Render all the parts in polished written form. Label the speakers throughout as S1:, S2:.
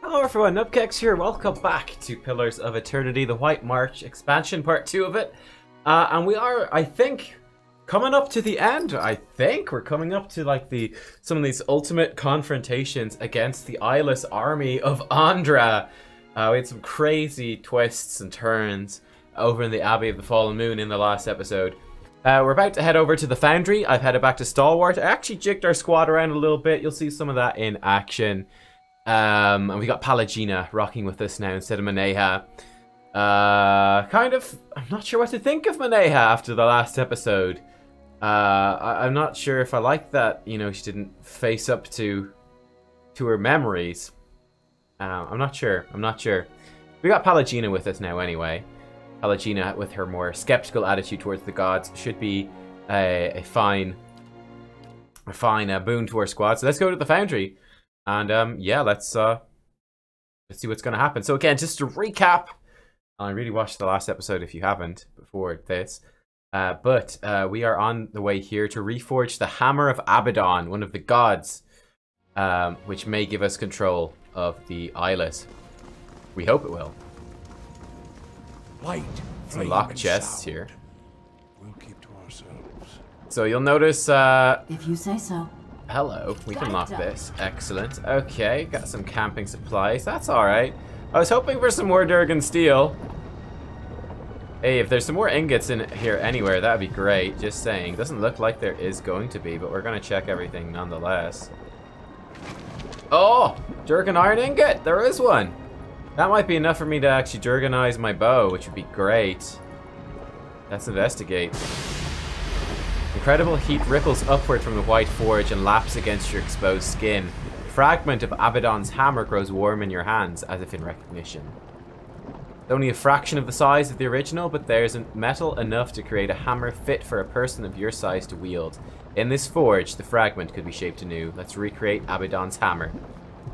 S1: Hello everyone, Nubkex here. Welcome back to Pillars of Eternity, the White March expansion, part 2 of it. And we are, I think, coming up to the end. I think we're coming up to like some of these ultimate confrontations against the Eyeless army of Andra. We had some crazy twists and turns over in the Abbey of the Fallen Moon in the last episode. We're about to head over to the Foundry. I've headed back to Stalwart. I actually jigged our squad around a little bit. You'll see some of that in action. And we got Pallegina rocking with us now instead of Maneha. I'm not sure what to think of Maneha after the last episode. I'm not sure if I like that, you know, she didn't face up to her memories. I'm not sure. We got Pallegina with us now anyway. Pallegina, with her more skeptical attitude towards the gods, should be a fine boon to our squad. So let's go to the Foundry. And yeah, let's see what's gonna happen. So again, just to recap, I really watched the last episode if you haven't before this. But we are on the way here to reforge the Hammer of Abaddon, one of the gods, which may give us control of the Eyeless. We hope it will.
S2: Light,
S1: some locked chests here.
S2: We'll keep to ourselves.
S1: So you'll notice.
S3: If you say so.
S1: Hello, we can lock this. Excellent. Okay, got some camping supplies. That's alright. I was hoping for some more Durgan steel. Hey, if there's some more ingots in here anywhere, that'd be great. Just saying. Doesn't look like there is going to be, but we're going to check everything nonetheless. Oh! Durgan iron ingot! There is one! That might be enough for me to actually Durganize my bow, which would be great. Let's investigate. Incredible heat ripples upward from the white forge and laps against your exposed skin. A fragment of Abaddon's hammer grows warm in your hands, as if in recognition. It's only a fraction of the size of the original, but there's metal enough to create a hammer fit for a person of your size to wield. In this forge, the fragment could be shaped anew. Let's recreate Abaddon's hammer.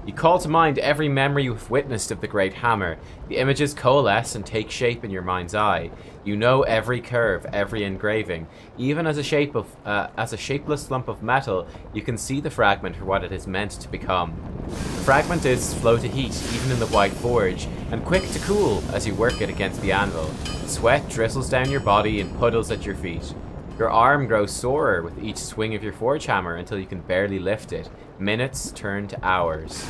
S1: You call to mind every memory you've witnessed of the great hammer. The images coalesce and take shape in your mind's eye. You know every curve, every engraving. Even as a shapeless lump of metal, you can see the fragment for what it is meant to become. The fragment is slow to heat, even in the white forge, and quick to cool as you work it against the anvil. Sweat drizzles down your body and puddles at your feet. Your arm grows sorer with each swing of your forge hammer until you can barely lift it. Minutes turn to hours.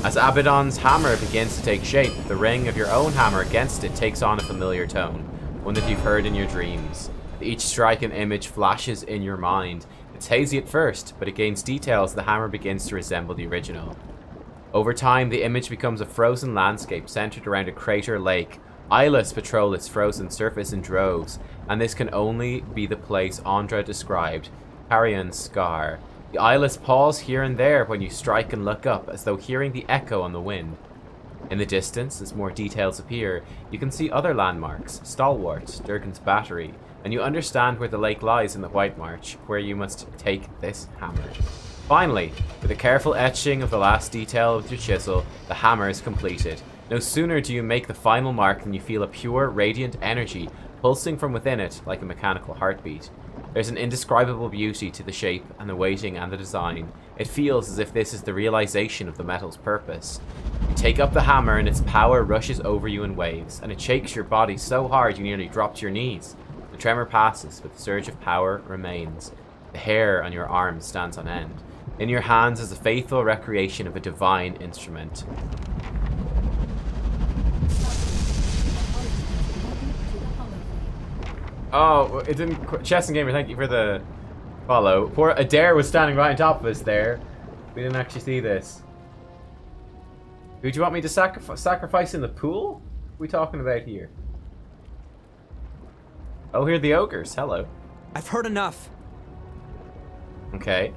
S1: As Abaddon's hammer begins to take shape, the ring of your own hammer against it takes on a familiar tone, one that you've heard in your dreams. With each strike, an image flashes in your mind. It's hazy at first, but it gains detail as the hammer begins to resemble the original. Over time, the image becomes a frozen landscape centered around a crater lake. Eyeless patrol its frozen surface in droves, and this can only be the place Andra described, Carrion's Scar. The Eyeless pause here and there when you strike and look up, as though hearing the echo on the wind. In the distance, as more details appear, you can see other landmarks, Stalwart, Durgan's Battery, and you understand where the lake lies in the White March, where you must take this hammer. Finally, with a careful etching of the last detail with your chisel, the hammer is completed. No sooner do you make the final mark than you feel a pure, radiant energy pulsing from within it like a mechanical heartbeat. There's an indescribable beauty to the shape and the weighting and the design. It feels as if this is the realization of the metal's purpose. You take up the hammer and its power rushes over you in waves, and it shakes your body so hard you nearly drop to your knees. The tremor passes, but the surge of power remains. The hair on your arms stands on end. In your hands is a faithful recreation of a divine instrument. Oh, it didn't. Chess and Gamer, thank you for the follow. Poor Adair was standing right on top of us there. We didn't actually see this. Who do you want me to sacrifice in the pool? What are we talking about here? Oh, here are the ogres. Hello.
S4: I've heard enough.
S1: Okay.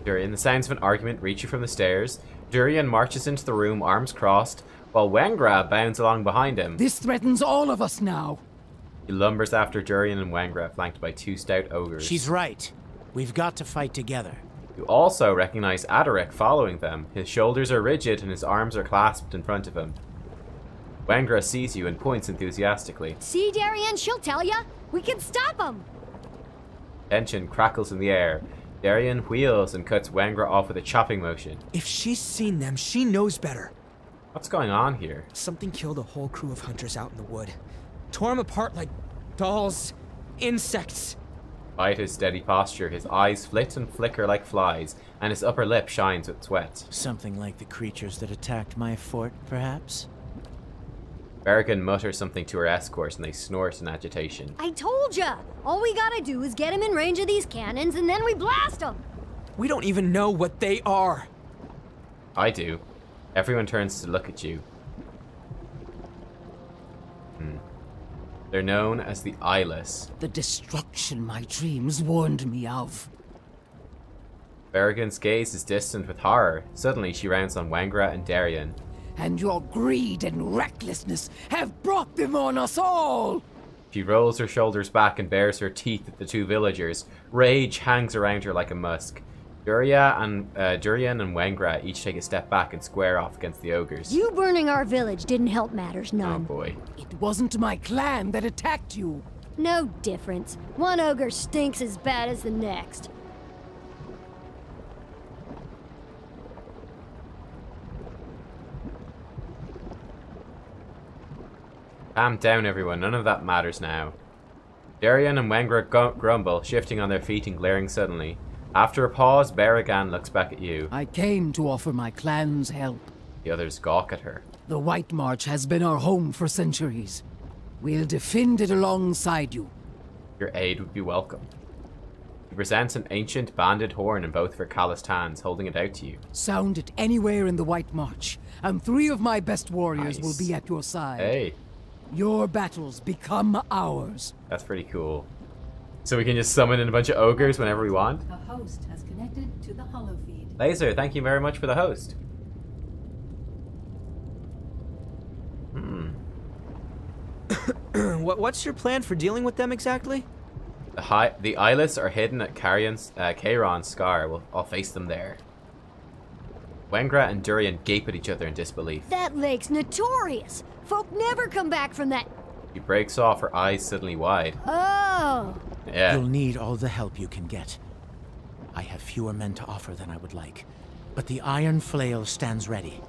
S1: Durian, the sounds of an argument reach you from the stairs. Durian marches into the room, arms crossed, while Wengra bounds along behind him.
S5: This threatens all of us now.
S1: He lumbers after Durian and Wengra, flanked by two stout ogres.
S4: She's right. We've got to fight together.
S1: You also recognize Adaric following them. His shoulders are rigid and his arms are clasped in front of him. Wengra sees you and points enthusiastically.
S6: See, Darian, she'll tell ya. We can stop him.
S1: Tension crackles in the air. Darian wheels and cuts Wengra off with a chopping motion.
S4: If she's seen them, she knows better.
S1: What's going on here?
S3: Something killed a whole crew of hunters out in the wood. Tore them apart like dolls, insects.
S1: Despite his steady posture, his eyes flit and flicker like flies, and his upper lip shines with sweat.
S4: Something like the creatures that attacked my fort, perhaps?
S1: Berrigan mutters something to her escort, and they snort in agitation.
S6: I told ya! All we gotta do is get him in range of these cannons, and then we blast him!
S3: We don't even know what they are.
S1: I do. Everyone turns to look at you. They're known as the Eyeless.
S5: The destruction my dreams warned me of.
S1: Berrigan's gaze is distant with horror. Suddenly, she rounds on Wengra and Darien.
S5: And your greed and recklessness have brought them on us all!
S1: She rolls her shoulders back and bares her teeth at the two villagers. Rage hangs around her like a musk. Durian and Wengra each take a step back and square off against the ogres.
S6: You burning our village didn't help matters
S1: Oh
S6: none.
S1: boy.
S5: It wasn't my clan that attacked you.
S6: No difference. One ogre stinks as bad as the next.
S1: Calm down, everyone. None of that matters now. Darien and Wengra grumble, shifting on their feet and glaring suddenly. After a pause, Berrigan looks back at you.
S5: I came to offer my clan's help.
S1: The others gawk at her.
S5: The White March has been our home for centuries. We'll defend it alongside you.
S1: Your aid would be welcome. She presents an ancient banded horn in both of her calloused hands, holding it out to you.
S5: Sound it anywhere in the White March, and 3 of my best warriors will
S1: Nice.
S5: be at your side.
S1: Hey,
S5: Your battles become ours.
S1: that's pretty cool. So we can just summon in a bunch of ogres whenever we want?
S7: The host has connected to the holofeed.
S1: Laser, thank you very much for the host.
S3: What's your plan for dealing with them exactly?
S1: The Eyeless are hidden at Kairon's Scar. I'll face them there. Wengra and Durian gape at each other in disbelief.
S6: That lake's notorious! Folk never come back from that.
S1: She breaks off, her eyes suddenly wide.
S6: Oh!
S1: Yeah.
S4: You'll need all the help you can get. I have fewer men to offer than I would like, but the Iron Flail stands ready.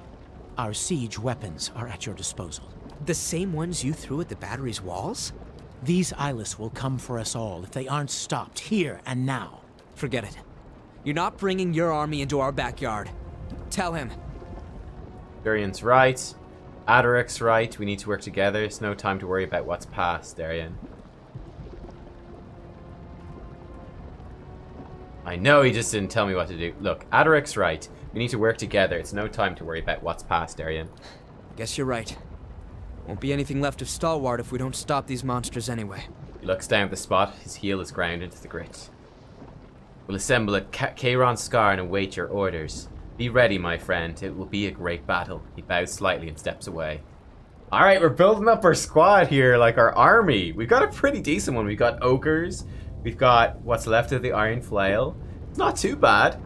S4: Our siege weapons are at your disposal.
S3: The same ones you threw at the battery's walls?
S4: These Eyeless will come for us all if they aren't stopped here and now.
S3: Forget it. You're not bringing your army into our backyard. Tell him.
S1: Durian's right. Adaric's right. We need to work together. It's no time to worry about what's past, Darian. I know he just didn't tell me what to do. Look, Adaric's right. We need to work together. It's no time to worry about what's past, Darian.
S3: Guess you're right. Won't be anything left of Stalwart if we don't stop these monsters anyway.
S1: He looks down at the spot. His heel is ground into the grit. We'll assemble at Kairon's Scar and await your orders. Be ready, my friend. It will be a great battle. He bows slightly and steps away. Alright, we're building up our squad here, like our army. We've got a pretty decent one. We've got ogres. We've got what's left of the Iron Flail. It's not too bad.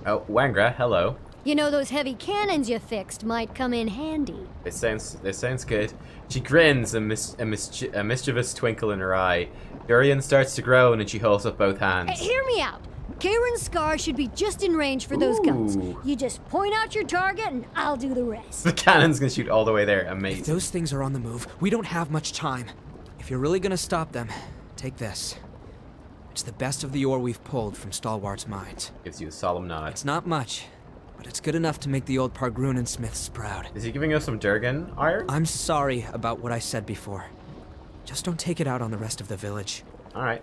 S1: Oh, Wengra, hello.
S6: You know, those heavy cannons you fixed might come in handy.
S1: This sounds good. She grins, a mischievous twinkle in her eye. Durian starts to groan and she holds up both hands.
S6: Hear me out. Kairon's Scar should be just in range for those guns.
S1: Ooh.
S6: You just point out your target and I'll do the rest.
S1: The cannon's gonna shoot all the way there.
S3: If
S1: Amazing.
S3: those things are on the move, we don't have much time. If you're really gonna stop them, take this. It's the best of the ore we've pulled from Stalwart's mines.
S1: Gives you a solemn nod.
S3: It's not much, but it's good enough to make the old Pargrunen smiths proud.
S1: Is he giving us some Durgan iron?
S3: I'm sorry about what I said before. Just don't take it out on the rest of the village.
S1: Alright.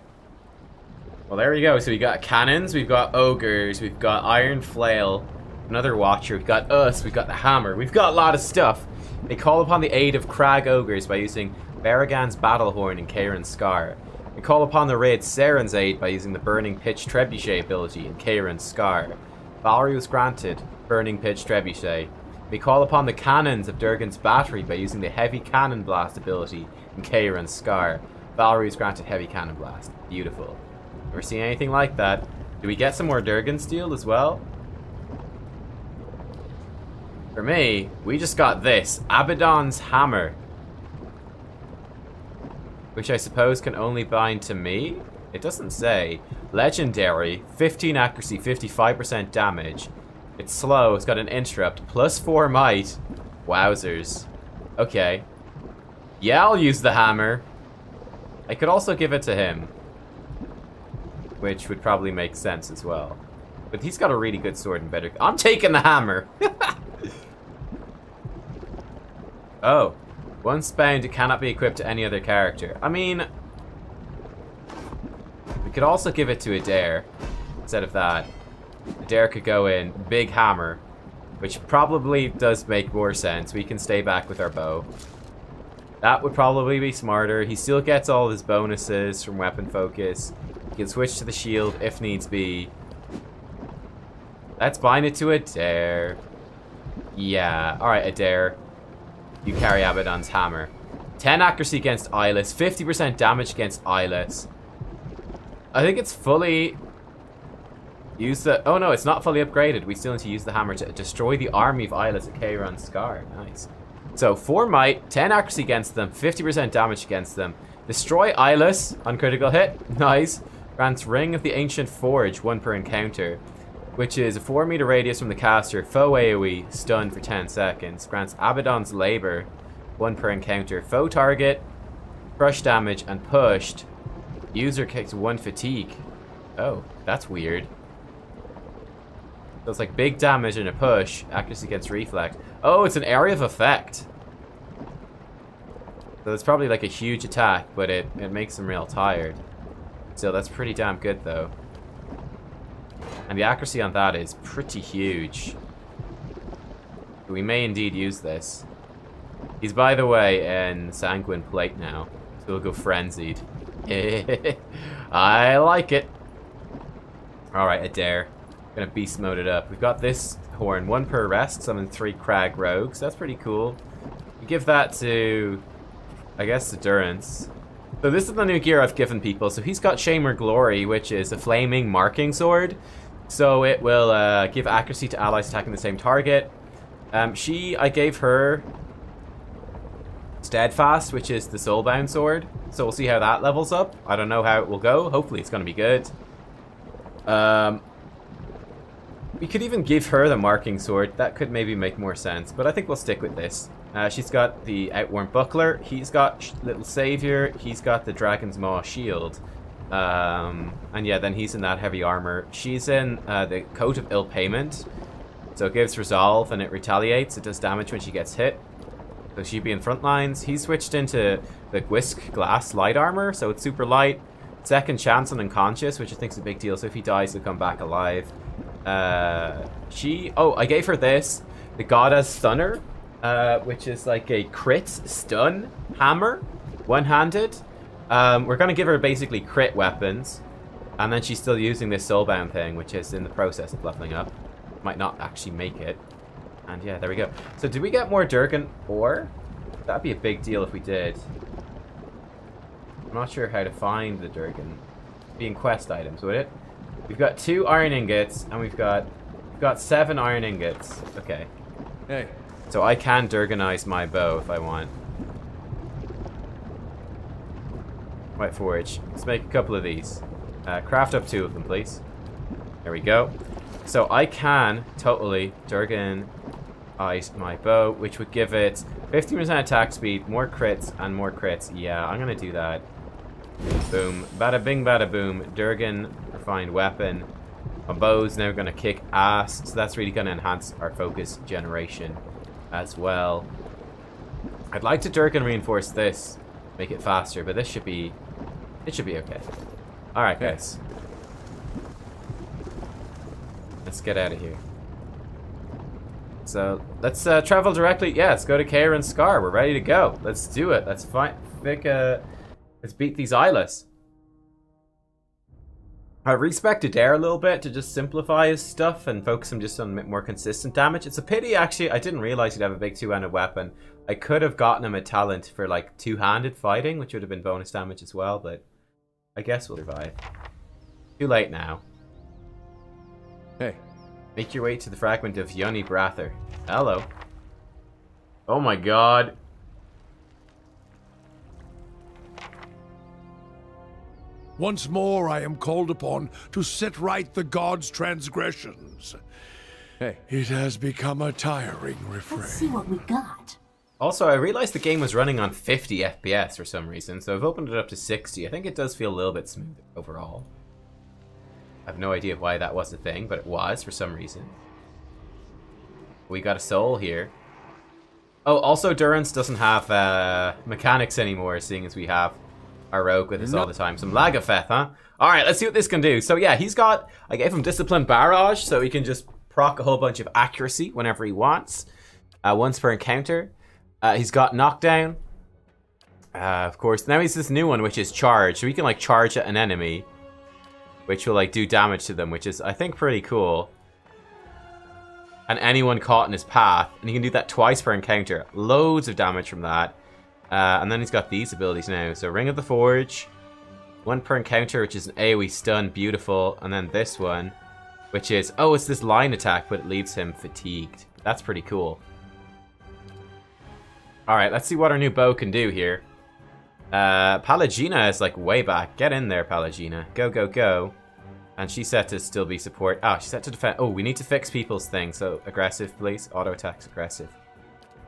S1: Well, there we go. So we got cannons, we've got ogres, we've got Iron Flail, another Watcher, we've got us, we've got the Hammer, we've got a lot of stuff. They call upon the aid of Crag Ogres by using Berrigan's Battle Horn and Kairon's Scar. They call upon the raid Saren's aid by using the Burning Pitch Trebuchet ability in Kairon's Scar. Valerie was granted Burning Pitch Trebuchet. We call upon the cannons of Durgan's Battery by using the Heavy Cannon Blast ability in Kairon's Scar. Valerie was granted Heavy Cannon Blast. Beautiful. Never seen anything like that. Do we get some more Durgan steel as well? For me, we just got this. Abaddon's Hammer. Which I suppose can only bind to me? It doesn't say. Legendary, 15 accuracy, 55% damage. It's slow. It's got an interrupt. +4 might. Wowzers. Okay. Yeah, I'll use the hammer. I could also give it to him, which would probably make sense as well. But he's got a really good sword and better... I'm taking the hammer! Oh. Once bound, it cannot be equipped to any other character. I mean... we could also give it to Adair instead of that. Adair could go in big hammer, which probably does make more sense. We can stay back with our bow. That would probably be smarter. He still gets all his bonuses from weapon focus. He can switch to the shield if needs be. Let's bind it to Adair. Yeah. Alright, Adair. You carry Abaddon's hammer. 10 accuracy against Eyeless. 50% damage against Eyeless. I think it's fully... use the... oh no, it's not fully upgraded. We still need to use the hammer to destroy the army of Eyeless at Kairon Scar. Nice. So, 4 might, 10 accuracy against them, 50% damage against them. Destroy Eyeless on critical hit. Nice. Grants Ring of the Ancient Forge, 1 per encounter. Which is a 4-meter radius from the caster. Foe AoE, stun for 10 seconds. Grants Abaddon's Labor, 1 per encounter. Foe target, crush damage, and pushed. User kicks 1 fatigue. Oh, that's weird. So it's like big damage and a push. Accuracy against reflect. Oh, it's an area of effect. So it's probably like a huge attack, but it makes them real tired. So that's pretty damn good though. And the accuracy on that is pretty huge. We may indeed use this. He's, by the way, in Sanguine Plate now. So we'll go Frenzied. I like it. Alright, Adair. Gonna beast mode it up. We've got this horn, 1 per rest, summon 3 Crag Rogues. That's pretty cool. We give that to, I guess, to Durance. So this is the new gear I've given people. So he's got Shamer Glory, which is a flaming marking sword. So it will give accuracy to allies attacking the same target. I gave her Steadfast, which is the Soulbound sword. So we'll see how that levels up. I don't know how it will go. Hopefully it's going to be good. We could even give her the marking sword. That could maybe make more sense. But I think we'll stick with this. She's got the Outworn Buckler. He's got Little Savior. He's got the Dragon's Maw Shield. And yeah, then he's in that heavy armor. She's in the Coat of Ill Payment. So it gives resolve and it retaliates. It does damage when she gets hit. So she'd be in front lines. He switched into the Whisk Glass light armor. So it's super light. Second chance on unconscious, which I think is a big deal. So if he dies, he'll come back alive. I gave her this. The Goddess Stunner. Which is like a crit stun hammer. One-handed. We're going to give her basically crit weapons. And then she's still using this Soulbound thing, which is in the process of leveling up. Might not actually make it. And yeah, there we go. So did we get more Durgan ore? That'd be a big deal if we did. I'm not sure how to find the Durgan. Being quest items, would it? We've got 2 iron ingots, and we've got 7 iron ingots. Okay.
S2: Hey.
S1: So I can Durganize my bow if I want. White Forge. Let's make a couple of these. Craft up 2 of them, please. There we go. So I can totally Durganize my bow, which would give it 15% attack speed, more crits, and more crits. Yeah, I'm gonna do that. Boom. Bada bing, bada boom. Durgan refined weapon. My bow's now gonna kick ass, so that's really gonna enhance our focus generation as well. I'd like to Durgan reinforce this, make it faster, but this should be, it should be okay. Alright guys. Let's get out of here. So, let's travel directly, yeah, let's go to Kairon Scar, we're ready to go. Let's do it, let's let's beat these Eyeless. I respected Adair a little bit to just simplify his stuff and focus him just on more consistent damage. It's a pity, actually, I didn't realize he'd have a big 2-handed weapon. I could have gotten him a talent for, like, 2-handed fighting, which would have been bonus damage as well, but I guess we'll survive. Too late now.
S2: Hey.
S1: Make your way to the fragment of Yoni Brather. Hello. Oh my god.
S2: Once more I am called upon to set right the gods' transgressions. Hey.
S8: It has become a tiring
S7: Let's see
S8: refrain.
S7: what we got.
S1: Also, I realized the game was running on 50 FPS for some reason, so I've opened it up to 60. I think it does feel a little bit smoother overall. I have no idea why that was a thing, but it was for some reason. We got a soul here. Oh, also Durance doesn't have mechanics anymore, seeing as we have our rogue with us all the time. Some Lagafeth, huh? Alright, let's see what this can do. So yeah, he's got... I gave him Discipline Barrage, so he can just proc a whole bunch of accuracy whenever he wants. Once per encounter. He's got Knockdown. Of course. Now he's this new one, which is Charge. So he can like charge at an enemy, which will like do damage to them, which is, I think, pretty cool. And anyone caught in his path. And he can do that twice per encounter. Loads of damage from that. And then he's got these abilities now. So Ring of the Forge. 1 per encounter, which is an AoE stun. Beautiful. And then this one, which is... Oh, it's this line attack, but it leaves him fatigued. That's pretty cool. Alright, let's see what our new bow can do here. Pallegina is like way back. Get in there, Pallegina. Go, go, go. And she's set to still be support. Ah, she's set to defend. Oh, we need to fix people's thing. So, aggressive, please. Auto attacks, aggressive.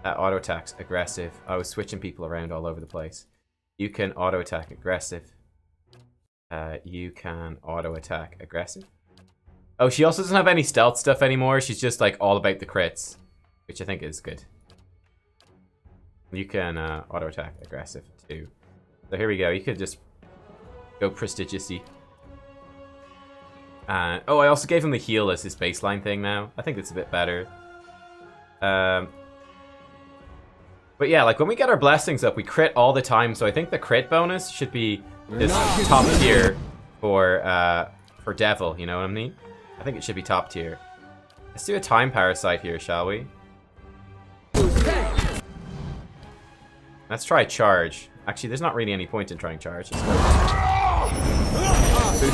S1: Auto attacks, aggressive. I was switching people around all over the place. You can auto attack, aggressive. You can auto attack, aggressive. Oh, she also doesn't have any stealth stuff anymore. She's just like all about the crits, which I think is good. You can auto attack, aggressive too. So here we go. You could just go prestigious-y. Oh, I also gave him the heal as his baseline thing now. I think it's a bit better. But yeah, like when we get our blessings up, we crit all the time. So I think the crit bonus should be this top tier for Devil. You know what I mean? I think it should be top tier. Let's do a time parasite here, shall we? Let's try charge. Actually, there's not really any point in trying charge. Boost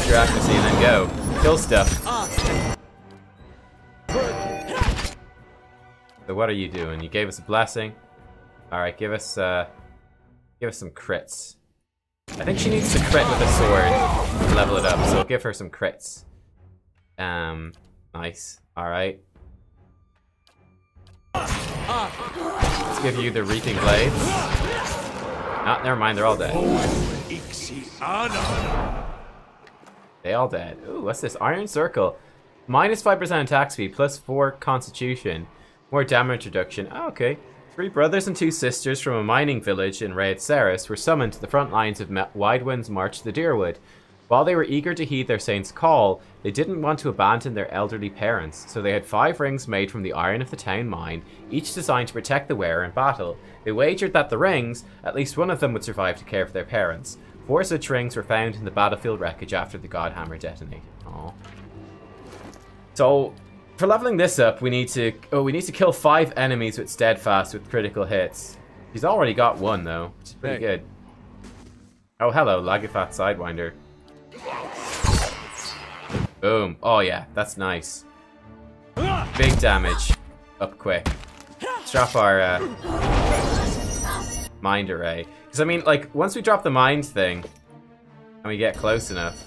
S1: your accuracy and then go. Kill stuff. So what are you doing? You gave us a blessing. Alright, give us some crits. I think she needs to crit with a sword to level it up, so we'll give her some crits. Nice. Alright. Let's give you the Reaping Blades. Ah, never mind, they're all dead. They all dead. Ooh, what's this? Iron Circle. Minus 5% attack speed, plus 4 constitution. More damage reduction. Oh, okay. 3 brothers and 2 sisters from a mining village in Raid Ceres were summoned to the front lines of Widewind's march to the Deerwood. While they were eager to heed their saint's call, they didn't want to abandon their elderly parents, so they had 5 rings made from the iron of the town mine, each designed to protect the wearer in battle. They wagered that the rings, at least one of them would survive to care for their parents. 4 such rings were found in the battlefield wreckage after the Godhammer detonated. Aww. So, for leveling this up, we need to kill 5 enemies with Steadfast with critical hits. He's already got 1 though, which is pretty good. Oh, hello, Lagafat Sidewinder. Boom. Oh yeah, that's nice. Big damage. Up quick. Let's drop our mind array. Because I mean, like, once we drop the mind thing and we get close enough,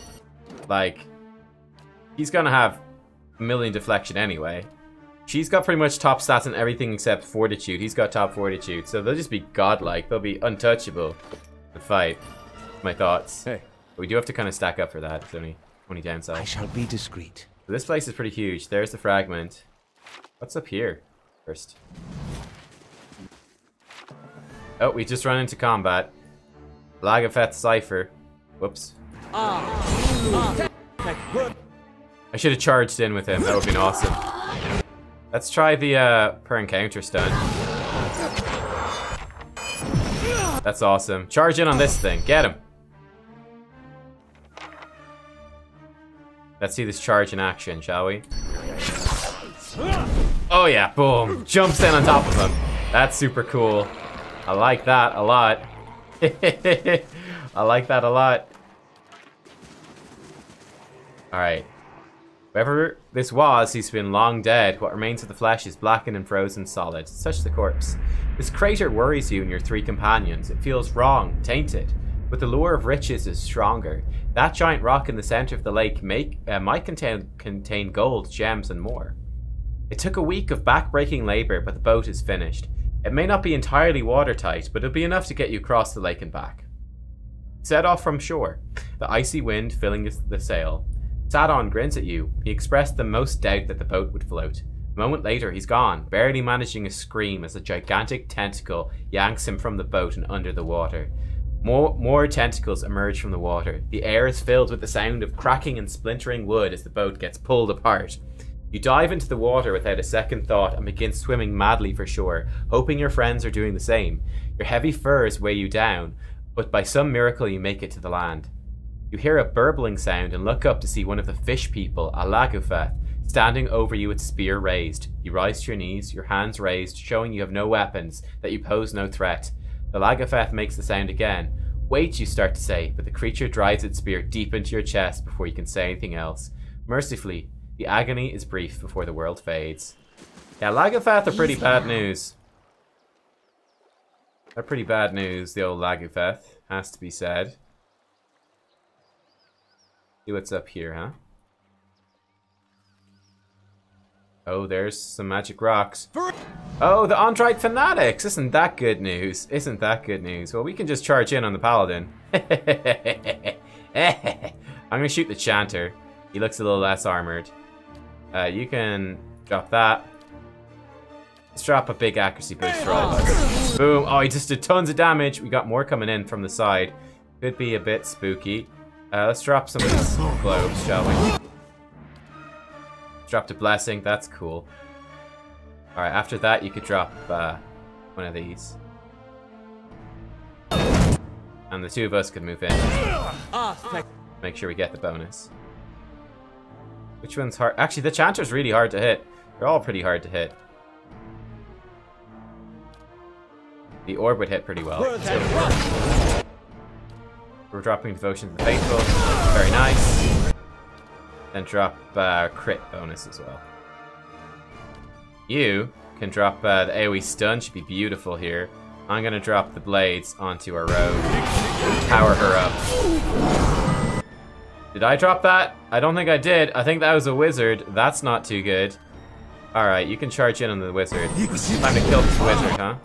S1: like, he's gonna have a million deflection anyway. She's got pretty much top stats on everything except fortitude. He's got top fortitude, so they'll just be godlike. They'll be untouchable to fight. My thoughts.
S2: Hey.
S1: But we do have to kind of stack up for that. It's only downside.
S4: I shall be discreet.
S1: So this place is pretty huge. There's the fragment. What's up here first? Oh, we just run into combat. Lagafeth cipher. Whoops. I should have charged in with him. That would have been awesome. Let's try the per encounter stun. That's awesome. Charge in on this thing. Get him. Let's see this charge in action, shall we? Oh yeah, boom. Jumps in on top of him. That's super cool. I like that a lot. I like that a lot. Alright. Whoever this was, he's been long dead. What remains of the flesh is blackened and frozen solid. Such the corpse. This crater worries you and your 3 companions. It feels wrong, tainted. But the lure of riches is stronger. That giant rock in the center of the lake might contain gold, gems, and more. It took a week of back-breaking labor, but the boat is finished. It may not be entirely watertight, but it'll be enough to get you across the lake and back. Set off from shore, the icy wind filling the sail. Sadon grins at you. He expressed the most doubt that the boat would float. A moment later, he's gone, barely managing a scream as a gigantic tentacle yanks him from the boat and under the water. More tentacles emerge from the water. The air is filled with the sound of cracking and splintering wood as the boat gets pulled apart. You dive into the water without a second thought and begin swimming madly for shore, hoping your friends are doing the same. Your heavy furs weigh you down, but by some miracle you make it to the land. You hear a burbling sound and look up to see one of the fish people, a Lagufeth, standing over you with spear raised. You rise to your knees, your hands raised, showing you have no weapons, that you pose no threat. The Lagufeth makes the sound again. Wait, you start to say, but the creature drives its spear deep into your chest before you can say anything else. Mercifully, the agony is brief before the world fades. Yeah, Lagufeth are pretty bad news. They're pretty bad news, the old Lagufeth, has to be said. See what's up here, huh? Oh, there's some magic rocks. Oh, the Android Fanatics! Isn't that good news? Isn't that good news? Well, we can just charge in on the Paladin. I'm gonna shoot the Chanter. He looks a little less armored. You can drop that. Let's drop a big accuracy boost for all of us. Boom! Oh, he just did tons of damage. We got more coming in from the side. Could be a bit spooky. Let's drop some of these globes, shall we? Dropped a blessing, that's cool. Alright, after that you could drop one of these. And the two of us could move in. Make sure we get the bonus. Which one's hard? Actually, the Chanter's really hard to hit. They're all pretty hard to hit. The orb would hit pretty well. We're dropping Devotion to the Faithful. Very nice. Then drop crit bonus as well. You can drop the AoE stun, should be beautiful here. I'm gonna drop the blades onto our rogue. Power her up. Did I drop that? I don't think I did. I think that was a wizard. That's not too good. Alright, you can charge in on the wizard. Time to kill this wizard, huh?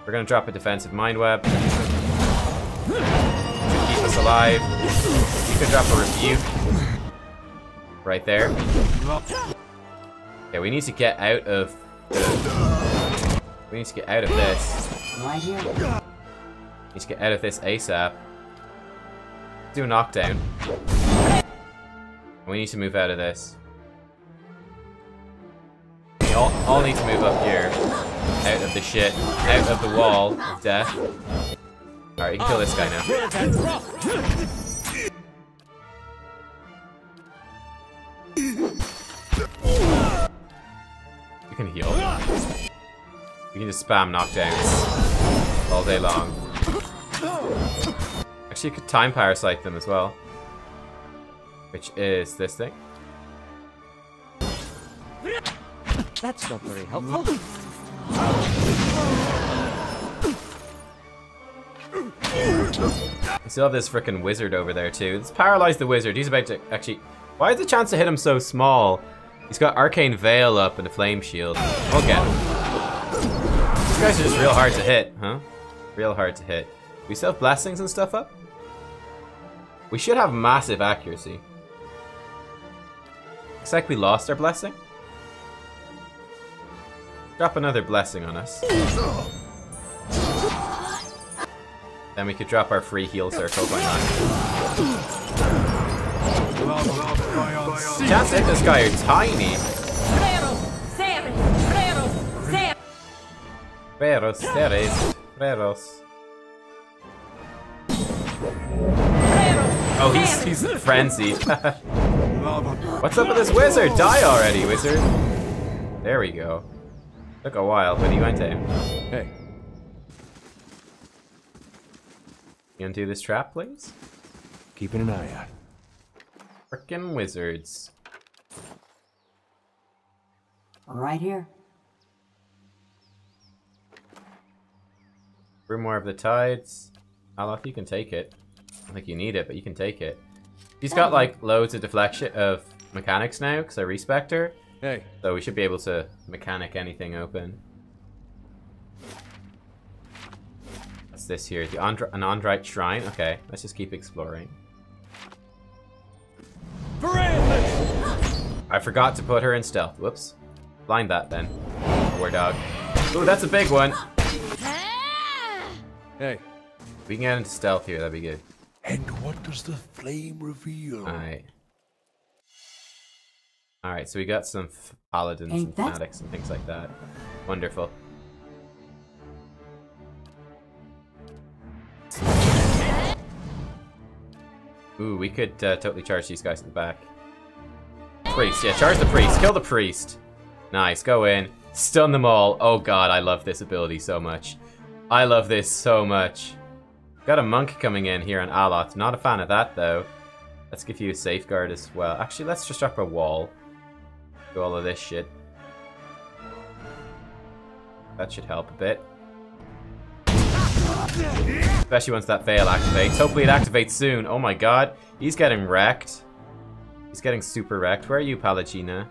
S1: We're gonna drop a defensive mind web. Should keep us alive. You can drop a rebuke. Right there. Okay, we need to get out of the... We need to get out of this.
S9: Right here.
S1: Need to get out of this ASAP. Do a knockdown. We need to move out of this. We all need to move up here. Out of the shit. Out of the wall of death. Alright, you can kill this guy now. You can heal. You can just spam knockdowns all day long. Actually, you could time parasite them as well. Which is this thing.
S3: That's not very helpful.
S1: We still have this frickin' wizard over there too. Let's paralyze the wizard. He's about to actually... Why is the chance to hit him so small? He's got Arcane Veil up and a Flame Shield. We'll get him. These guys are just real hard to hit, huh? Real hard to hit. We still have blessings and stuff up? We should have massive accuracy. Looks like we lost our blessing. Drop another blessing on us. Then we could drop our free heal circle. Why not? Chance to hit this guy are tiny. Freros, seres, freros. Oh, he's frenzied. What's up with this wizard? Die already, wizard. There we go. Took a while, but he went to him.
S2: Hey.
S1: You undo this trap, please?
S2: Keeping an eye out.
S1: Frickin' wizards.
S9: Right here.
S1: Grimoire of the Tides. Aloth, you can take it. I don't think you need it, but you can take it. She's got like loads of deflection of mechanics now, because I respect her.
S2: Hey.
S1: So we should be able to mechanic anything open. What's this here? The an Andrite shrine? Okay, let's just keep exploring. I forgot to put her in stealth. Whoops. Blind that then. War dog. Ooh, that's a big one.
S2: Hey.
S1: We can get into stealth here, that'd be good.
S8: And what does the flame reveal?
S1: Alright. Alright, so we got some paladins and fanatics and things like that. Wonderful. Ooh, we could totally charge these guys in the back. Priest, yeah, charge the priest. Kill the priest. Nice, go in. Stun them all. Oh god, I love this ability so much. I love this so much. Got a monk coming in here on Aloth. Not a fan of that, though. Let's give you a safeguard as well. Actually, let's just drop a wall. Do all of this shit. That should help a bit. Especially once that veil activates. Hopefully it activates soon. Oh my god. He's getting wrecked. He's getting super wrecked. Where are you, Palagina?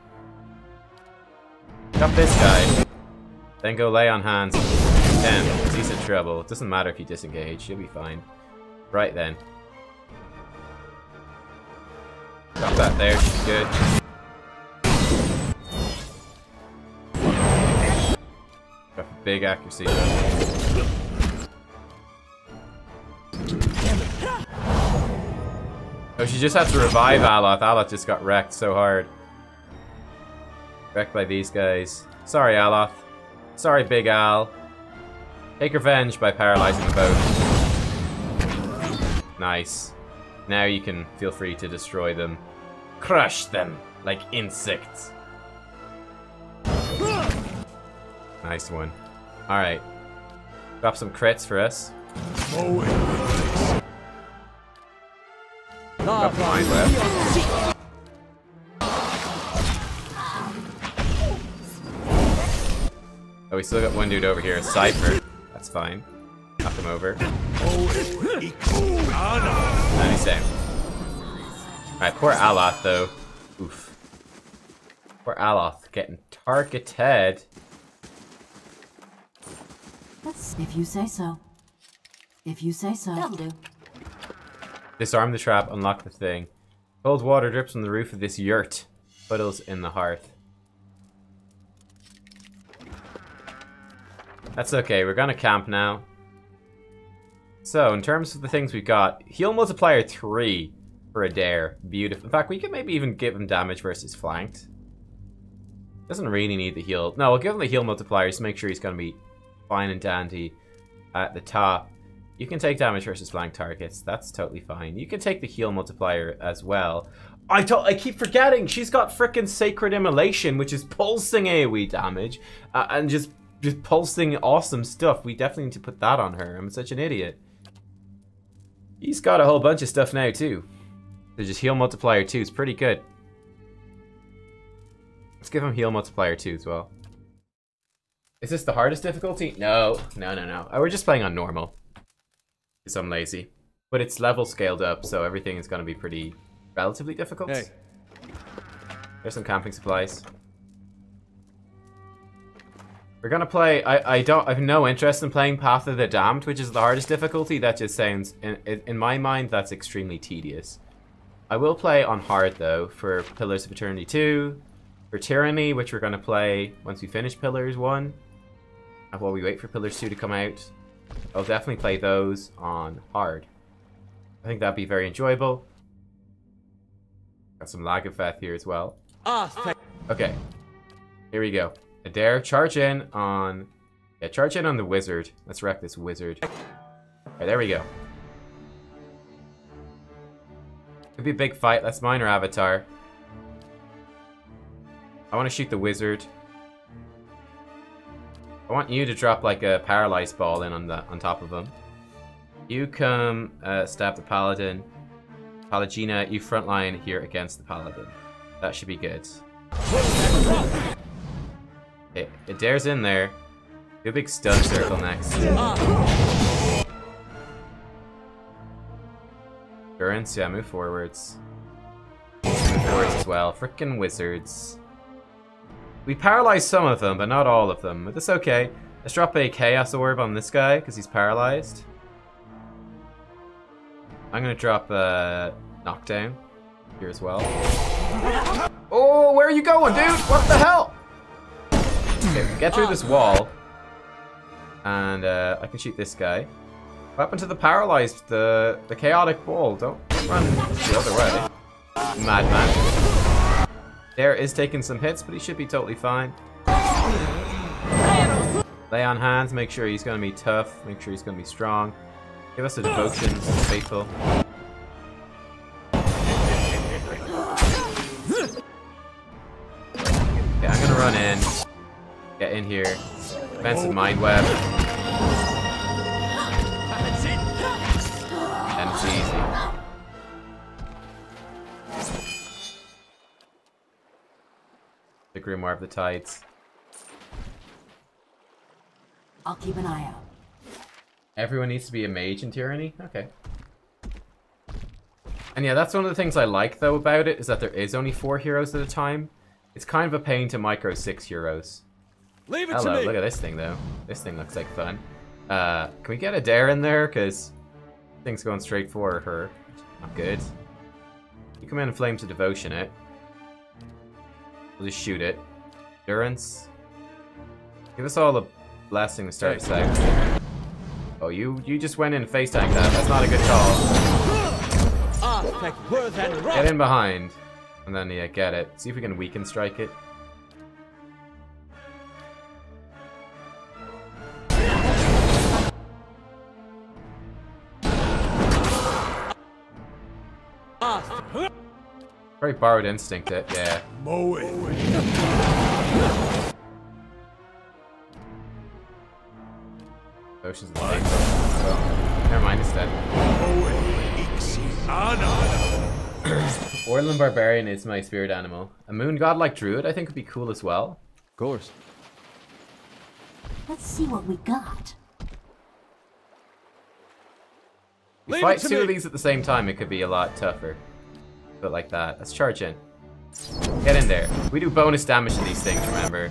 S1: Got this guy. Then go lay on hands. Then, he's in trouble. It doesn't matter if you disengage. You'll be fine. Right then. Got that there. She's good. Got big accuracy. Oh, she just had to revive Aloth. Aloth just got wrecked so hard. Wrecked by these guys. Sorry, Aloth. Sorry, Big Al. Take revenge by paralyzing the boat. Nice. Now you can feel free to destroy them. Crush them like insects. Nice one. Alright. Drop some crits for us. Got mine left. Oh, we still got one dude over here, a cipher. That's fine. Knock him over. And he's down. Alright, poor Aloth though. Oof. Poor Aloth getting targeted.
S9: If you say so. If you say so. That'll do.
S1: Disarm the trap, unlock the thing. Cold water drips from the roof of this yurt. Puddles in the hearth. That's okay, we're gonna camp now. So, in terms of the things we've got, heal multiplier 3 for Adair. Beautiful. In fact, we could maybe even give him damage versus flanked. Doesn't really need the heal. No, we'll give him the heal multiplier just to make sure he's gonna be fine and dandy at the top. You can take damage versus flanked targets. That's totally fine. You can take the heal multiplier as well. I keep forgetting she's got frickin' Sacred Immolation, which is pulsing AoE damage and just pulsing awesome stuff. We definitely need to put that on her. I'm such an idiot. He's got a whole bunch of stuff now too. So just heal multiplier 2 is pretty good. Let's give him heal multiplier 2 as well. Is this the hardest difficulty? No. No. Oh, we're just playing on normal. Because I'm lazy. But it's level scaled up, so everything is going to be pretty relatively difficult.
S2: Hey.
S1: There's some camping supplies. We're gonna play. I have no interest in playing Path of the Damned, which is the hardest difficulty. That just sounds, in my mind, that's extremely tedious. I will play on hard though for Pillars of Eternity 2, for Tyranny, which we're gonna play once we finish Pillars 1, and while we wait for Pillars 2 to come out. I'll definitely play those on hard. I think that'd be very enjoyable. Got some Lagaveth here as well. Okay, here we go. Adair, charge in on... Yeah, charge in on the wizard. Let's wreck this wizard. Alright, there we go. Could be a big fight. Let's mine our avatar. I want to shoot the wizard. I want you to drop like a paralyzed ball in on top of him. You come stab the paladin. Palagina, you frontline here against the paladin. That should be good. It dares in there. Do a big stun circle next. Endurance, yeah, move forwards. Move forwards as well. Frickin' wizards. We paralyzed some of them, but not all of them. But that's okay. Let's drop a Chaos Orb on this guy, because he's paralyzed. I'm gonna drop a Knockdown here as well. Oh, where are you going, dude? What the hell? Okay, get through this wall. And I can shoot this guy. What happened to the paralyzed, the chaotic ball? Don't run the other way. Madman. Dare is taking some hits, but he should be totally fine. Lay on hands, make sure he's going to be tough, make sure he's going to be strong. Give us a devotion, faithful. Okay, I'm going to run in. Get in here. Defensive Mind Web. And it's easy. The Grimoire of the Tides.
S9: I'll keep an eye out.
S1: Everyone needs to be a mage in Tyranny? Okay. And yeah, that's one of the things I like, though, about it, is that there is only 4 heroes at a time. It's kind of a pain to micro 6 heroes.
S2: Leave it
S1: Hello,
S2: to me.
S1: look at this thing, though. This thing looks like fun. Can we get a dare in there? Because thing's going straight for her. Not good. You come in and Flames of Devotion it. We'll just shoot it. Endurance. Give us all a blessing to start us out. Oh, you just went in and face tank that. That's not a good call. Get in behind. And then, yeah, get it. See if we can weaken strike it. Very borrowed instinct it, yeah.
S8: Mow it.
S1: Ocean's light. Oh, never mind, it's dead. Orlin Barbarian is my spirit animal. A moon godlike druid I think would be cool as well.
S2: Of course.
S9: Let's see what we got.
S1: If you fight 2 of these at the same time, it could be a lot tougher. But like that. Let's charge in. Get in there. We do bonus damage to these things, remember?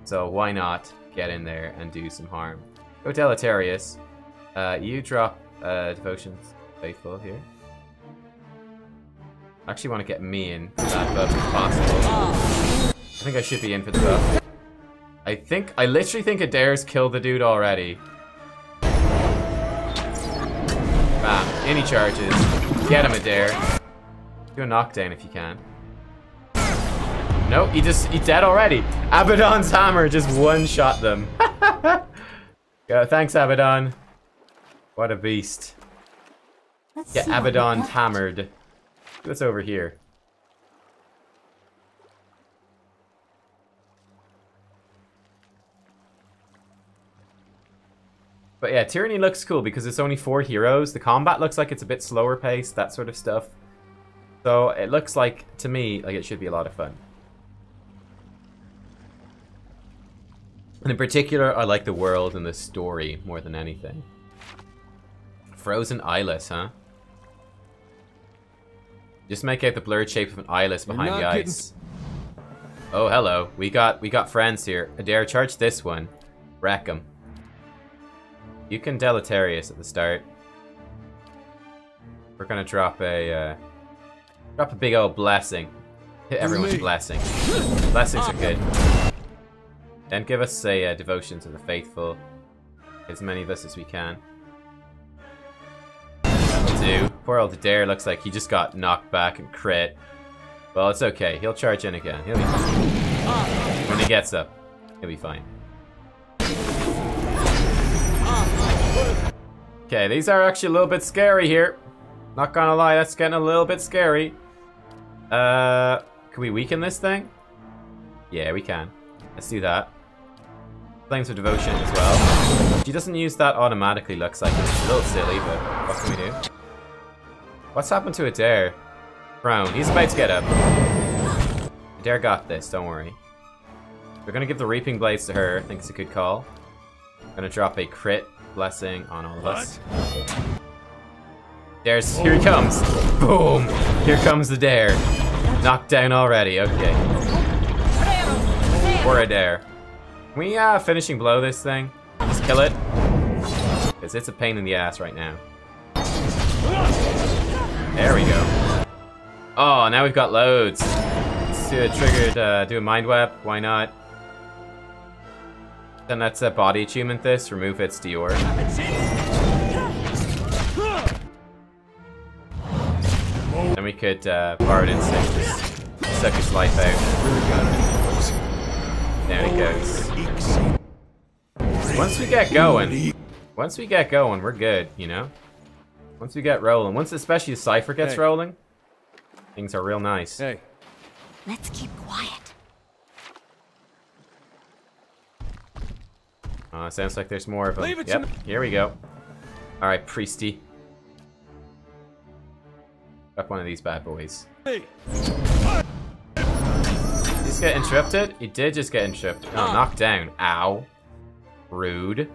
S1: So why not get in there and do some harm? Go Deleterious. You drop Devotion's Faithful here. I actually want to get me in for that buff if possible. I think I should be in for the buff. I literally think Adair's killed the dude already. Bam. In he charges. Get him, Adair. Do a knockdown if you can. Nope, he's dead already. Abaddon's hammer just one-shot them. Go, thanks, Abaddon. What a beast. Get Abaddon hammered. What's over here? But yeah, Tyranny looks cool because it's only 4 heroes. The combat looks like it's a bit slower paced, that sort of stuff. So it looks like, to me, like it should be a lot of fun. And in particular, I like the world and the story more than anything. Frozen Eyeless, huh? Just make out the blurred shape of an eyeless behind the ice. Oh, hello. We got friends here. Adair, charge this one. Wreck him. You can Deleterious at the start. We're gonna drop a big old blessing. Hit everyone's blessing. Blessings are good. Then give us a devotion to the faithful. As many of us as we can. Do. Poor old Adair looks like he just got knocked back and crit. Well, it's okay. He'll charge in again. He'll be fine. When he gets up, he'll be fine. Okay, these are actually a little bit scary here. Not gonna lie, that's getting a little bit scary. Can we weaken this thing? Yeah, we can. Let's do that. Flames of Devotion as well. She doesn't use that automatically, looks like. It's a little silly, but what can we do? What's happened to Adair? Prone. He's about to get up. Adair got this, don't worry. We're gonna give the Reaping Blades to her. I think it's a good call. I'm gonna drop a crit blessing on all of us. Here he comes. Boom! Here comes the Adair. Knocked down already, okay. Or a dare. Can we finishing blow this thing? Just kill it. Because it's a pain in the ass right now. There we go. Oh, now we've got loads. Let's do a triggered, do a mind web. Why not? Then that's a body achievement this. Remove its Dior. Then we could borrow it instinct. Just suck his life out. There he goes. Once we get going, we're good, you know? Once we get rolling, once especially the cipher gets rolling, things are real nice.
S2: Hey.
S6: Let's keep quiet.
S1: Sounds like there's more of them. Yep, here we go. Alright, Priesty. Up one of these bad boys. Hey. Just get interrupted? He did just get interrupted. Oh, knocked down. Ow. Rude.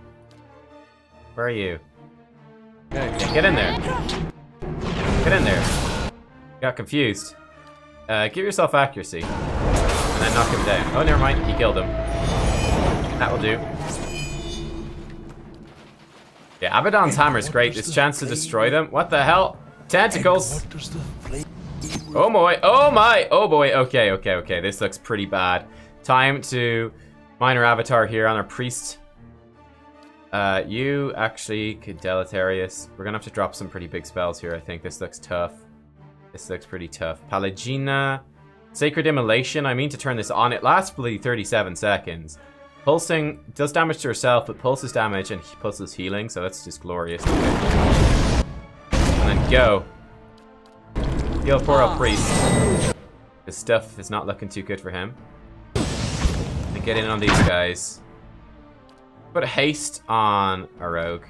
S1: Where are you?
S2: Hey.
S1: Yeah, get in there. Get in there. Got confused. Give yourself accuracy. And then knock him down. Oh, never mind. He killed him. That will do. Yeah, Abaddon's hammer is great. This chance to destroy them. What the hell? Tentacles. Oh boy. Oh my. Oh boy. Okay, okay, okay. This looks pretty bad. Time to minor avatar here on our priest. You actually could deleterious. We're gonna have to drop some pretty big spells here, I think. This looks tough. This looks pretty tough. Pallegina. Sacred Immolation. I mean to turn this on. It lasts for 37 seconds. Pulsing does damage to herself, but pulses damage and pulses healing, so that's just glorious. Okay. And then go. Heal poor old priest. This stuff is not looking too good for him. And get in on these guys. Put a haste on a rogue.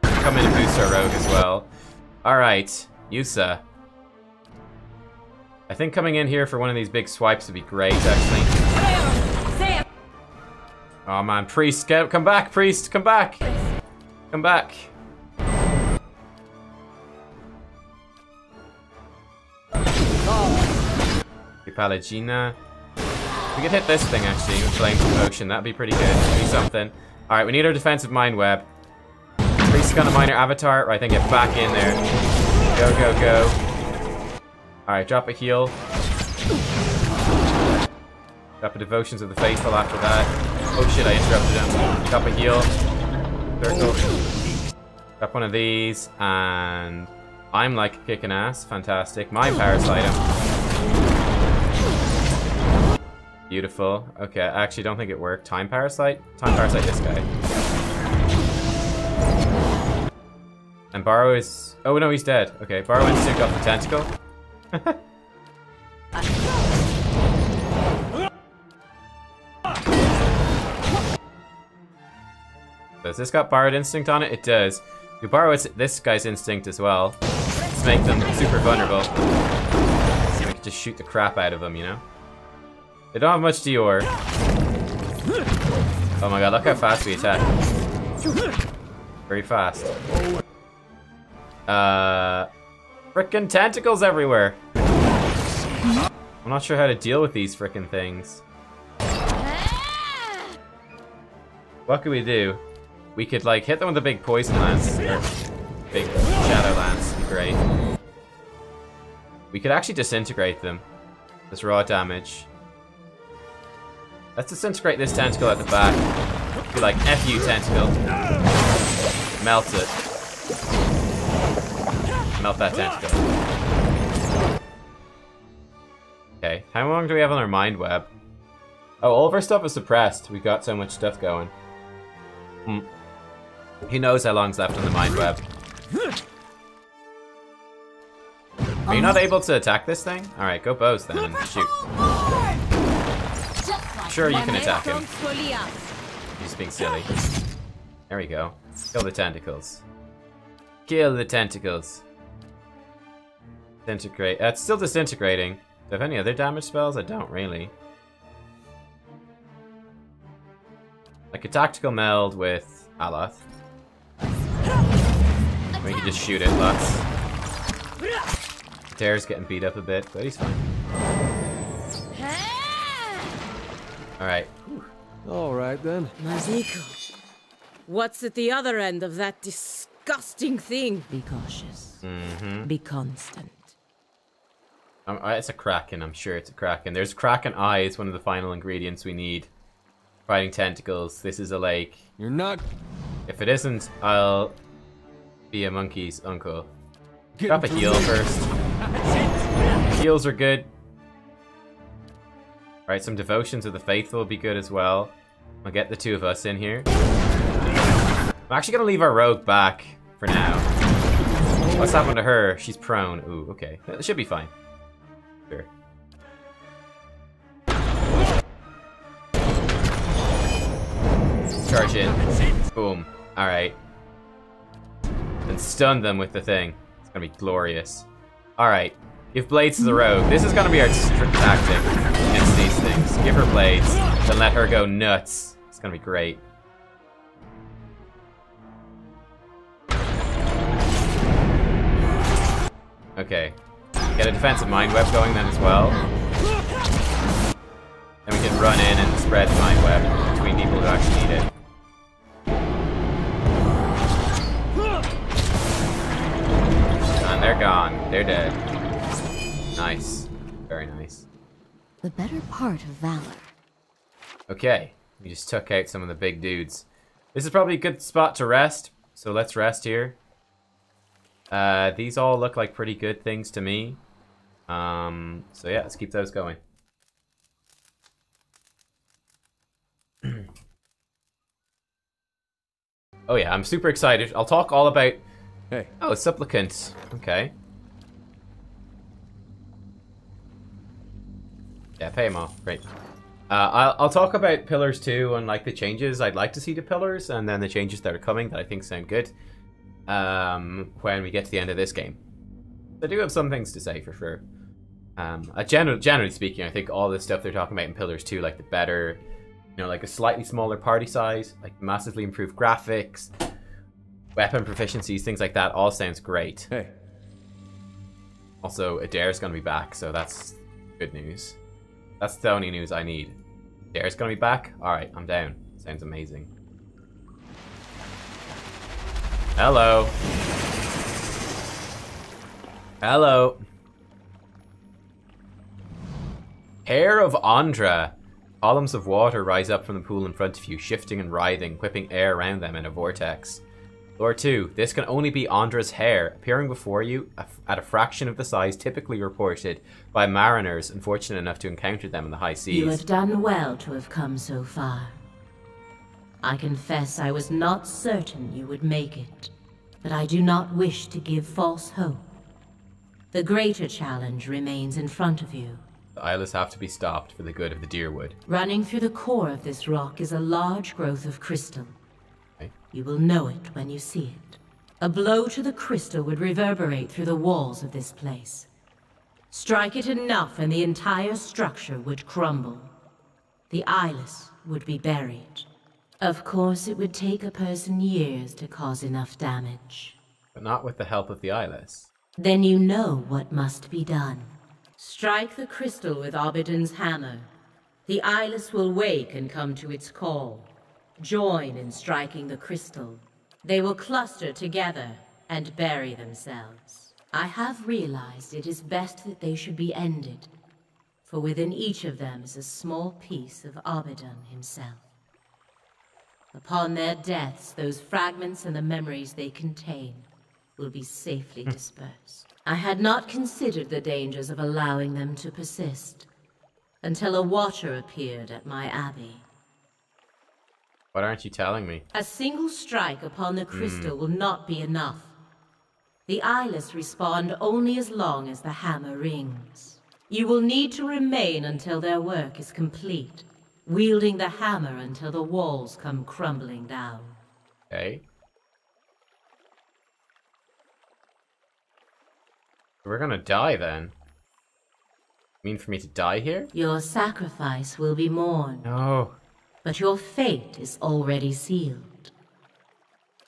S1: Come in and boost our rogue as well. Alright, Yusa. I think coming in here for one of these big swipes would be great, actually. Oh man, priest, come back, priest, come back. Come back. Pallegina. We could hit this thing actually with Flame Promotion. That'd be pretty good. That'd be something. Alright, we need our defensive mind web. Priest's got a minor avatar. Right, then get back in there. Go, go, go. Alright, drop a heal. Drop a Devotions of the Faithful after that. Oh shit, I interrupted him. Drop a heal. Circle. Drop one of these. And I'm like kicking ass. Fantastic. Mind Parasite him. Beautiful. Okay, I actually don't think it worked. Time Parasite? Time Parasite this guy. And Borrow is... Oh no, he's dead. Okay, Borrow Instinct off the tentacle. Does this got Borrowed Instinct on it? It does. You borrow this guy's Instinct as well. Let's make them super vulnerable. So we can just shoot the crap out of them, you know? They don't have much Dior. Oh my god, look how fast we attack. Very fast. Frickin' tentacles everywhere. I'm not sure how to deal with these frickin' things. What could we do? We could like hit them with a big poison lance or big shadow lance. Would be great. We could actually disintegrate them. This raw damage. Let's disintegrate this tentacle at the back. Be like, F you, tentacle. Melt it. Melt that tentacle. Okay, how long do we have on our mind web? Oh, all of our stuff is suppressed. We've got so much stuff going. Who knows how long's left on the mind web? Are you not able to attack this thing? Alright, go bows then and shoot. Sure, you can attack him. He's just being silly. There we go. Kill the tentacles. Kill the tentacles. Disintegrate. It's still disintegrating. Do I have any other damage spells? I don't really. Like a tactical meld with Aloth. We can just shoot it lots. Dare's getting beat up a bit, but he's fine. Alright.
S2: All right, then.
S10: Maziko, what's at the other end of that disgusting thing?
S9: Be cautious.
S1: Mm-hmm.
S9: Be constant.
S1: It's a kraken, I'm sure it's a kraken. There's kraken eyes, one of the final ingredients we need. Fighting tentacles. This is a lake.
S2: You're not...
S1: If it isn't, I'll be a monkey's uncle. Drop a heal first. Heals are good. Alright, some devotions of the faithful will be good as well. I'll get the two of us in here. I'm actually gonna leave our rogue back for now. What's happened to her? She's prone. Ooh, okay. It should be fine. Sure. Charge in. Boom. Alright. Then stun them with the thing. It's gonna be glorious. Alright. Give blades to the rogue. This is gonna be our tactic against these things. Give her blades, then let her go nuts. It's gonna be great. Okay. Get a defensive mind web going then as well. Then we can run in and spread the mind web between people who actually need it. And they're gone. They're dead. Nice. Very nice.
S9: The better part of valor.
S1: Okay. We just took out some of the big dudes. This is probably a good spot to rest. So let's rest here. These all look like pretty good things to me. So yeah, let's keep those going. Oh yeah, I'm super excited. I'll talk all about...
S2: Hey.
S1: Oh, supplicant. Okay. Yeah, pay him off. Great. I'll talk about pillars too, and like the changes I'd like to see to pillars, and then the changes that are coming that I think sound good. When we get to the end of this game. I do have some things to say for sure. Generally speaking, I think all the stuff they're talking about in Pillars 2, like the better, you know, like a slightly smaller party size, like massively improved graphics, weapon proficiencies, things like that, all sounds great.
S2: Hey.
S1: Also, Adair's gonna be back, so that's good news. That's the only news I need. Adair's gonna be back? Alright, I'm down. Sounds amazing. Hello. Hello. Hair of Andra. Columns of water rise up from the pool in front of you, shifting and writhing, whipping air around them in a vortex. Lore 2. This can only be Andra's hair, appearing before you at a fraction of the size typically reported by mariners unfortunate enough to encounter them in the high seas.
S9: You have done well to have come so far. I confess I was not certain you would make it, but I do not wish to give false hope. The greater challenge remains in front of you.
S1: The Eyeless have to be stopped for the good of the Deerwood.
S9: Running through the core of this rock is a large growth of crystal.
S1: Okay.
S9: You will know it when you see it. A blow to the crystal would reverberate through the walls of this place. Strike it enough and the entire structure would crumble. The Eyeless would be buried. Of course, it would take a person years to cause enough damage.
S1: But not with the help of the Eyeless.
S9: Then you know what must be done. Strike the crystal with Obidon's hammer. The Eyeless will wake and come to its call. Join in striking the crystal. They will cluster together and bury themselves. I have realized it is best that they should be ended, for within each of them is a small piece of Obidon himself. Upon their deaths, those fragments and the memories they contain will be safely dispersed. I had not considered the dangers of allowing them to persist, until a watcher appeared at my abbey.
S1: What aren't you telling me?
S9: A single strike upon the crystal will not be enough. The Eyeless respond only as long as the hammer rings. You will need to remain until their work is complete, wielding the hammer until the walls come crumbling down.
S1: Okay. We're gonna die then. You mean for me to die here?
S9: Your sacrifice will be mourned.
S1: No.
S9: But your fate is already sealed.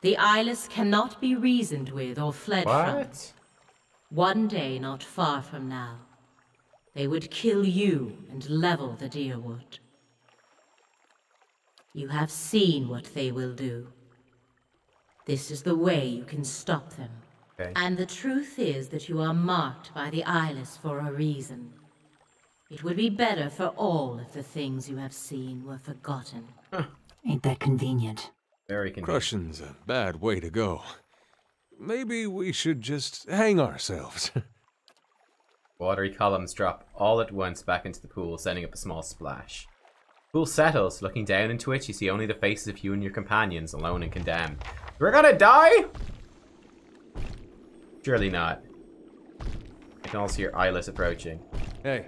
S9: The Eyeless cannot be reasoned with or fled from.
S1: What?
S9: One day not far from now, they would kill you and level the Deerwood. You have seen what they will do. This is the way you can stop them.
S1: Okay.
S9: And the truth is that you are marked by the Eyeless for a reason. It would be better for all if the things you have seen were forgotten.
S5: Ain't that convenient?
S1: Very convenient.
S2: Crushing's a bad way to go. Maybe we should just hang ourselves.
S1: Watery columns drop all at once back into the pool, sending up a small splash. The pool settles. Looking down into it, you see only the faces of you and your companions, alone and condemned. We're gonna die? Surely not. I can also hear Eyeless approaching.
S2: Hey.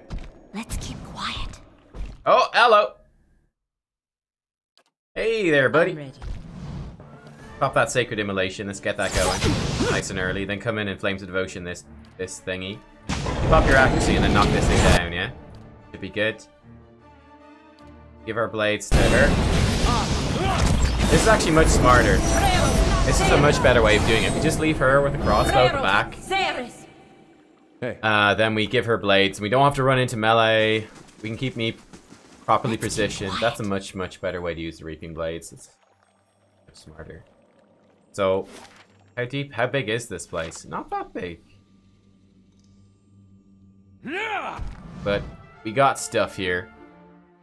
S6: Let's keep quiet.
S1: Oh, hello! Hey there,
S9: I'm
S1: buddy.
S9: ready.
S1: Pop that Sacred Immolation, let's get that going. Nice and early, then come in Flames of Devotion this thingy. Pop your accuracy and then knock this thing down, yeah? Should be good. Give our blades to her. This is actually much smarter. This is a much better way of doing it. We just leave her with a crossbow at the back.
S2: Hey.
S1: Then we give her blades. We don't have to run into melee. We can keep me properly positioned. That's a much, much better way to use the Reaping Blades. It's much smarter. So, how big is this place? Not that big. But we got stuff here.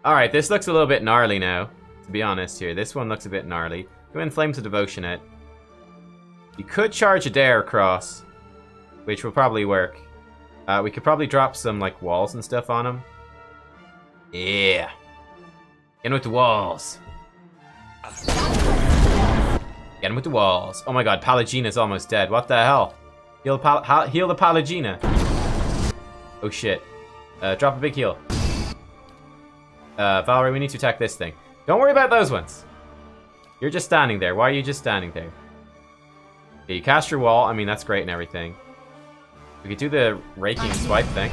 S1: Alright, this looks a little bit gnarly now, to be honest here. This one looks a bit gnarly. Go in Flames of Devotion it. You could charge a dare across, which will probably work. We could probably drop some like walls and stuff on him. Yeah. Get him with the walls. Get him with the walls. Oh my god, Palagina's almost dead. What the hell? Heal the Palagina. Oh shit. Drop a big heal. Valerie, we need to attack this thing. Don't worry about those ones. You're just standing there. Why are you just standing there? Okay, you cast your wall. I mean, that's great and everything. We could do the raking swipe thing.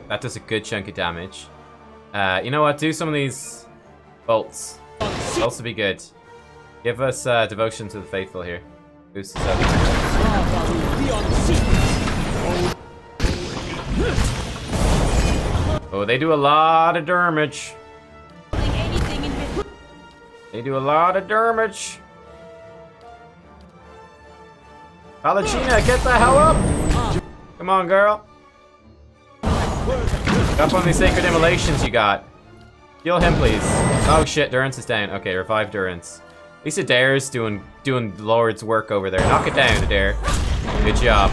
S1: That does a good chunk of damage. You know what? Do some of these bolts. Bolts would be good. Give us Devotion to the Faithful here. Boost us up. Oh, they do a lot of damage. They do a lot of damage. Palagina, get the hell up! Come on, girl. Up on these Sacred Immolations you got. Heal him, please. Oh shit, Durance is down. Okay, revive Durance. At least Adair's doing Lord's work over there. Knock it down, Adair. Good job.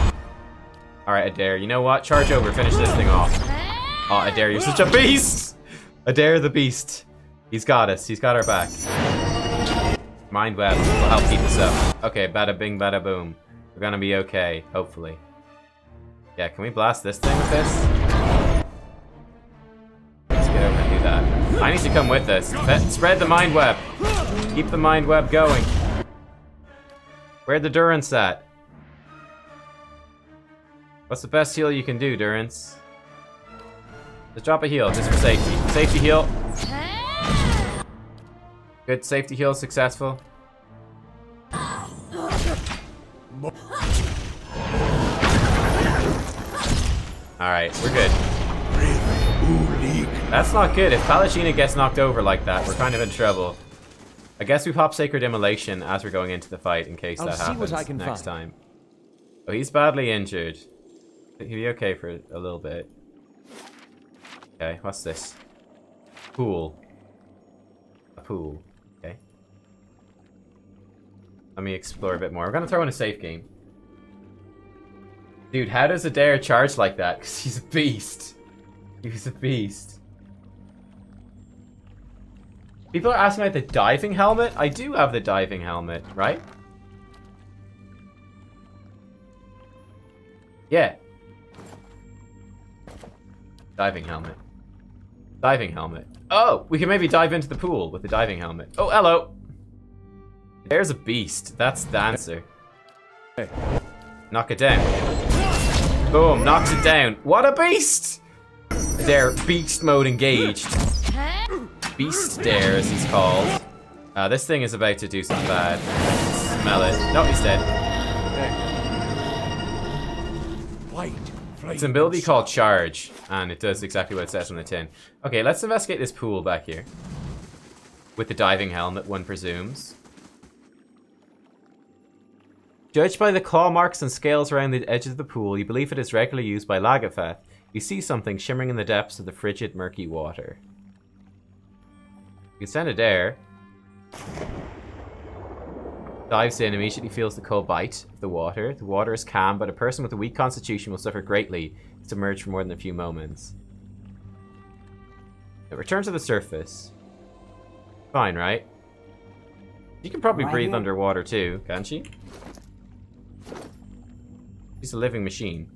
S1: Alright, Adair, you know what? Charge over, finish this thing off. Oh, Adair, you're such a beast! Adair the beast. He's got us. He's got our back. Mind Web will help keep us up. Okay, bada bing, bada boom. We're gonna be okay, hopefully. Yeah, can we blast this thing with this? Let's get over and do that. I need to come with us. Spread the Mind Web. Keep the Mind Web going. Where'd the Durance at? What's the best heal you can do, Durance? Just drop a heal, just for safety. Safety heal. Good safety heal, successful. Alright, we're good. That's not good. If Palagina gets knocked over like that, we're kind of in trouble. I guess we pop Sacred Immolation as we're going into the fight in case that happens next time. Oh, he's badly injured. He'll be okay for a little bit. Okay, what's this? Pool. A pool. Okay. Let me explore a bit more. We're gonna throw in a safe game. Dude, how does Adair charge like that? Because he's a beast. He's a beast. People are asking about the diving helmet. I do have the diving helmet, right? Yeah. Diving helmet. Diving helmet. Oh, we can maybe dive into the pool with the diving helmet. Oh, hello. There's a beast. That's the answer.
S2: Hey.
S1: Knock it down. Boom, knocks it down. What a beast! There, beast mode engaged. Beast Dare, as he's called. This thing is about to do something bad. Smell it. No, he's dead. It's an ability called Charge, and it does exactly what it says on the tin. Okay, let's investigate this pool back here. With the diving helmet, one presumes. Judged by the claw marks and scales around the edges of the pool, you believe it is regularly used by Lagaveth. You see something shimmering in the depths of the frigid, murky water. You can send it there. Dives in, immediately feels the cold bite of the water. The water is calm, but a person with a weak constitution will suffer greatly if submerged for more than a few moments. It returns to the surface. Fine, right? You can probably breathe underwater too, can't she? She's a living machine.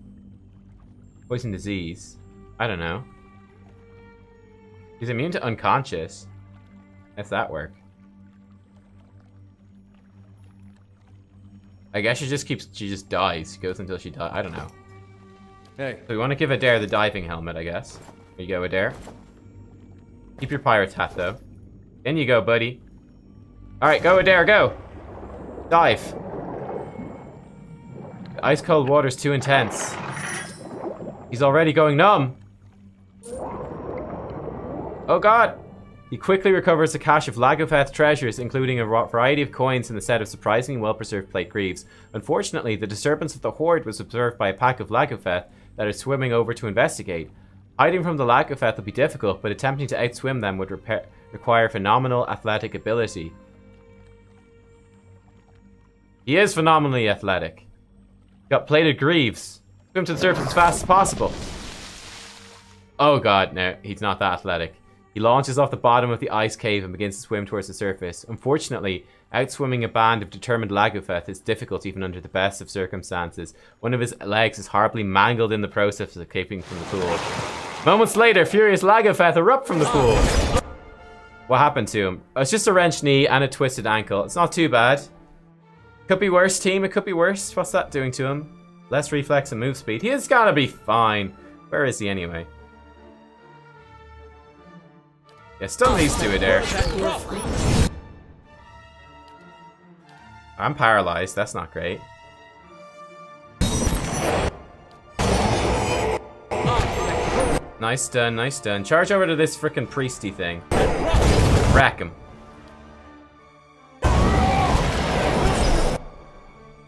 S1: Poison disease. I don't know. She's immune to unconscious. How's that work? I guess she just dies. She goes until she dies. I don't know.
S2: Hey.
S1: So we want to give Adair the diving helmet, I guess. There you go, Adair. Keep your pirate's hat, though. In you go, buddy. Alright, go, Adair, go! Dive. The ice-cold water's too intense. He's already going numb. Oh, God! He quickly recovers a cache of Lagaveth treasures, including a variety of coins and a set of surprisingly well-preserved plate greaves. Unfortunately, the disturbance of the horde was observed by a pack of Lagaveth that are swimming over to investigate. Hiding from the Lagaveth will be difficult, but attempting to outswim them would require phenomenal athletic ability. He is phenomenally athletic. Got plated greaves. Swim to the surface as fast as possible. Oh god, no, he's not that athletic. He launches off the bottom of the ice cave and begins to swim towards the surface. Unfortunately, outswimming a band of determined Lagaveth is difficult even under the best of circumstances. One of his legs is horribly mangled in the process of escaping from the pool. Moments later, furious Lagaveth erupt from the pool. What happened to him? Oh, it's just a wrenched knee and a twisted ankle. It's not too bad. Could be worse, team. It could be worse. What's that doing to him? Less reflex and move speed. He has gotta be fine. Where is he anyway? Yeah, stun these two there. I'm paralyzed. That's not great. Nice stun, nice stun. Charge over to this frickin' priesty thing. Rack him.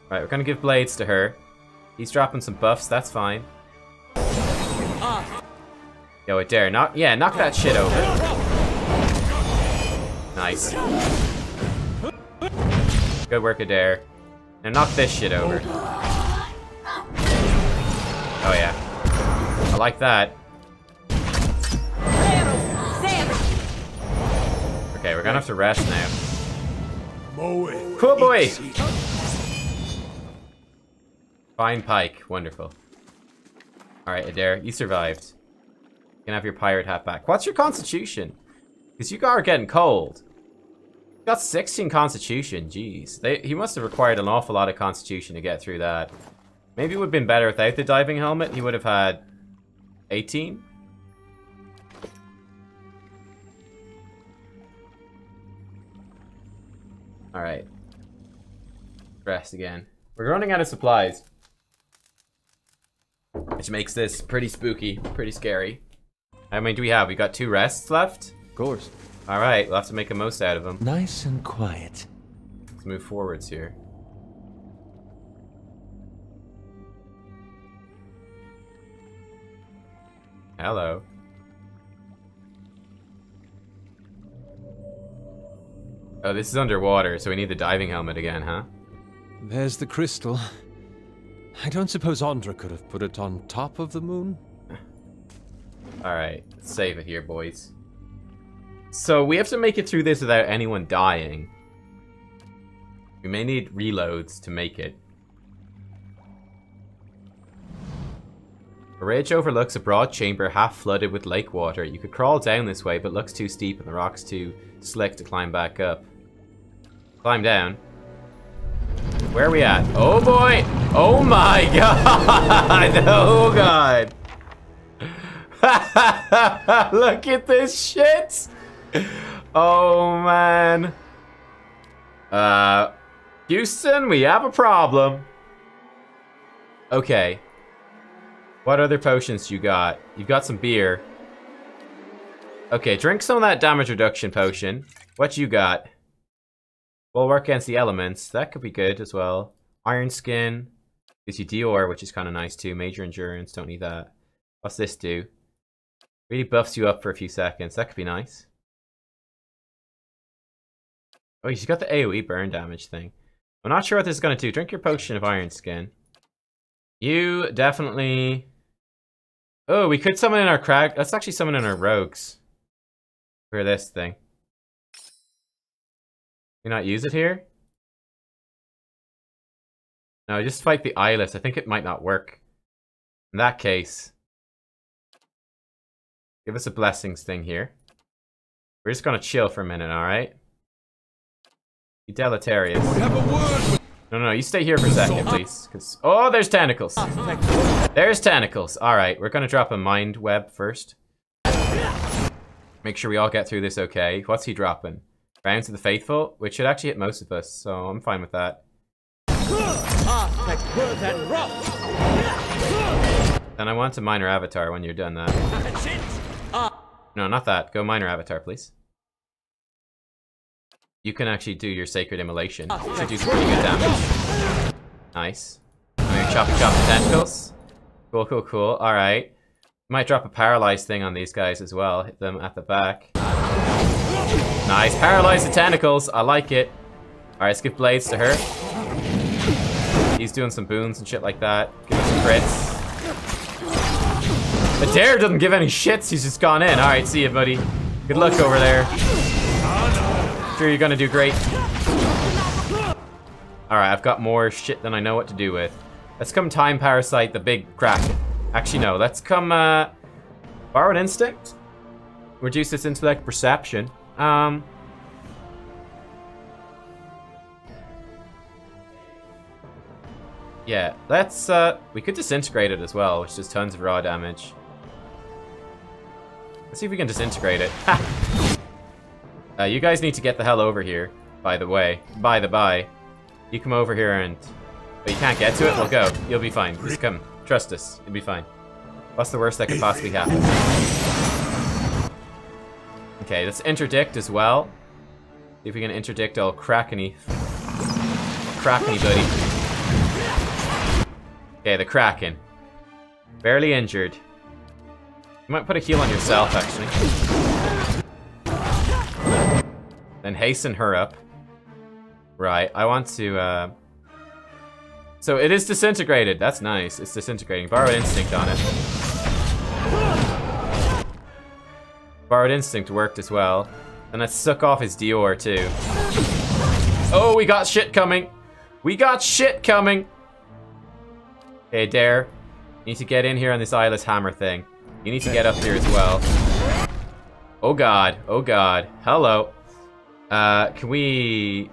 S1: Right, we're gonna give blades to her. He's dropping some buffs, that's fine. Yo, Adair, knock that shit over. Nice. Good work, Adair. Now knock this shit over. Oh yeah. I like that. Okay, we're gonna have to rest now. Cool boy! Fine pike, wonderful. Alright, Adair, you survived. You can have your pirate hat back. What's your constitution? Because you are getting cold. You got 16 constitution, jeez. He must have required an awful lot of constitution to get through that. Maybe it would have been better without the diving helmet. He would have had 18? Alright. Rest again. We're running out of supplies. Which makes this pretty spooky, pretty scary. How many do we have? We got 2 rests left?
S2: Of course.
S1: Alright, we'll have to make the most out of them.
S4: Nice and quiet.
S1: Let's move forwards here. Hello. Oh, this is underwater, so we need the diving helmet again, huh?
S2: There's the crystal. I don't suppose Andra could have put it on top of the moon?
S1: Alright, let's save it here, boys. So, we have to make it through this without anyone dying. We may need reloads to make it. The ridge overlooks a broad chamber half flooded with lake water. You could crawl down this way, but looks too steep and the rock's too slick to climb back up. Climb down. Where are we at? Oh boy! Oh my god! Oh god! Look at this shit! Oh man. Houston, we have a problem. Okay. What other potions you got? You've got some beer. Okay, drink some of that damage reduction potion. What you got? We'll work against the elements. That could be good as well. Iron Skin. Gives you Dior, which is kind of nice too. Major Endurance, don't need that. What's this do? Really buffs you up for a few seconds. That could be nice. Oh, she's got the AoE burn damage thing. I'm not sure what this is going to do. Drink your potion of Iron Skin. You definitely... Oh, we could summon in our crag. Let's actually summon in our rogues. For this thing. Can we not use it here? No, just fight the Eyeless. I think it might not work. In that case... Give us a blessings thing here. We're just gonna chill for a minute, alright? You deleterious. No, you stay here for a second, please. Oh, there's tentacles. There's tentacles. Alright, we're gonna drop a mind web first. Make sure we all get through this okay. What's he dropping? Rounds of the Faithful, which should actually hit most of us, so I'm fine with that. Then I want a minor avatar when you're done that. No, not that. Go minor avatar, please. You can actually do your sacred immolation. Should do some pretty good damage. Nice. I'm gonna chop the tentacles. Cool. Alright. Might drop a paralyzed thing on these guys as well. Hit them at the back. Nice. Paralyze the tentacles. I like it. Alright, let's give blades to her. He's doing some boons and shit like that. Give us some crits. Adair doesn't give any shits, he's just gone in. Alright, see ya, buddy. Good luck over there. Sure, you're gonna do great. Alright, I've got more shit than I know what to do with. Let's come Time Parasite, the big Kraken. Actually, no, let's come, Borrowed Instinct? Reduce its intellect perception. Yeah, let's, we could disintegrate it as well, which does tons of raw damage. Let's see if we can disintegrate it. You guys need to get the hell over here, by the way. By the by. You come over here and... But you can't get to it? Well, go. You'll be fine. Just come. Trust us. You'll be fine. What's the worst that could possibly happen? Okay, let's interdict as well. See if we can interdict old Krakeny. Krakeny, buddy. Okay, the Kraken. Barely injured. You might put a heal on yourself, actually. Then hasten her up. Right, I want to, So it is disintegrated. That's nice. It's disintegrating. Borrowed Instinct on it. Borrowed Instinct worked as well. And let's suck off his Dior, too. Oh, we got shit coming. We got shit coming. Okay, Dare. You need to get in here on this Eyeless hammer thing. You need to get up here as well. Oh god. Oh god. Hello. Can we...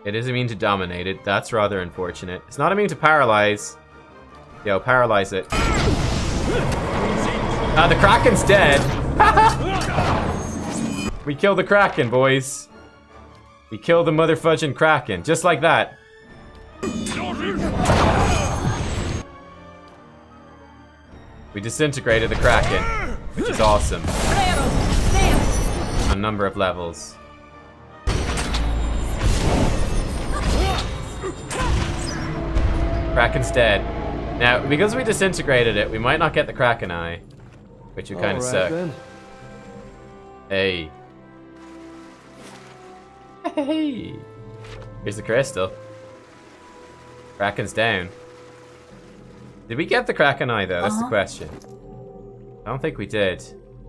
S1: It is immune to Dominated. That's rather unfortunate. It's not immune to Paralyze. Yo, paralyze it. The Kraken's dead. We killed the Kraken, boys. We killed the motherfudging Kraken. Just like that. We disintegrated the Kraken, which is awesome. On a number of levels. Kraken's dead. Now, because we disintegrated it, we might not get the Kraken Eye, which would kind of suck. Then. Hey. Hey. Here's the crystal. Kraken's down. Did we get the Kraken Eye though? That's the question. I don't think we did.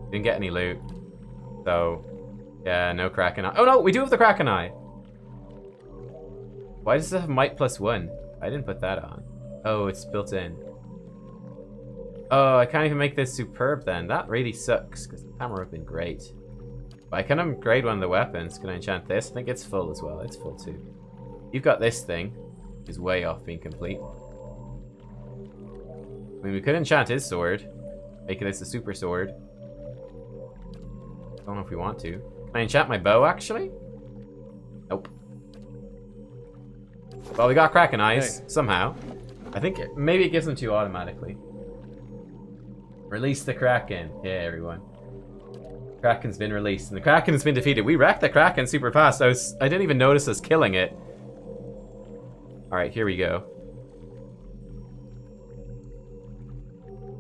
S1: We didn't get any loot. So, yeah, no Kraken Eye. Oh no, we do have the Kraken Eye. Why does it have Might +1? I didn't put that on. Oh, it's built in. Oh, I can't even make this superb then. That really sucks, because the hammer would have been great. But I can upgrade one of the weapons. Can I enchant this? I think it's full as well. It's full too. You've got this thing. Which is way off being complete. I mean, we could enchant his sword. Make this a super sword. Don't know if we want to. Can I enchant my bow, actually? Nope. Well, we got Kraken Eyes, somehow. I think maybe it gives them to you automatically. Release the Kraken. Yeah, everyone. Kraken's been released, and the Kraken has been defeated. We wrecked the Kraken super fast. I didn't even notice us killing it. Alright, here we go.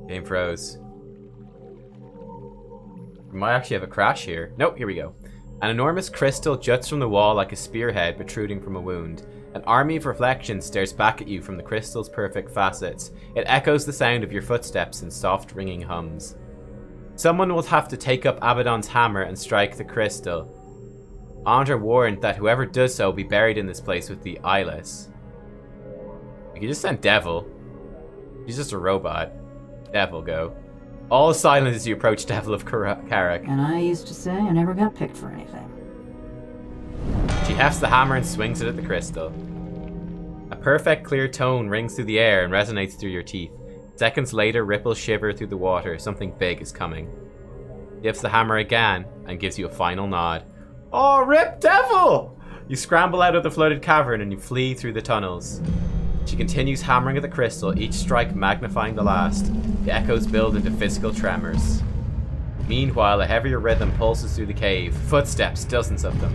S1: Game froze. We might actually have a crash here. Nope, here we go. An enormous crystal juts from the wall like a spearhead protruding from a wound. An army of reflections stares back at you from the crystal's perfect facets. It echoes the sound of your footsteps in soft ringing hums. Someone will have to take up Abaddon's hammer and strike the crystal. Andre warned that whoever does so will be buried in this place with the Eyeless. We can just send Devil. He's just a robot. Devil, go. All silent as you approach Devil of Karak.
S11: And I used to say I never got picked for anything.
S1: She hefts the hammer and swings it at the crystal. A perfect clear tone rings through the air and resonates through your teeth. Seconds later, ripples shiver through the water. Something big is coming. She lifts the hammer again and gives you a final nod. Oh, rip Devil! You scramble out of the flooded cavern and you flee through the tunnels. She continues hammering at the crystal, each strike magnifying the last. The echoes build into physical tremors. Meanwhile, a heavier rhythm pulses through the cave. Footsteps, dozens of them.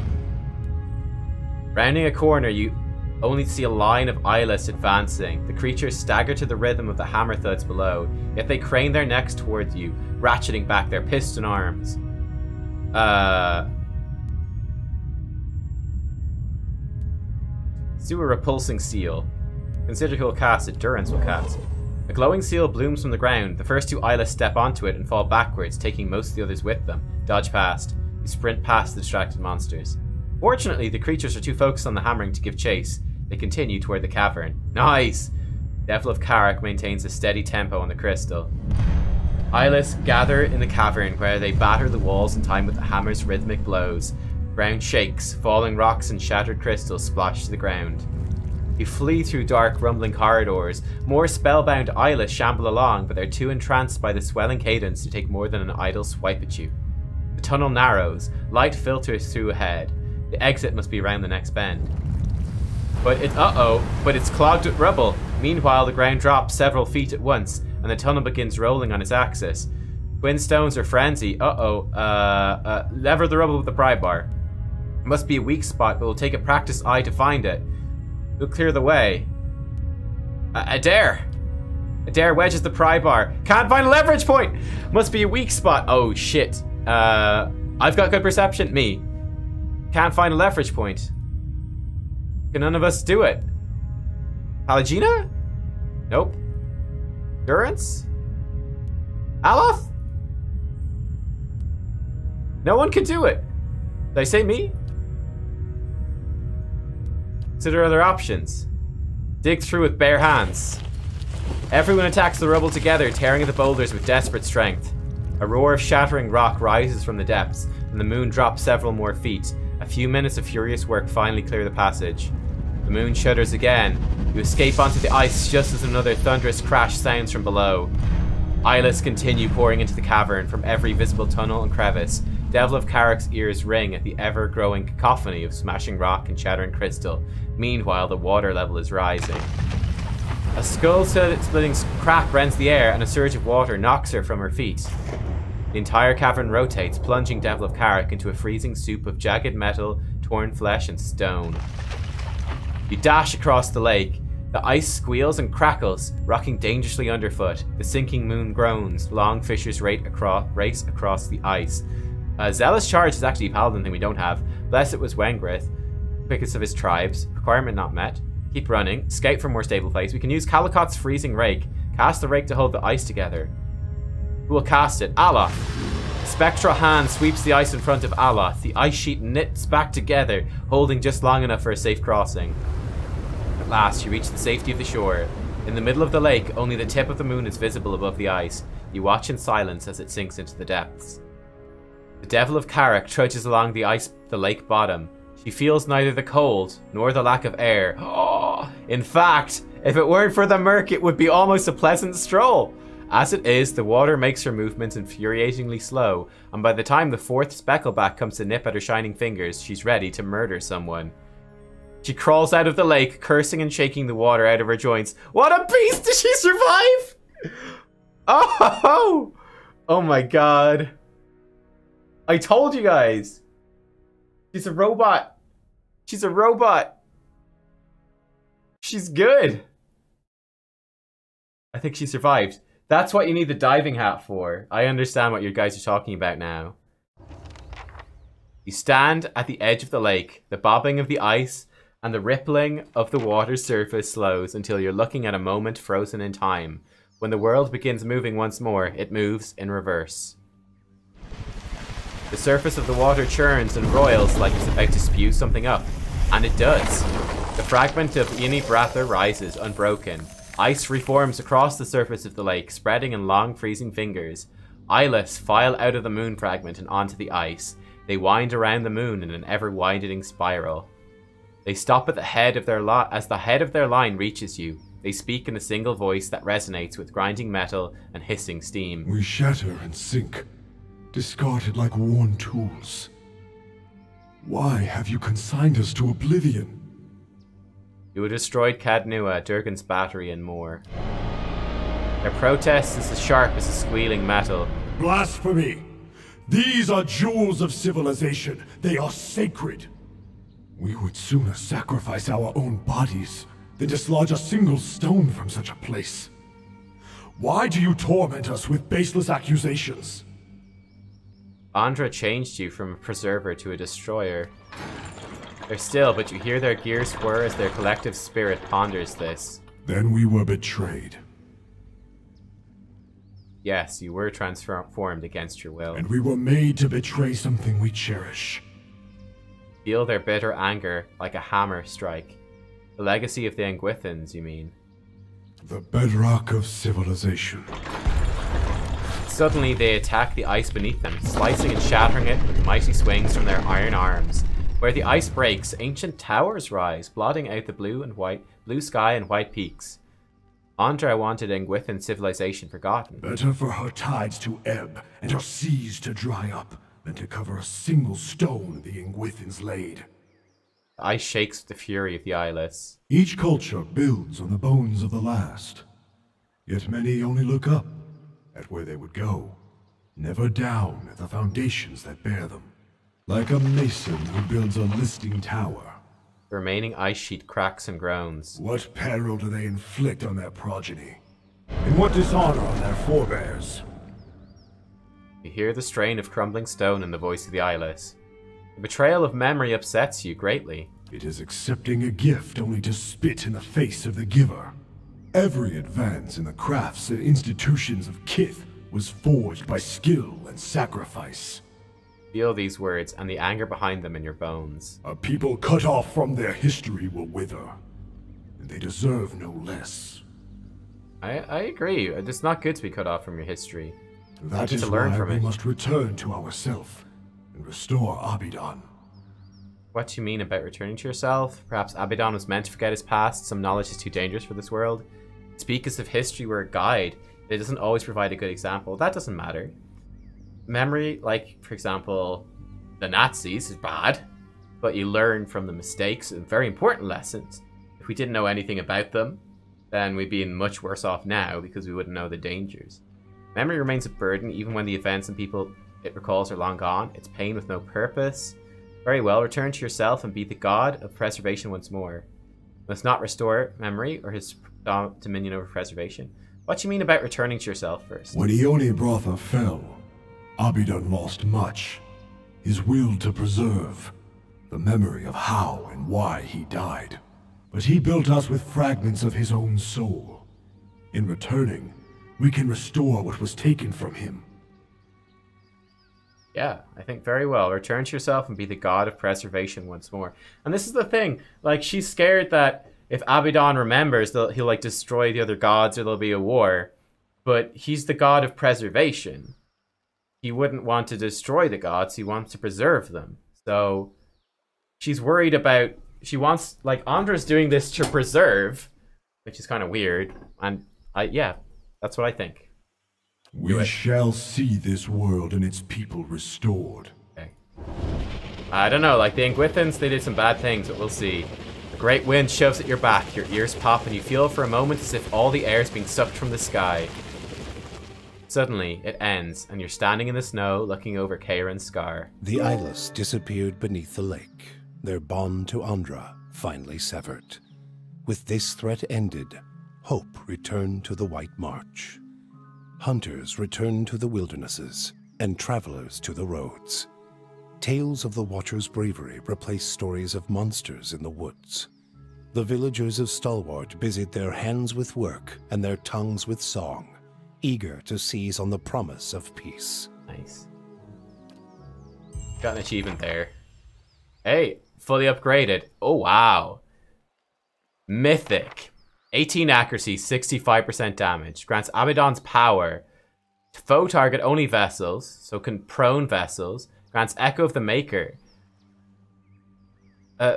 S1: Rounding a corner, you only see a line of Eyeless advancing. The creatures stagger to the rhythm of the hammer thuds below, yet they crane their necks towards you, ratcheting back their piston arms. Do a repulsing seal. Consider who will cast it. Durance will cast. A glowing seal blooms from the ground. The first two Eyeless step onto it and fall backwards, taking most of the others with them. Dodge past. You sprint past the distracted monsters. Fortunately, the creatures are too focused on the hammering to give chase. They continue toward the cavern. Nice! Devil of Karak maintains a steady tempo on the crystal. Eyeless gather in the cavern where they batter the walls in time with the hammer's rhythmic blows. The ground shakes, falling rocks and shattered crystals splash to the ground. You flee through dark, rumbling corridors. More spellbound Eyeless shamble along, but they're too entranced by the swelling cadence to take more than an idle swipe at you. The tunnel narrows. Light filters through ahead. The exit must be around the next bend. But it's clogged with rubble. Meanwhile, the ground drops several feet at once, and the tunnel begins rolling on its axis. Twin stones are frenzy. Lever the rubble with the pry bar. It must be a weak spot, but we'll take a practiced eye to find it. We'll clear the way. Adair! Adair wedges the pry bar. Can't find a leverage point! Must be a weak spot. Oh, shit. I've got good perception. Me. Can't find a leverage point. Can none of us do it? Palagina? Nope. Durance? Aloth? No one can do it. Did I say me? Consider other options. Dig through with bare hands. Everyone attacks the rubble together, tearing at the boulders with desperate strength. A roar of shattering rock rises from the depths, and the moon drops several more feet. A few minutes of furious work finally clear the passage. The moon shudders again. You escape onto the ice just as another thunderous crash sounds from below. Eyeless continue pouring into the cavern from every visible tunnel and crevice. Devil of Karak's ears ring at the ever-growing cacophony of smashing rock and shattering crystal. Meanwhile, the water level is rising. A skull-splitting crack rends the air, and a surge of water knocks her from her feet. The entire cavern rotates, plunging Devil of Karak into a freezing soup of jagged metal, torn flesh, and stone. You dash across the lake. The ice squeals and crackles, rocking dangerously underfoot. The sinking moon groans. Long fissures race across the ice. Zealous Charge is actually a paladin thing we don't have. Blessed was Wengrith, quickest of his tribes. Requirement not met. Keep running. Scout for more stable place. We can use Calicot's freezing rake. Cast the rake to hold the ice together. Who will cast it? Aloth. A spectral hand sweeps the ice in front of Aloth. The ice sheet knits back together, holding just long enough for a safe crossing. At last, you reach the safety of the shore. In the middle of the lake, only the tip of the moon is visible above the ice. You watch in silence as it sinks into the depths. The Devil of Karak trudges along the lake bottom. She feels neither the cold nor the lack of air. Oh, in fact, if it weren't for the murk, it would be almost a pleasant stroll. As it is, the water makes her movements infuriatingly slow, and by the time the fourth speckleback comes to nip at her shining fingers, she's ready to murder someone. She crawls out of the lake, cursing and shaking the water out of her joints. What a beast! Did she survive? Oh my god. I told you guys. She's a robot. She's a robot. She's good. I think she survived. That's what you need the diving hat for. I understand what you guys are talking about now. You stand at the edge of the lake. The bobbing of the ice and the rippling of the water's surface slows until you're looking at a moment frozen in time. When the world begins moving once more, it moves in reverse. The surface of the water churns and roils like it's about to spew something up. And it does. The fragment of Unibratha rises, unbroken. Ice reforms across the surface of the lake, spreading in long freezing fingers. Eyeless file out of the moon fragment and onto the ice. They wind around the moon in an ever-widening spiral. They stop at the head of their as the head of their line reaches you. They speak in a single voice that resonates with grinding metal and hissing steam.
S8: We shatter and sink, discarded like worn tools. Why have you consigned us to oblivion?
S1: You have destroyed Cadnua, Durgan's battery, and more. Their protest is as sharp as a squealing metal.
S8: Blasphemy! These are jewels of civilization. They are sacred. We would sooner sacrifice our own bodies than dislodge a single stone from such a place. Why do you torment us with baseless accusations?
S1: Andra changed you from a preserver to a destroyer. They're still, but you hear their gears whir as their collective spirit ponders this.
S8: Then we were betrayed.
S1: Yes, you were transformed against your will.
S8: And we were made to betray something we cherish.
S1: Feel their bitter anger like a hammer strike. The legacy of the Engwithans, you mean?
S8: The bedrock of civilization.
S1: Suddenly they attack the ice beneath them, slicing and shattering it with mighty swings from their iron arms. Where the ice breaks, ancient towers rise, blotting out the blue sky and white peaks. Andra wanted Engwithan civilization forgotten.
S8: Better for her tides to ebb and her seas to dry up than to cover a single stone the Engwithans laid.
S1: The ice shakes with the fury of the Eyeless.
S8: Each culture builds on the bones of the last. Yet many only look up at where they would go, never down at the foundations that bear them. Like a mason who builds a listing tower.
S1: The remaining ice sheet cracks and groans.
S8: What peril do they inflict on their progeny? And what dishonor on their forebears?
S1: You hear the strain of crumbling stone in the voice of the Eyeless. The betrayal of memory upsets you greatly.
S8: It is accepting a gift only to spit in the face of the giver. Every advance in the crafts and institutions of Kith was forged by skill and sacrifice.
S1: Feel these words and the anger behind them in your bones.
S8: A people cut off from their history will wither, and they deserve no less.
S1: I agree. It's not good to be cut off from your history.
S8: That is why we must return to ourselves and restore Abidan.
S1: What do you mean about returning to yourself? Perhaps Abidan was meant to forget his past. Some knowledge is too dangerous for this world. Speak as if history were a guide. It doesn't always provide a good example. That doesn't matter. Memory, like, for example, the Nazis is bad, but you learn from the mistakes and very important lessons. If we didn't know anything about them, then we'd be much worse off now because we wouldn't know the dangers. Memory remains a burden even when the events and people it recalls are long gone. It's pain with no purpose. Very well, return to yourself and be the god of preservation once more. Must not restore memory or his dominion over preservation. What do you mean about returning to yourself first?
S8: When Eonibratha fell, Abidan lost much. His will to preserve, the memory of how and why he died. But he built us with fragments of his own soul. In returning, we can restore what was taken from him.
S1: Yeah, I think very well. Return to yourself and be the god of preservation once more. And this is the thing, like, she's scared that if Abidan remembers, he'll like destroy the other gods or there'll be a war. But he's the god of preservation. He wouldn't want to destroy the gods, he wants to preserve them. So she's worried about, she wants, like, Andra's doing this to preserve, which is kind of weird. And yeah, that's what I think.
S8: We shall see this world and its people restored.
S1: Okay. I don't know, like the Engwithans, they did some bad things, but we'll see. A great wind shoves at your back, your ears pop, and you feel for a moment as if all the air is being sucked from the sky. Suddenly, it ends, and you're standing in the snow looking over Kieran's scar.
S12: The Eyeless disappeared beneath the lake, their bond to Andra finally severed. With this threat ended, hope returned to the White March. Hunters returned to the wildernesses, and travelers to the roads. Tales of the Watcher's bravery replaced stories of monsters in the woods. The villagers of Stalwart busied their hands with work and their tongues with song, eager to seize on the promise of peace.
S1: Nice. Got an achievement there. Hey, fully upgraded. Oh, wow. Mythic. 18 accuracy, 65% damage. Grants Abaddon's power. Foe target only vessels, so can prone vessels. Grants Echo of the Maker.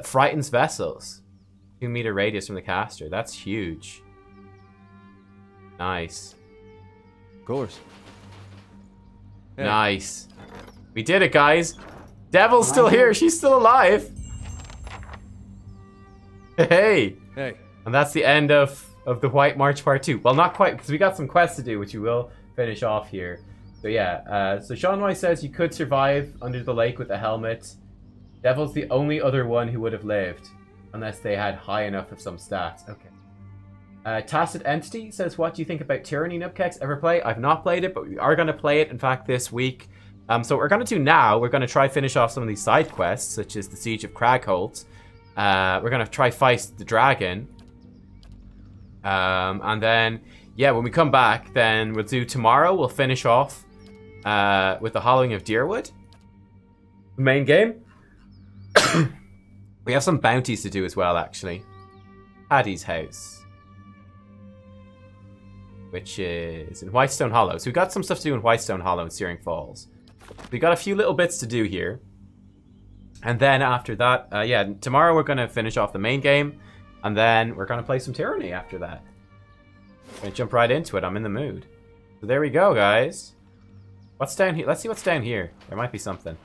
S1: Frightens vessels. 2-meter radius from the caster. That's huge. Nice.
S2: Of course. Hey.
S1: Nice. We did it, guys. Devil's still here. She's still alive. Hey.
S2: Hey.
S1: And that's the end of the White March Part 2. Well, not quite, because we got some quests to do, which we will finish off here. So yeah, so Sean Roy says you could survive under the lake with a helmet. Devil's the only other one who would have lived, unless they had high enough of some stats. Okay. Tacit Entity says, what do you think about Tyranny, Nubkex? Ever play? I've not played it, but we are going to play it, in fact, this week. So what we're going to do now, we're going to try finish off some of these side quests, such as the Siege of Cragholt. We're going to try fight the dragon. And then, yeah, when we come back, then we'll do tomorrow, we'll finish off with the Hollowing of Deerwood. The main game. We have some bounties to do as well, actually. Paddy's house. Which is in Whitestone Hollow. So we got some stuff to do in Whitestone Hollow and Searing Falls. We got a few little bits to do here. And then after that, yeah, tomorrow we're going to finish off the main game. And then we're going to play some Tyranny after that. I'm going to jump right into it. I'm in the mood. So there we go, guys. What's down here? Let's see what's down here. There might be something.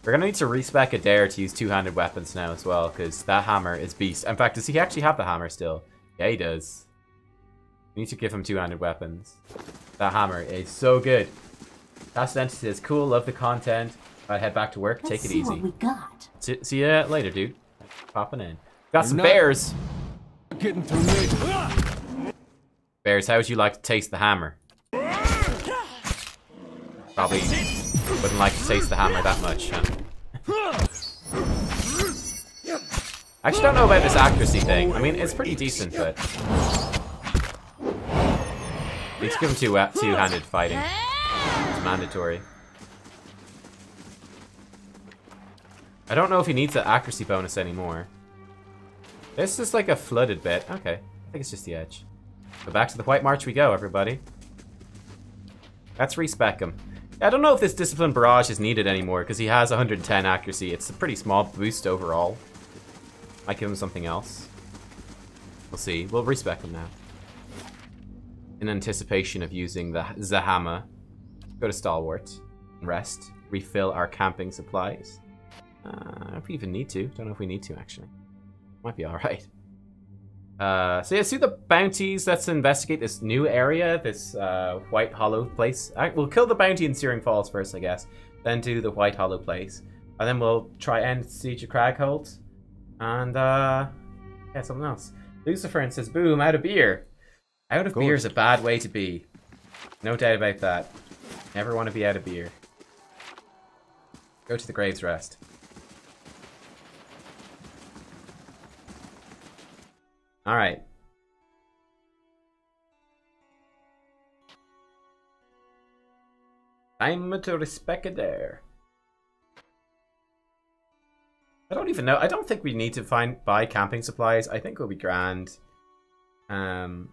S1: We're going to need to respec Adair to use two-handed weapons now as well, because that hammer is beast. In fact, does he actually have the hammer still? Yeah, he does. We need to give him two-handed weapons. That hammer is so good. Tacit Entity says, cool, love the content. I'll head back to work. Take it easy.
S13: What we got.
S1: See ya later, dude. Popping in. Got some bears.
S2: Getting through me.
S1: Bears, how would you like to taste the hammer? Probably wouldn't like to taste the hammer that much, huh? I actually don't know about this accuracy thing. I mean, it's pretty decent, but need to give him two-handed fighting. It's mandatory. I don't know if he needs the accuracy bonus anymore. This is like a flooded bit. Okay, I think it's just the edge. So back to the White March we go, everybody. Let's respec him. I don't know if this Discipline Barrage is needed anymore, because he has 110 accuracy. It's a pretty small boost overall. Might give him something else. We'll see. We'll respec him now. In anticipation of using the Zahama. Go to Stalwart. Rest. Refill our camping supplies. I don't know if we even need to. Don't know if we need to, actually. Might be alright. So yeah, see the bounties. Let's investigate this new area, this White Hollow place. We'll kill the bounty in Searing Falls first, I guess. Then do the White Hollow place. And then we'll try end Siege of Cragholt. And, yeah, something else. Lucifer says, boom, out of beer. Out of beer is a bad way to be. No doubt about that. Never want to be out of beer. Go to the Grave's Rest. Alright. Time to respec Adair. I don't even know. I don't think we need to buy camping supplies. I think we'll be grand. We'll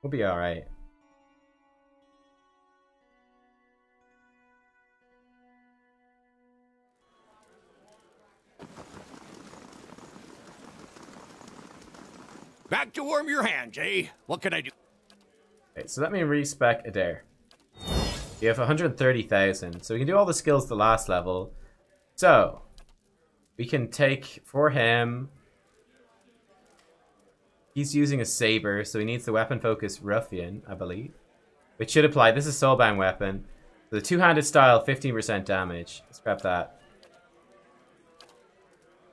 S1: be alright.
S14: Back to warm your hands, eh? What can I do?
S1: Okay, so let me respec Adair. You have 130,000, so we can do all the skills the last level. So, we can take for him. He's using a saber, so he needs the weapon focus ruffian, I believe. Which should apply. This is soulbound weapon. The two-handed style, 15% damage. Let's grab that.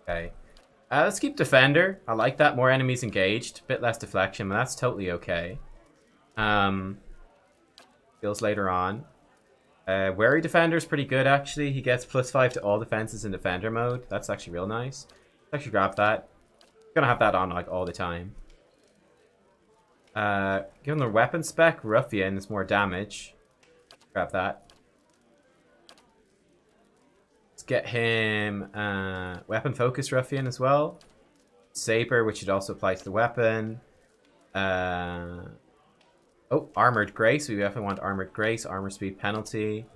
S1: Okay. Let's keep defender. I like that. More enemies engaged. Bit less deflection, but that's totally okay. Skills later on. Wary defender is pretty good, actually. He gets +5 to all defenses in defender mode. That's actually real nice. Let's actually grab that. Gonna have that on like all the time. Given the weapon spec, Ruffian is more damage. Grab that. Let's get him weapon focus Ruffian as well. Saber, which should also apply to the weapon. Oh, Armored Grace. We definitely want Armored Grace. Armor speed penalty.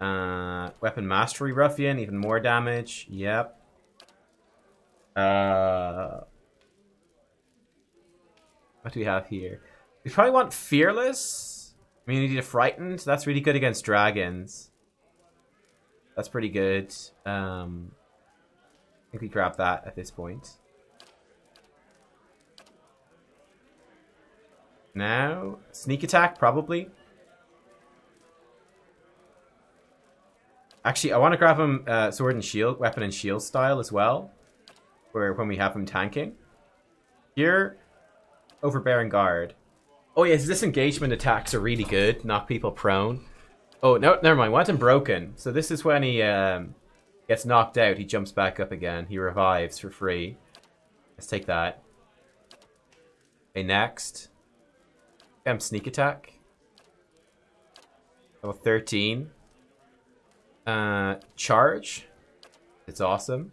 S1: Weapon Mastery Ruffian. Even more damage. Yep. What do we have here? We probably want Fearless. Immunity to Frightened. That's really good against dragons. That's pretty good. I think we grab that at this point. Now, sneak attack, probably. Actually, I want to grab him sword and shield, weapon and shield style as well. For when we have him tanking. Here, overbearing guard. Oh yes, disengagement attacks are really good. Knock people prone. Oh, no, never mind. Want him broken. So this is when he gets knocked out. He jumps back up again. He revives for free. Let's take that. Okay, next. Sneak attack. Level 13. Charge. It's awesome.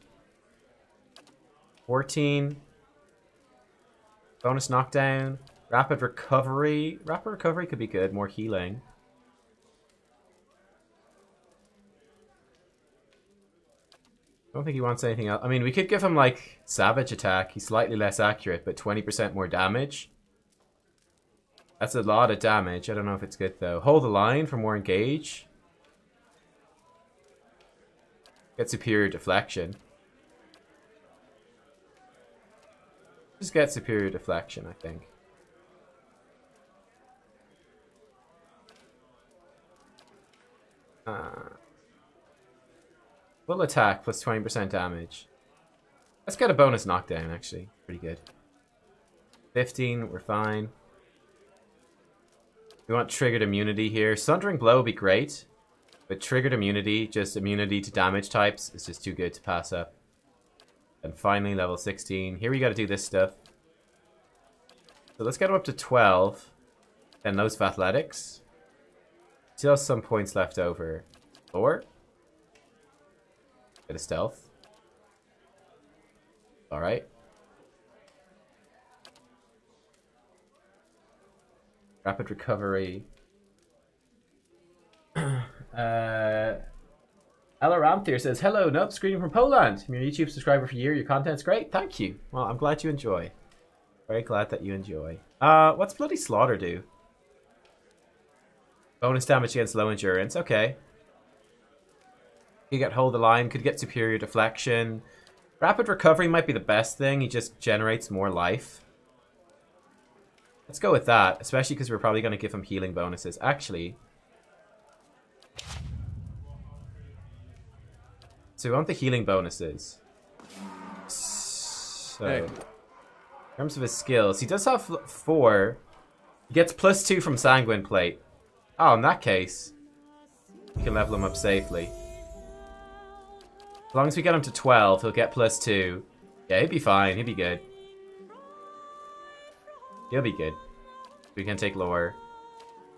S1: 14. Bonus knockdown. Rapid recovery. Rapid recovery could be good. More healing. I don't think he wants anything else. I mean, we could give him like Savage Attack. He's slightly less accurate, but 20% more damage. That's a lot of damage. I don't know if it's good though. Hold the line for more engage. Get superior deflection. Just get superior deflection, I think. Full attack plus 20% damage. Let's get a bonus knockdown, actually. Pretty good. 15, we're fine. We want triggered immunity here. Sundering Blow would be great. But triggered immunity, just immunity to damage types, is just too good to pass up. And finally, level 16. Here we gotta do this stuff. So let's get him up to 12. Then loads of athletics. Still has some points left over. 4. Bit of stealth. Alright. Rapid recovery. Elaramthir says, hello, Nub, screening from Poland. I'm your YouTube subscriber for a year. Your content's great. Thank you. Well, I'm glad you enjoy. Very glad that you enjoy. What's Bloody Slaughter do? Bonus damage against low endurance. Okay. You get hold the line. Could get superior deflection. Rapid recovery might be the best thing. He just generates more life. Let's go with that, especially because we're probably going to give him healing bonuses. Actually, so we want the healing bonuses. So, in terms of his skills, he does have 4. He gets +2 from Sanguine Plate. Oh, in that case, we can level him up safely. As long as we get him to 12, he'll get +2. Yeah, he'll be fine. He'll be good. He'll be good. We can take lower.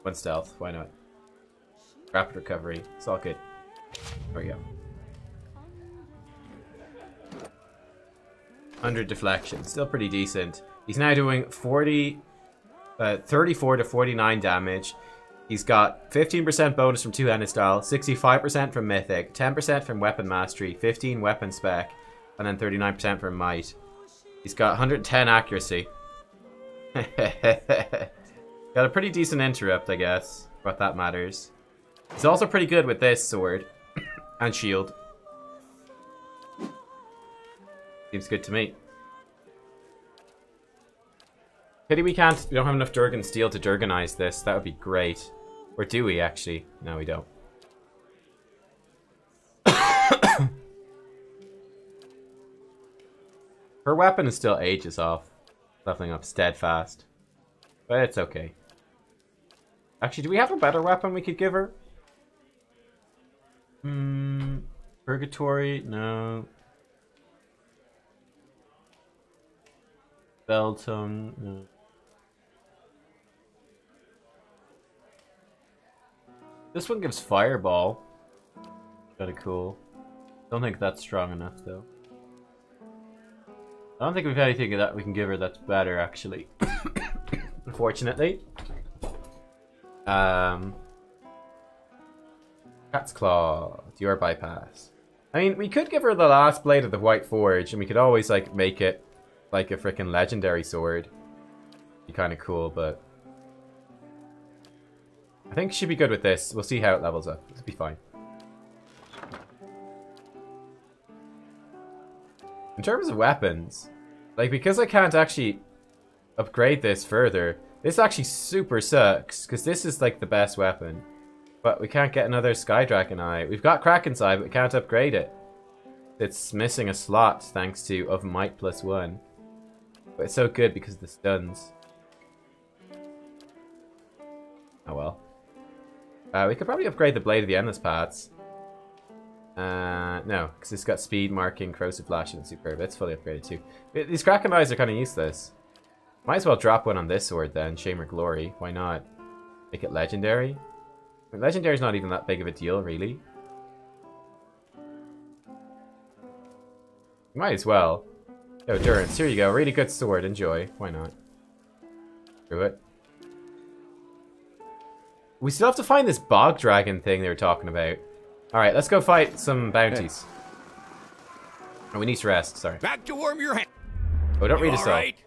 S1: 1 stealth. Why not? Rapid recovery. It's all good. There we go. 100 deflection. Still pretty decent. He's now doing 34 to 49 damage. He's got 15% bonus from two-handed style, 65% from mythic, 10% from weapon mastery, 15 weapon spec, and then 39% from might. He's got 110 accuracy. Got a pretty decent interrupt, I guess, what that matters. He's also pretty good with this sword and shield. Seems good to me. Pity we don't have enough Durgan steel to Durganize this. That would be great. Or do we, actually? No, we don't. Her weapon is still ages off. Leveling up steadfast. But it's okay. Actually, do we have a better weapon we could give her? Purgatory? No. Belltongue? No. This one gives Fireball. Kinda cool. Don't think that's strong enough, though. I don't think we've anything that we can give her that's better, actually. Unfortunately. Cat's Claw. Your bypass. I mean, we could give her the last blade of the White Forge, and we could always, like, make it like a freaking legendary sword. Be kind of cool, but I think she'd be good with this. We'll see how it levels up. It'll be fine. In terms of weapons, like, because I can't actually upgrade this further, this actually super sucks, because this is, like, the best weapon. But we can't get another Sky Dragon Eye. We've got Kraken's Eye, but we can't upgrade it. It's missing a slot, thanks to of Might +1. But it's so good because of the stuns. Oh well. We could probably upgrade the Blade of the Endless Paths. No, because it's got speed, marking, corrosive flash, and superb. It's fully upgraded too. These Kraken Eyes are kind of useless. Might as well drop one on this sword then. Shame or Glory. Why not? Make it legendary. I mean, legendary's not even that big of a deal, really. Might as well. Yo, Durance, here you go. Really good sword. Enjoy. Why not? Do it. We still have to find this bog dragon thing they were talking about. Alright, let's go fight some bounties. Oh, we need to rest, sorry.
S14: Back to warm your hand.
S1: Oh, don't read us all.
S14: Right.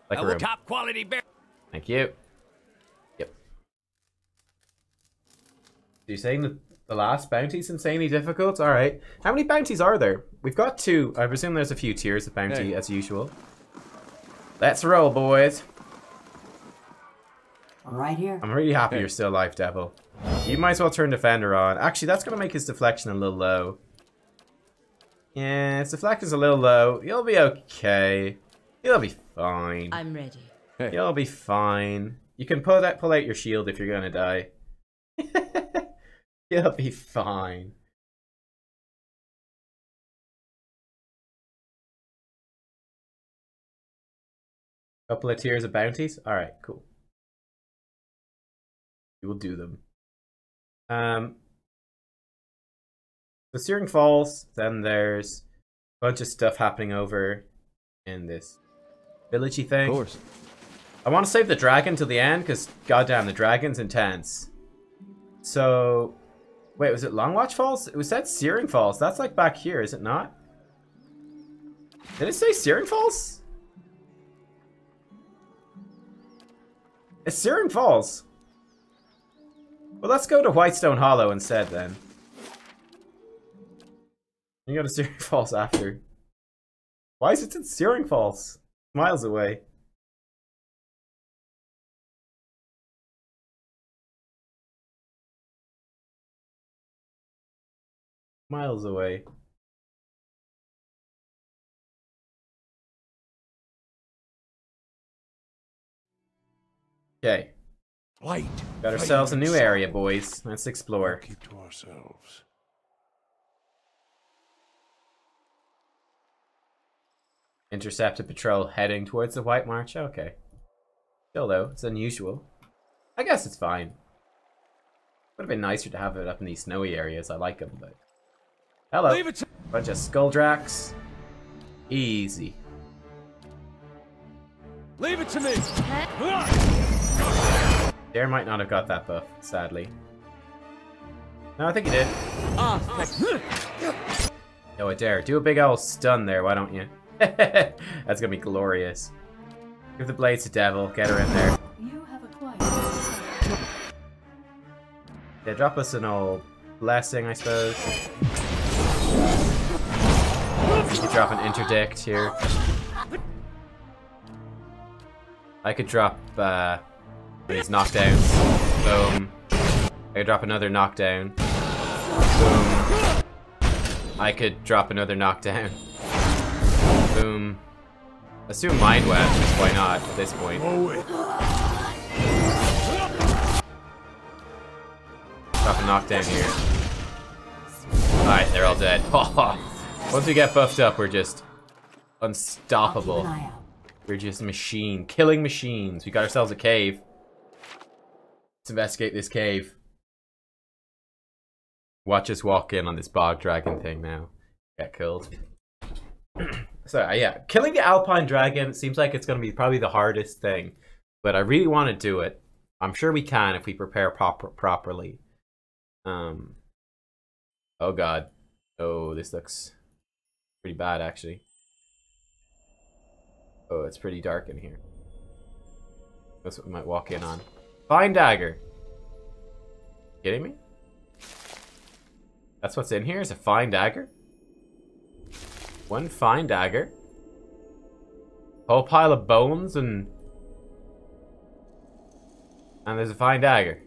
S1: Like a room.
S14: Top quality bear.
S1: Thank you. Yep. So you're saying that the last bounty's insanely difficult? Alright. How many bounties are there? We've got 2. I presume there's a few tiers of bounty as usual. Let's roll, boys.
S11: I'm right here.
S1: I'm really happy you're still alive, Devil. You might as well turn Defender on. Actually, that's going to make his deflection a little low. Yeah, his deflection's a little low. You'll be okay. You'll be fine.
S9: I'm ready.
S1: You'll be fine. You can pull out your shield if you're going to die. You'll be fine. Couple of tiers of bounties? Alright, cool. We will do them. The Searing Falls, then there's a bunch of stuff happening over in this villagey thing.
S2: Of course.
S1: I want to save the dragon till the end, because goddamn, the dragon's intense. So, wait, was it Longwatch Falls? It was said Searing Falls. That's like back here, is it not? Did it say Searing Falls? It's Searing Falls. Well, let's go to Whitestone Hollow instead, then. You go to Searing Falls after. Why is it in Searing Falls? Miles away. Miles away. Okay.
S2: Light.
S1: Got ourselves a new area, boys. Let's explore.
S2: Keep to ourselves.
S1: Intercepted patrol heading towards the White March. Okay. Still though, it's unusual. I guess it's fine. Would have been nicer to have it up in these snowy areas. I like them, but hello.
S2: Leave it to
S1: bunch of Skulldraks. Easy.
S2: Leave it to me.
S1: Dare might not have got that buff, sadly. No, I think he did. Yo, Adair, do a big old stun there, why don't you? That's gonna be glorious. Give the blades to Devil, get her in there.
S7: You have acquired.
S1: Yeah, drop us an old blessing, I suppose. You drop an interdict here. I could drop these knockdowns. Boom. I could drop another knockdown. Boom. I could drop another knockdown. Boom. Let's do a mind web, just why not at this point. Drop a knockdown here. Alright, they're all dead. Once we get buffed up, we're just unstoppable. We're just a machine. Killing machines. We got ourselves a cave. Let's investigate this cave. Watch us walk in on this bog dragon thing now. Get killed. So, yeah. Killing the alpine dragon seems like it's going to be probably the hardest thing. But I really want to do it. I'm sure we can if we prepare properly. Oh god. Oh, this looks pretty bad, actually. Oh, it's pretty dark in here. That's what we might walk in on. Fine dagger. Kidding me? That's what's in here? Is a fine dagger? One fine dagger. Whole pile of bones and there's a fine dagger.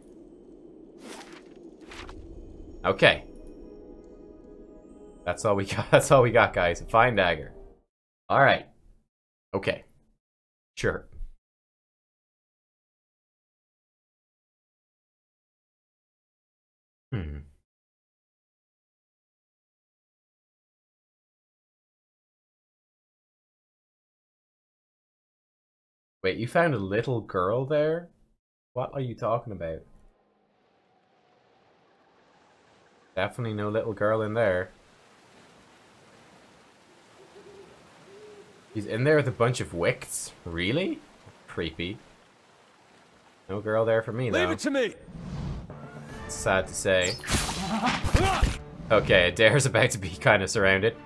S1: Okay. That's all we got. That's all we got, guys. A fine dagger. All right. Okay. Sure. Wait, you found a little girl there? What are you talking about? Definitely no little girl in there. He's in there with a bunch of wicks? Really? Creepy. No girl there for me, though.
S2: Leave it to me!
S1: Sad to say. Okay, Adair's about to be kind of surrounded.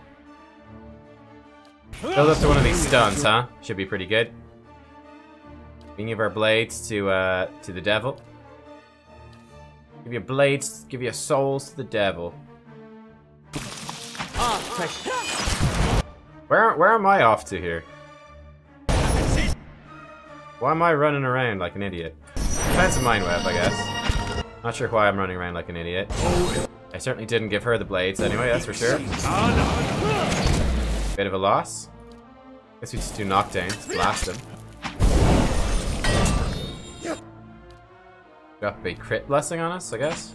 S1: Build up to one of these stuns, huh? Should be pretty good. We can give our blades to the devil. Give your blades, give your souls to the devil. Where am I off to here? Why am I running around like an idiot? Defensive mind web, I guess. Not sure why I'm running around like an idiot. I certainly didn't give her the blades anyway, that's for sure. Bit of a loss. Guess we just do knockdowns, blast them. Drop a crit blessing on us, I guess.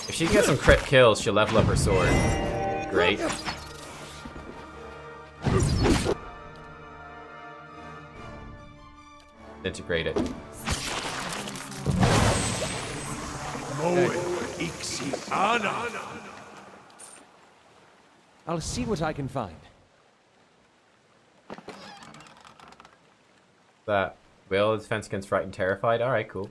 S1: If she can get some crit kills, she'll level up her sword. Great. Integrate it.
S2: I'll see what I can find.
S1: That will defense against frightened, terrified. All right, cool.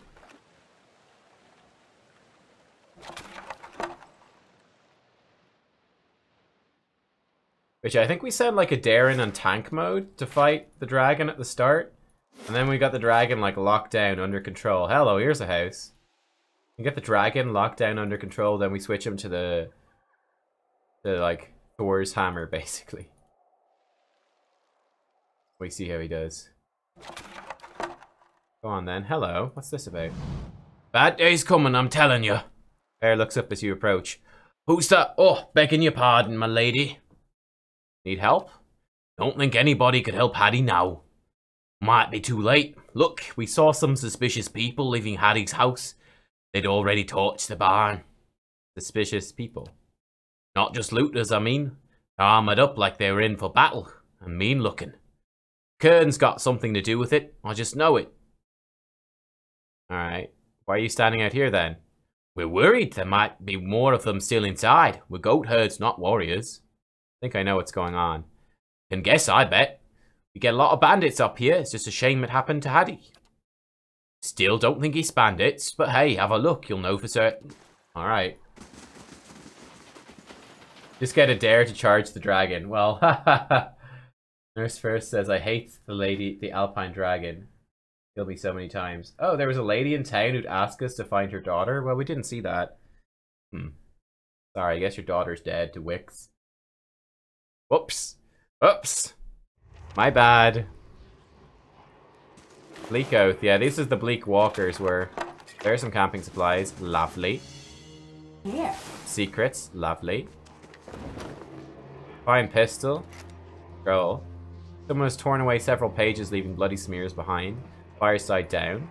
S1: Which I think we said like a Darren on tank mode to fight the dragon at the start, and then we got the dragon like locked down under control. Hello, here's a house. You get the dragon locked down under control, then we switch him to the like Thor's hammer basically. We see how he does. Go on then. Hello. What's this about? Bad days coming, I'm telling you. Bear looks up as you approach. Who's that? Oh, begging your pardon, my lady. Need help? Don't think anybody could help Hattie now. Might be too late. Look, we saw some suspicious people leaving Hattie's house. They'd already torched the barn. Suspicious people? Not just looters, I mean. Armoured up like they were in for battle. And mean looking. Kern's got something to do with it. I just know it. Alright. Why are you standing out here then? We're worried there might be more of them still inside. We're goat herds, not warriors. I think I know what's going on. Can guess, I bet. We get a lot of bandits up here. It's just a shame it happened to Hattie. Still don't think he's bandits, but hey, have a look. You'll know for certain. Alright. Just get a dare to charge the dragon. Well, Nurse First says, I hate the Alpine Dragon. Killed me so many times. Oh, there was a lady in town who'd ask us to find her daughter? Well, we didn't see that. Sorry, I guess your daughter's dead to Wix. Whoops. Oops. My bad. Bleak Oath. Yeah, these are the Bleak Walkers were. There's some camping supplies. Lovely.
S11: Yeah.
S1: Secrets. Lovely. Fine pistol. Scroll. Someone has torn away several pages, leaving bloody smears behind. Fireside down.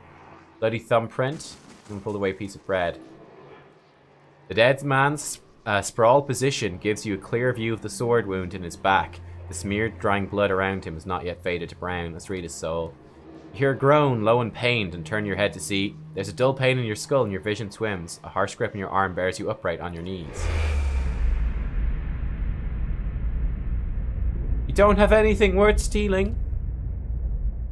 S1: Bloody thumbprint. And pulled away a piece of bread. The dead man's sprawled position gives you a clear view of the sword wound in his back. The smeared, drying blood around him has not yet faded to brown. Let's read his soul. You hear a groan, low and pained, and turn your head to see. There's a dull pain in your skull and your vision swims. A harsh grip in your arm bears you upright on your knees. You don't have anything worth stealing.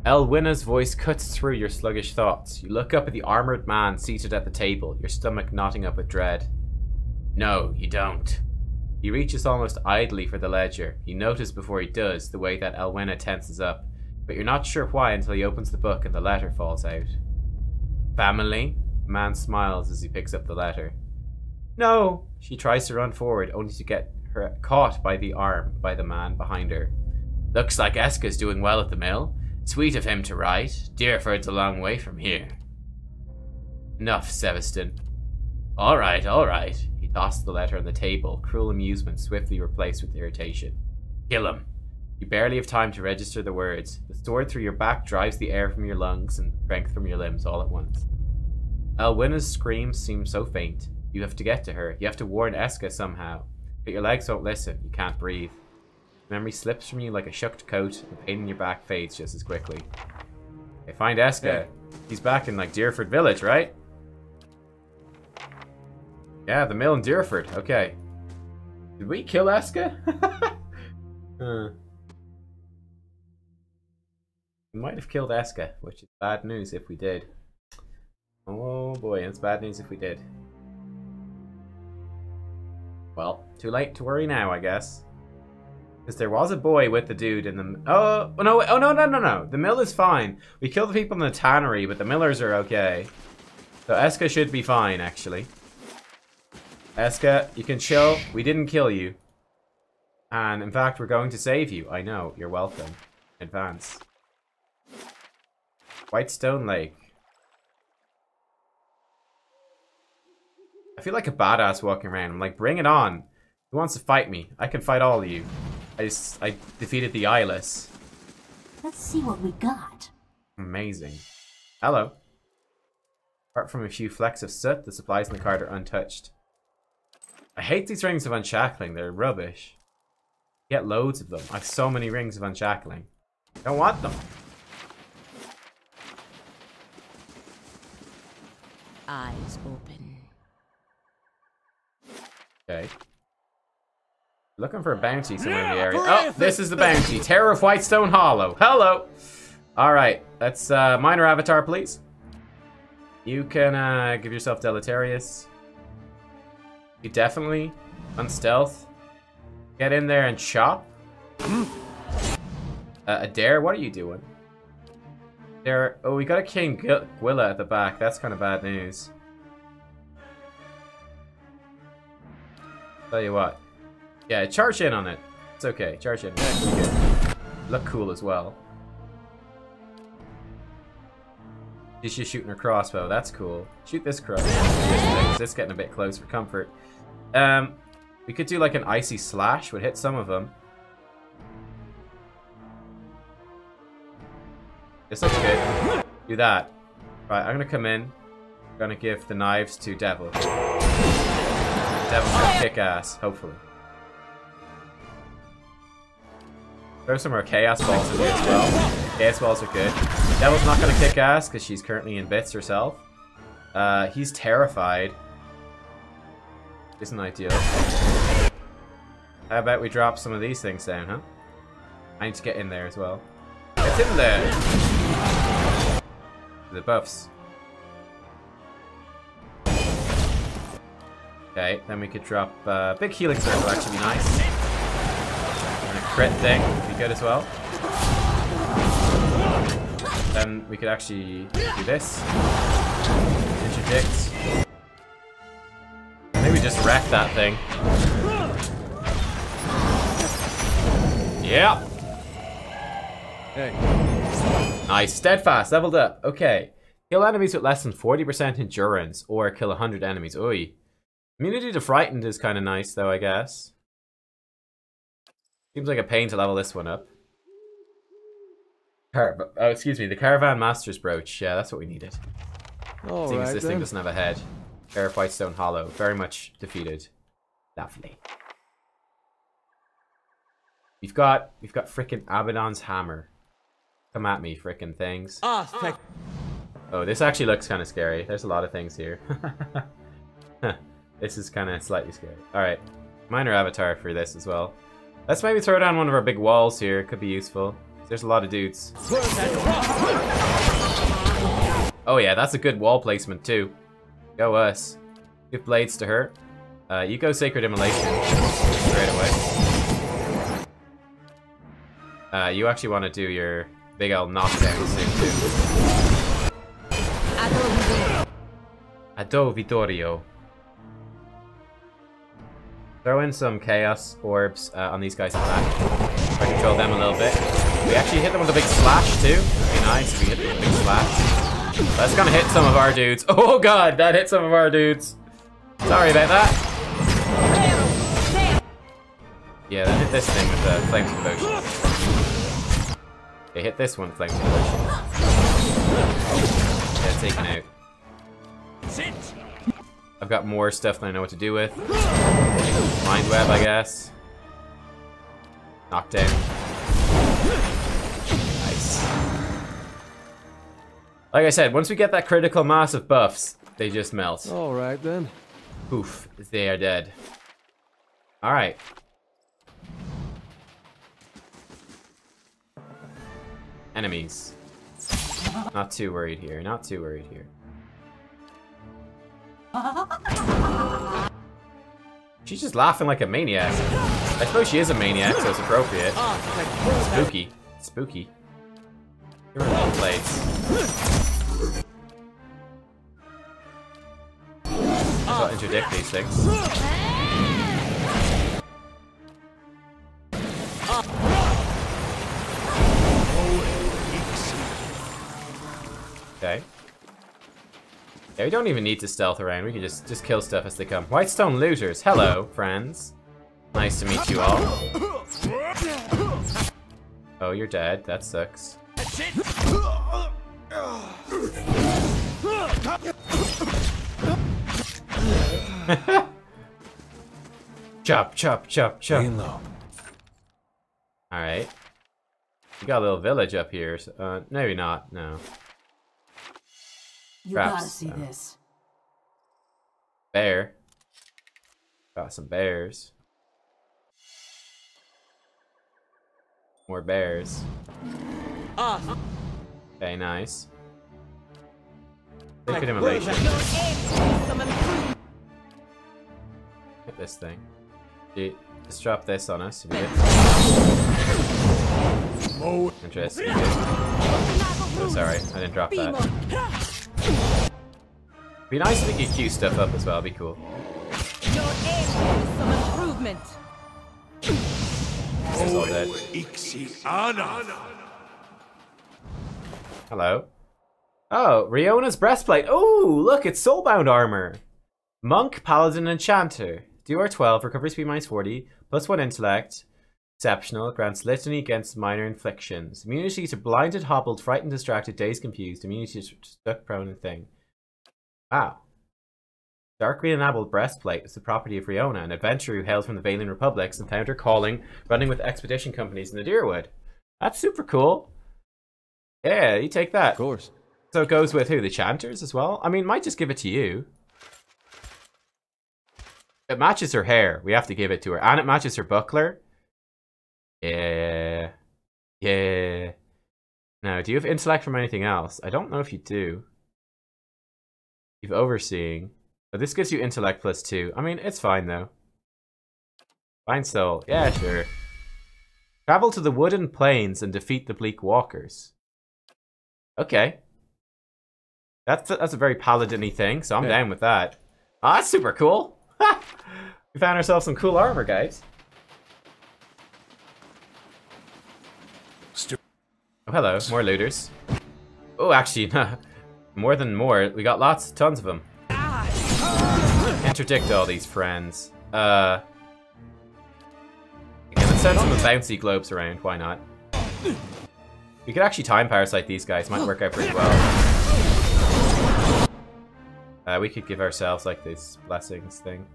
S1: Elwina's voice cuts through your sluggish thoughts. You look up at the armored man seated at the table, your stomach knotting up with dread. No, you don't. He reaches almost idly for the ledger. You notice before he does the way that Elwina tenses up. But you're not sure why until he opens the book and the letter falls out. Family? The man smiles as he picks up the letter. No! She tries to run forward, only to get her caught by the arm by the man behind her. Looks like Eska's doing well at the mill. Sweet of him to write. Deerford's a long way from here. Enough, Seveston. All right, all right. He tossed the letter on the table, cruel amusement swiftly replaced with irritation. Kill him. You barely have time to register the words. The sword through your back drives the air from your lungs and strength from your limbs all at once. Elwina's screams seem so faint. You have to get to her. You have to warn Eska somehow. But your legs won't listen. You can't breathe. Memory slips from you like a shucked coat. The pain in your back fades just as quickly. Okay, find Eska.
S2: Hey.
S1: He's back in like Deerford Village, right? Yeah, the mill in Deerford. Okay. Did we kill Eska? We might have killed Eska, which is bad news if we did. Oh boy, it's bad news if we did. Well, too late to worry now, I guess. Because there was a boy with the dude in the... Oh, no. The mill is fine. We killed the people in the tannery, but the millers are okay. So Eska should be fine, actually. Eska, you can chill. We didn't kill you. And, in fact, we're going to save you. I know. You're welcome. In advance. Whitestone Lake. I feel like a badass walking around. I'm like, bring it on. Who wants to fight me? I can fight all of you. I defeated the Eyeless.
S11: Let's see what we got.
S1: Amazing. Hello. Apart from a few flecks of soot, the supplies in the cart are untouched. I hate these rings of unshackling. They're rubbish. Get loads of them. I have so many rings of unshackling. I don't want them.
S9: Eyes open.
S1: Okay. Looking for a bounty somewhere in the area. Oh, this is the bounty. Terror of Whitestone Hollow. Hello. Alright, let's minor avatar, please. You can give yourself deleterious. You definitely unstealth. Get in there and chop. Adair, what are you doing? There. Oh, we got a King Gwilla at the back. That's kind of bad news. Tell you what. Yeah, charge in on it. It's okay. Charge in. Yeah, pretty good. Look cool as well. She's just shooting her crossbow. That's cool. Shoot this crossbow. This is getting a bit close for comfort. We could do like an icy slash. Would hit some of them. This looks good. Do that. Right, I'm gonna come in. I'm gonna give the knives to Devil. Devil's gonna kick ass, hopefully. Throw some more Chaos Balls in there as well. Chaos Balls are good. Devil's not gonna kick ass because she's currently in bits herself. He's terrified. Isn't ideal. How about we drop some of these things down, huh? I need to get in there as well. Get in there! The buffs. Okay, then we could drop big healing circle, actually be nice. And a crit thing would be good as well. Then we could actually do this. Interdict. Maybe just wreck that thing. Yeah.
S2: Hey.
S1: Nice. Steadfast. Leveled up. Okay. Kill enemies with less than 40% endurance, or kill 100 enemies. Oi. Immunity to frightened is kind of nice, though, I guess. Seems like a pain to level this one up. Oh, excuse me. The Caravan Master's Brooch. Yeah, that's what we needed. Seeing as this thing doesn't have a head. Sheriff Whitestone Hollow. Very much defeated. Lovely. We've got frickin' Abaddon's hammer. Come at me, frickin' things. Oh, this actually looks kind of scary. There's a lot of things here. This is kind of slightly scary. Alright. Minor avatar for this as well. Let's maybe throw down one of our big walls here. It could be useful. There's a lot of dudes. Oh yeah, that's a good wall placement too. Go us. Give blades to her. You go Sacred Immolation straight away. You actually want to do your big old knockdown soon too. Ado Vittorio. Throw in some Chaos Orbs on these guys at the back. Try to control them a little bit. We actually hit them with a big slash too. Very nice. We hit them with a big slash. That's gonna hit some of our dudes. Oh god, that hit some of our dudes. Sorry about that. Yeah, that hit this thing with the Flames of Devotion. They hit this one with Flames of Devotion. Yeah, taken out. I've got more stuff than I know what to do with. Mind Web, I guess. Knockdown. Nice. Like I said, once we get that critical mass of buffs, they just melt.
S2: Alright then.
S1: Poof, they are dead. Alright. Enemies. Not too worried here, not too worried here. She's just laughing like a maniac. I suppose she is a maniac, so it's appropriate. Spooky. Spooky. Give her little blades. I'll interdict these things. Okay. Yeah, we don't even need to stealth around. We can just kill stuff as they come. Whitestone Looters. Hello, friends. Nice to meet you all. Oh, you're dead. That sucks. Chop, chop, chop, chop. Alright. You got a little village up here. So, maybe not. No.
S11: You gotta see this.
S1: Bear. Got some bears. More bears. Okay, nice. Sacred Immolation. Hit this thing. Just drop this on us. Interesting. Oh, sorry. I didn't drop that. Be nice if we could queue stuff up as well. Be cool.
S10: Your aim is some improvement.
S1: It's all dead. Hello. Oh, Riona's breastplate. Oh, look, it's soulbound armor. Monk, paladin, enchanter. Do 12, recovery speed -40, +1 intellect. Exceptional, grants litany against minor inflictions. Immunity to blinded, hobbled, frightened, distracted, dazed, confused. Immunity to stuck, prone, and thing. Wow. Dark green enabled breastplate is the property of Riona, an adventurer who hails from the Valian Republics and found her calling running with expedition companies in the Deerwood. That's super cool. Yeah, you take that.
S2: Of course.
S1: So it goes with who? The Chanters as well? I mean, might just give it to you. It matches her hair. We have to give it to her. And it matches her buckler. Yeah. Yeah. Now, do you have intellect from anything else? I don't know if you do. You've overseeing. But this gives you intellect +2. I mean, it's fine though. Fine soul. Yeah, sure. Travel to the wooden plains and defeat the bleak walkers. Okay. That's a very paladin-y thing, so I'm down with that. Ah, that's super cool. We found ourselves some cool armor, guys. Oh, hello. More looters. Oh, actually, more than more. We got tons of them. Interdict all these friends. Okay, let's send some bouncy globes around. Why not? We could actually time parasite these guys. Might work out pretty well. We could give ourselves like this blessings thing.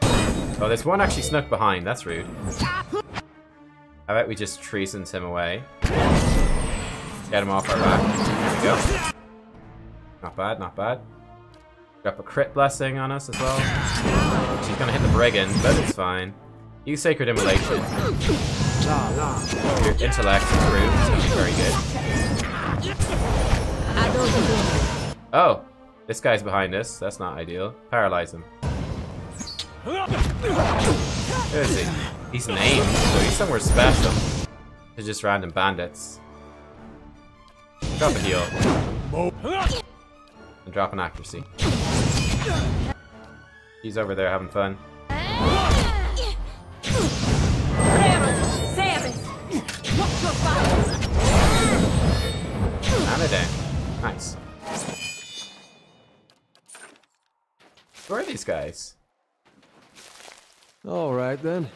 S1: Oh, there's one actually snuck behind. That's rude. How about we just treasons him away? Get him off our back. There we go. Not bad, not bad. Drop a crit blessing on us as well. She's gonna hit the brigand, but it's fine. Use Sacred Immolation. Your intellect improved, so very good. Oh, this guy's behind us. That's not ideal. Paralyze him. Where is he? He's named, so he's somewhere special. They're just random bandits. Drop a heal. And drop an accuracy. He's over there having fun. And a down. Nice. Who are these guys?
S2: Alright then.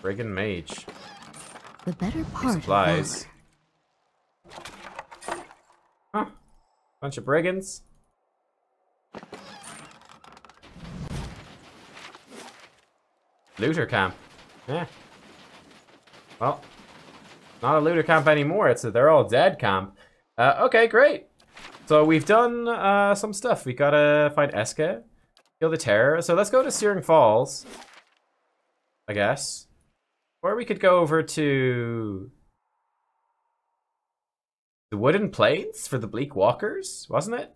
S1: Brigand mage.
S11: The better part
S1: Supplies. Huh. Bunch of brigands. Looter camp. Yeah. Well, not a looter camp anymore. It's a they're all dead camp. Okay, great. So we've done some stuff. We gotta find Eska, kill the terror. So let's go to Searing Falls, I guess. Or we could go over to the Wooden Plains for the Bleak Walkers, wasn't it?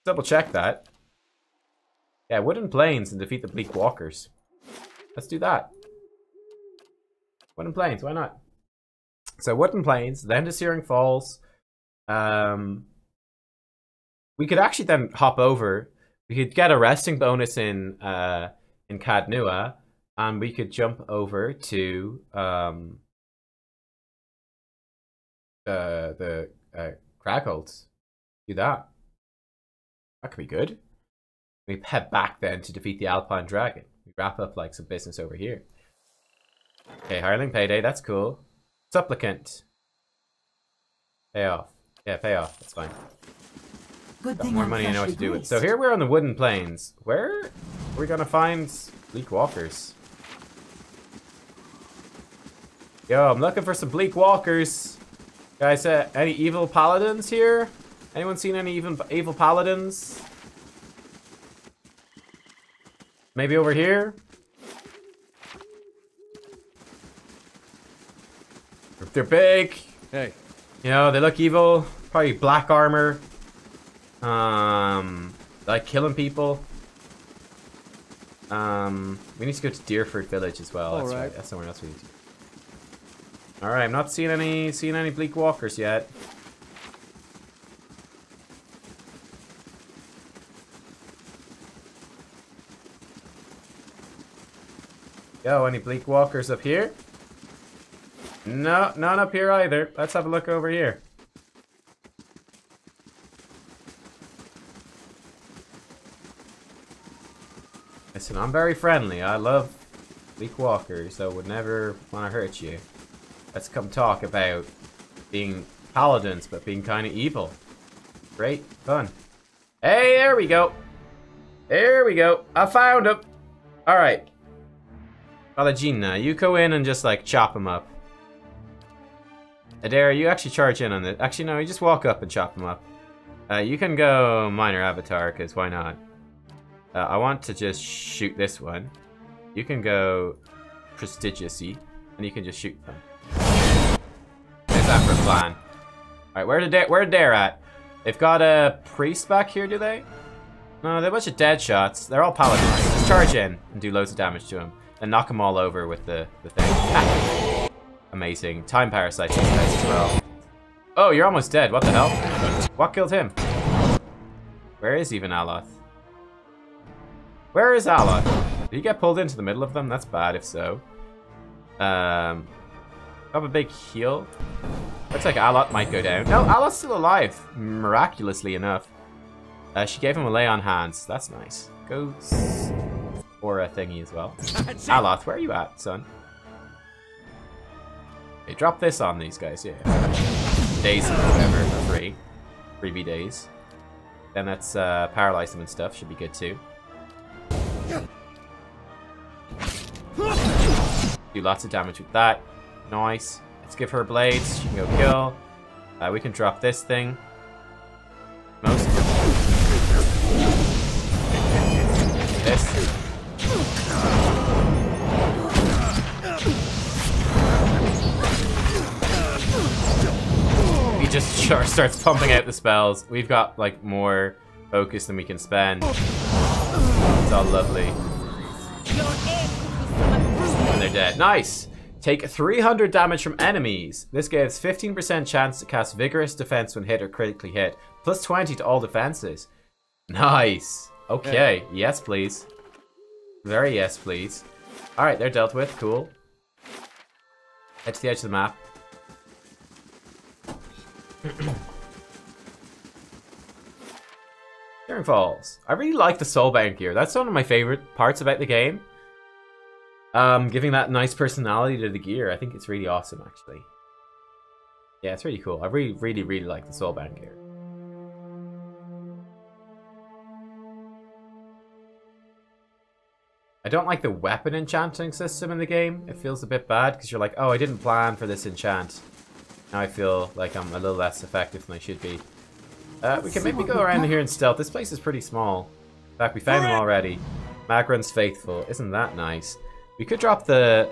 S1: Double check that. Yeah, Wooden Plains and defeat the Bleak Walkers. Let's do that. Wooden Plains, why not? So Wooden Plains, then to Searing Falls. We could actually then hop over. We could get a resting bonus in Cadnua, and we could jump over to the Cragholds. Do that. That could be good. We head back then to defeat the Alpine Dragon. We wrap up like some business over here. Okay, hireling payday, that's cool. Supplicant. Pay off. Yeah, pay off, that's fine.
S11: Good
S1: Got
S11: thing
S1: more
S11: I'm
S1: money I know what to
S11: freshly
S1: do with.
S11: greased.
S1: So here we're on the Wooden Plains. Where are we gonna find Bleak Walkers? Yo, I'm looking for some Bleak Walkers. Guys, any evil paladins here? Anyone seen any evil paladins? Maybe over here? They're big.
S2: Hey.
S1: You know, they look evil. Probably black armor. Like killing people. We need to go to Deerford Village as well. That's right. That's somewhere else we need to. Alright, I'm not seeing any Bleak Walkers yet. Yo, any Bleak Walkers up here? No, none up here either. Let's have a look over here. Listen, I'm very friendly. I love Bleak Walkers, so would never want to hurt you. Let's come talk about being paladins, but being kind of evil. Great fun. Hey, there we go. There we go. I found him. All right. Palagina, you go in and just like chop him up. Adair, you actually charge in on this. Actually, no, you just walk up and chop him up. You can go minor avatar, because why not? I want to just shoot this one. You can go prestigious-y, and you can just shoot them. There's that for a plan. Alright, where Adair at? They've got a priest back here, do they? No, they're a bunch of dead shots. They're all paladins. Just charge in and do loads of damage to them. And knock them all over with the thing. Ah. Amazing. Time parasite these guys as well. Oh, you're almost dead. What the hell? What killed him? Where is even Aloth? Where is Aloth? Did he get pulled into the middle of them? That's bad if so. Drop a big heal. Looks like Alot might go down. No, Alot's still alive, miraculously enough. She gave him a lay on hands. That's nice. Go for a thingy as well. Alot, where are you at, son? Okay, drop this on these guys, yeah. Days or whatever, for free. Freebie days. Then let's paralyze them and stuff. Should be good too. Do lots of damage with that. Nice. Let's give her blades. She can go kill. We can drop this thing. Most. This. He just starts pumping out the spells. We've got like more focus than we can spend. It's all lovely. And they're dead. Nice! Take 300 damage from enemies. This gives 15% chance to cast Vigorous Defense when hit or critically hit. Plus 20 to all defenses. Nice. Okay. Yeah. Yes, please. Very yes, please. Alright, they're dealt with. Cool. Head to the edge of the map. Daring Falls. I really like the soulbound gear. That's one of my favorite parts about the game. Giving that nice personality to the gear. I think it's really awesome, actually. Yeah, it's really cool. I really like the soulbound gear. I don't like the weapon enchanting system in the game. It feels a bit bad because you're like, oh, I didn't plan for this enchant. Now I feel like I'm a little less effective than I should be. We can maybe go around here in stealth. This place is pretty small. In fact, we found them already. Magran's Faithful. Isn't that nice? We could drop the...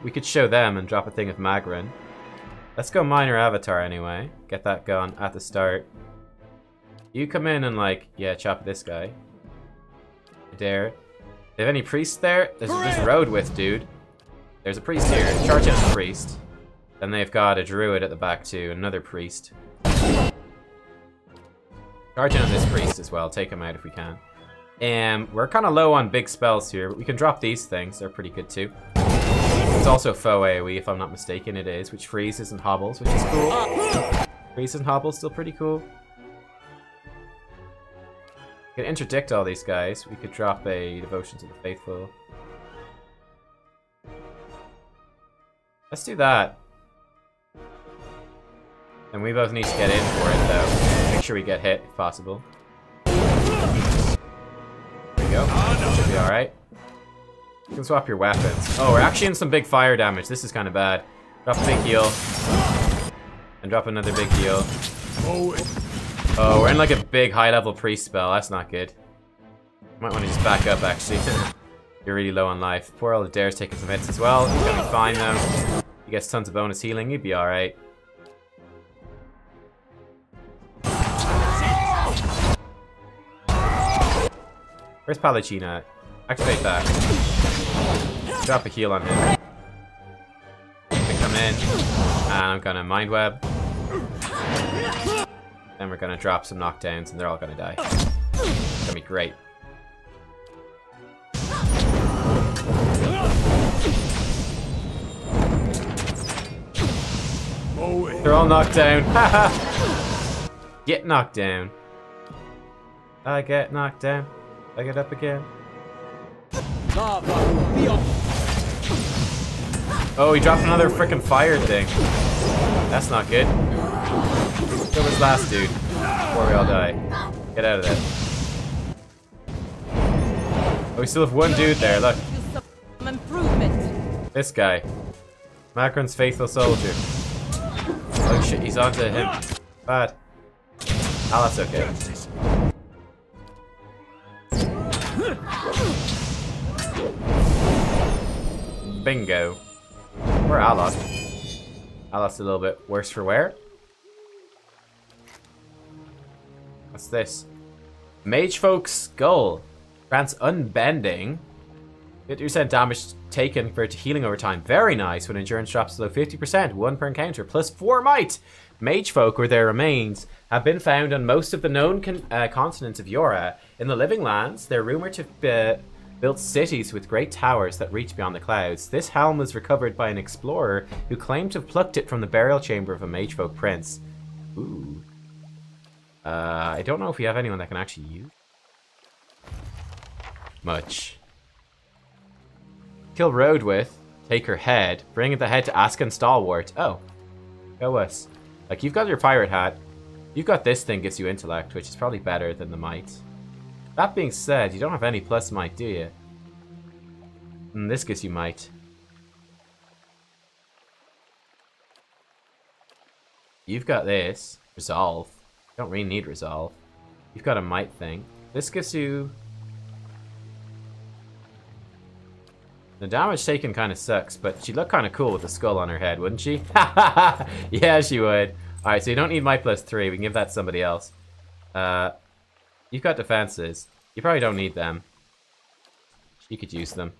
S1: we could show them and drop a thing of Magran. Let's go Minor Avatar anyway. Get that going at the start. You come in and like, yeah, chop this guy. I dare. They have any priests there? There's road with, dude. There's a priest here. Charge out the priest. Then they've got a druid at the back too. Another priest. Charge in on this priest as well. Take him out if we can. We're kind of low on big spells here, but we can drop these things. They're pretty good too. It's also faux AoE, if I'm not mistaken. It is, which freezes and hobbles, which is cool. Freezes and hobbles, still pretty cool. We can interdict all these guys. We could drop a Devotion to the Faithful. Let's do that. And we both need to get in for it, though. Make sure we get hit, if possible. There we go. Should be alright. You can swap your weapons. Oh, we're actually in some big fire damage. This is kind of bad. Drop a big heal. And drop another big heal. Oh, we're in like a big high-level priest spell. That's not good. Might want to just back up, actually. You're really low on life. Poor old Adair's taking some hits as well. He's gonna be fine, though. He gets tons of bonus healing. He'd be alright. Where's Palacina? Activate that. Drop a heal on him. Gonna come in, and I'm gonna Mind Web. Then we're gonna drop some knockdowns, and they're all gonna die. It's gonna be great. They're all knocked down. Haha! Get knocked down. I get knocked down. I get up again. Oh, he dropped another freaking fire thing. That's not good. Kill this last dude before we all die. Get out of there. Oh, we still have one dude there, look. This guy. Macron's faithful soldier. Oh shit, he's onto him. Bad. Oh, that's okay. Bingo. Where Alot? Alot's a little bit worse for wear. What's this? Magefolk's Skull. Grants unbending. 50% damage taken for healing over time. Very nice. When endurance drops below 50%, 1 per encounter, plus 4 might. Magefolk, or their remains, have been found on most of the known continents of Yora. In the Living Lands, they're rumored to built cities with great towers that reach beyond the clouds. This helm was recovered by an explorer who claimed to have plucked it from the burial chamber of a magefolk prince. Ooh. I don't know if we have anyone that can actually use much. Kill Road with, take her head, bring the head to Aska Stalwart. Oh, go us. Like, you've got your pirate hat. You've got this thing, gives you intellect, which is probably better than the might. That being said, you don't have any plus might, do you? And this gives you might. You've got this. Resolve. You don't really need resolve. You've got a might thing. This gives you... The damage taken kind of sucks, but she'd look kind of cool with the skull on her head, wouldn't she? Yeah, she would. Alright, so you don't need might plus 3. We can give that to somebody else. You've got defenses. You probably don't need them. She could use them.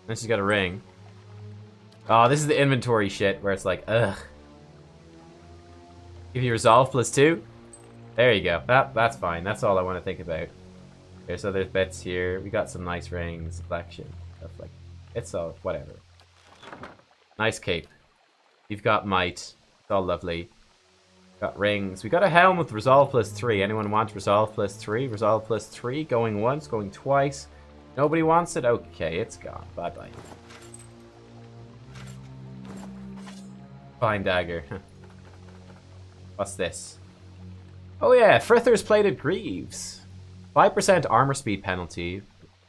S1: Then she's got a ring. Oh, this is the inventory shit where it's like, ugh. Give you resolve plus 2. There you go. That's fine. That's all I want to think about. Okay, so there's bits here. We got some nice rings, collection, stuff like that. It's all whatever. Nice cape. You've got might. It's all lovely. Got rings. We got a helm with resolve plus 3. Anyone want resolve plus 3? Resolve plus 3. Going once, going twice. Nobody wants it? Okay, it's gone. Bye-bye. Fine dagger. What's this? Oh yeah, Frither's Plated Greaves. 5% armor speed penalty.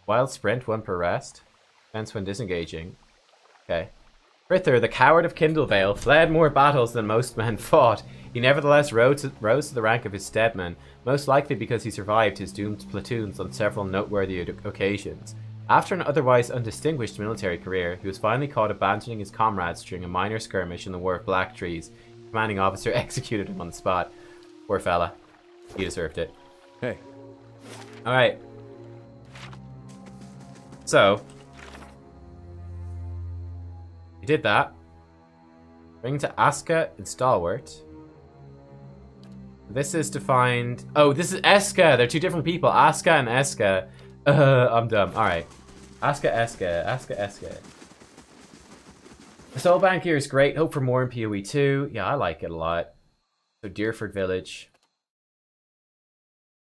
S1: Wild sprint, 1 per rest. Defense when disengaging. Okay. Frither, the coward of Kindlevale, fled more battles than most men fought. He nevertheless rose to the rank of his steadman, most likely because he survived his doomed platoons on several noteworthy occasions. After an otherwise undistinguished military career, he was finally caught abandoning his comrades during a minor skirmish in the War of Black Trees. The commanding officer executed him on the spot. Poor fella. He deserved it.
S2: Hey.
S1: Alright. So. We did that. Bring to Aska and Stalwart. This is to find... Oh, this is Eska! They're two different people. Aska and Eska. I'm dumb. Alright. Aska, Eska. Aska, Eska. The Soulbound gear is great. Hope for more in PoE 2. Yeah, I like it a lot. So, Deerford Village.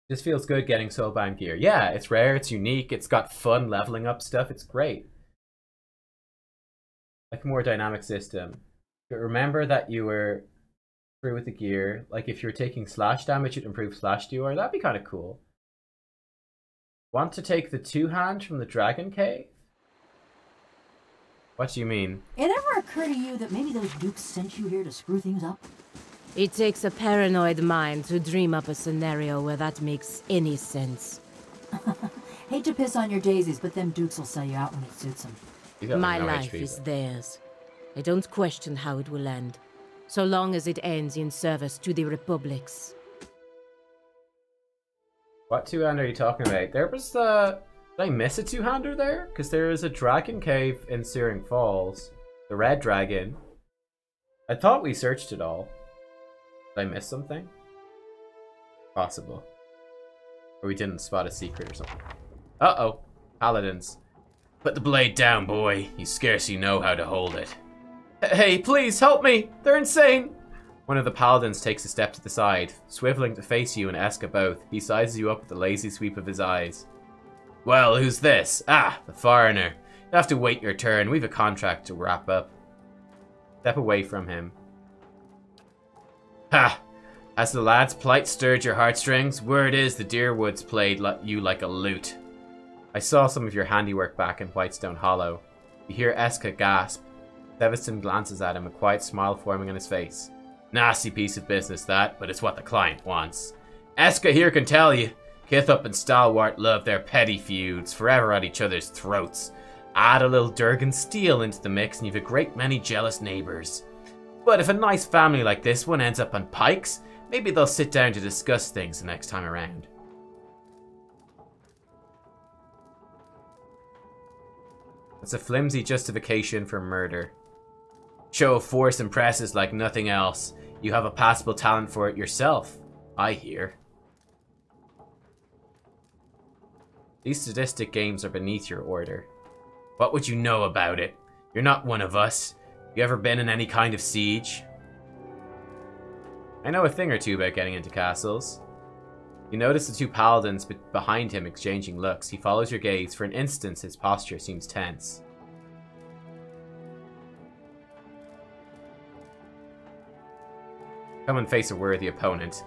S1: This feels good getting Soulbound gear. Yeah, it's rare, it's unique, it's got fun leveling up stuff. It's great. Like a more dynamic system. But remember that you were through with the gear. Like if you were taking slash damage, it improved slash DR. That'd be kind of cool. Want to take the 2-hand from the Dragon Cave? What do you mean?
S13: It ever occur to you that maybe those dukes sent you here to screw things up?
S10: It takes a paranoid mind to dream up a scenario where that makes any sense.
S13: Hate to piss on your daisies, but them dukes will sell you out when it suits them.
S10: My life is theirs. I don't question how it will end, so long as it ends in service to the Republics.
S1: What 2-hand are you talking about? There was the... Did I miss a 2-hander there? Because there is a Dragon Cave in Searing Falls. The Red Dragon. I thought we searched it all. Did I miss something? Possible. Or we didn't spot a secret or something. Uh-oh. Paladins. Put the blade down, boy. You scarcely know how to hold it. Hey, please, help me! They're insane! One of the paladins takes a step to the side, swiveling to face you and Eska both. He sizes you up with a lazy sweep of his eyes. Well, who's this? Ah, the foreigner. You'll have to wait your turn. We've a contract to wrap up. Step away from him. Ha! Has the lad's plight stirred your heartstrings? Word is the Deerwoods played you like a lute. I saw some of your handiwork back in Whitestone Hollow. You hear Eska gasp. Seveston glances at him, a quiet smile forming on his face. Nasty piece of business that, but it's what the client wants. Eska here can tell you. Kithup and Stalwart love their petty feuds, forever at each other's throats. Add a little Durgan steel into the mix and you've a great many jealous neighbours. But if a nice family like this one ends up on pikes, maybe they'll sit down to discuss things the next time around. It's a flimsy justification for murder. Show of force impresses like nothing else. You have a passable talent for it yourself, I hear. These sadistic games are beneath your order. What would you know about it? You're not one of us. You ever been in any kind of siege? I know a thing or two about getting into castles. You notice the two paladins behind him exchanging looks. He follows your gaze. For an instant, his posture seems tense. Come and face a worthy opponent.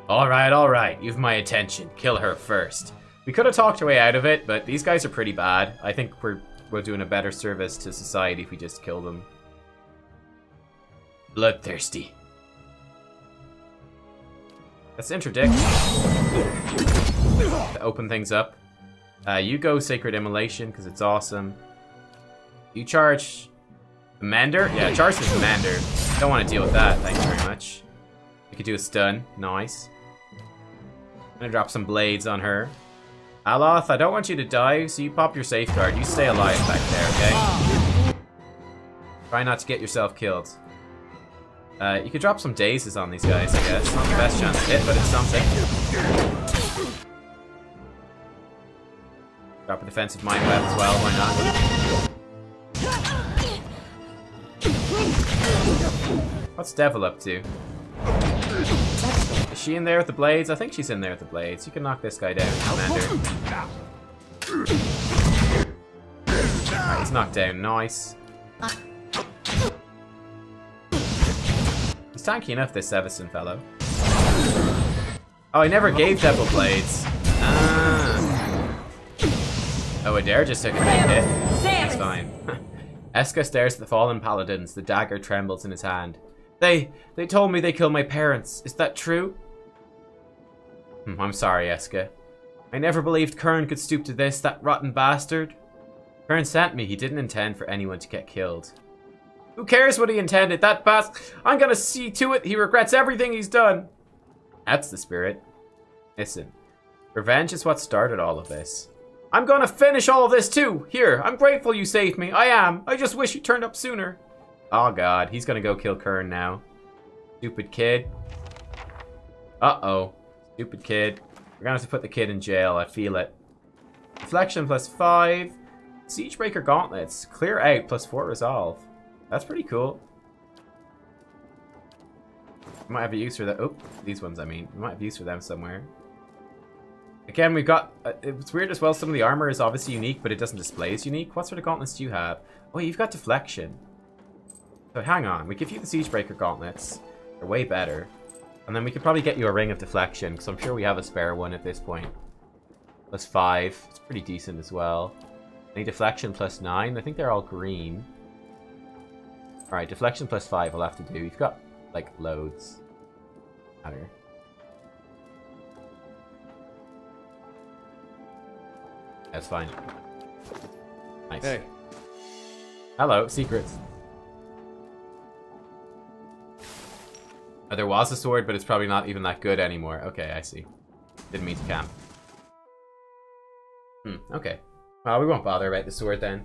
S1: Alright, you've my attention. Kill her first. We could have talked our way out of it, but these guys are pretty bad. I think we're doing a better service to society if we just kill them. Bloodthirsty. Let's interdict. To open things up. You go Sacred Immolation, because it's awesome. You charge Commander? Yeah, charge the Commander. Don't want to deal with that, thank you very much. You could do a stun. Nice. I'm gonna drop some blades on her. Aloth, I don't want you to die, so you pop your safeguard. You stay alive back there, okay? Try not to get yourself killed. You could drop some dazes on these guys, I guess. Not the best chance to hit, but it's something. Drop a defensive mind web as well, why not? What's Devil up to? Is she in there with the blades? I think she's in there with the blades. You can knock this guy down, Commander. Right, he's knocked down. Nice. He's tanky enough, this Sevison fellow. Oh, I never gave Devil blades. Ah. Oh, Adair just took a big hit. That's fine. Eska stares at the fallen paladins. The dagger trembles in his hand. They told me they killed my parents. Is that true? I'm sorry, Eska. I never believed Kern could stoop to this, that rotten bastard. Kern sent me. He didn't intend for anyone to get killed. Who cares what he intended? That I'm gonna see to it he regrets everything he's done. That's the spirit. Listen, revenge is what started all of this. I'm gonna finish all of this too. Here, I'm grateful you saved me. I am. I just wish you turned up sooner. Oh god, he's gonna go kill Kern now. Stupid kid. Uh-oh. Stupid kid. We're gonna have to put the kid in jail, I feel it. Deflection +5. Siegebreaker gauntlets. Clear out +4 resolve. That's pretty cool. We might have a use for that. Oh, these ones, I mean. We might have use for them somewhere. Again, we've got... it's weird as well, some of the armor is obviously unique, but it doesn't display as unique. What sort of gauntlets do you have? Oh, you've got deflection. So hang on, we give you the Siegebreaker gauntlets. They're way better. And then we could probably get you a ring of deflection, because I'm sure we have a spare one at this point. +5. It's pretty decent as well. Any deflection +9. I think they're all green. Alright, deflection +5 we'll have to do. We've got, like, loads. Matter. That's fine. Nice. Hey. Hello, secrets. Oh, there was a sword, but it's probably not even that good anymore. Okay, I see. Didn't mean to camp. Okay. Well, we won't bother about the sword then.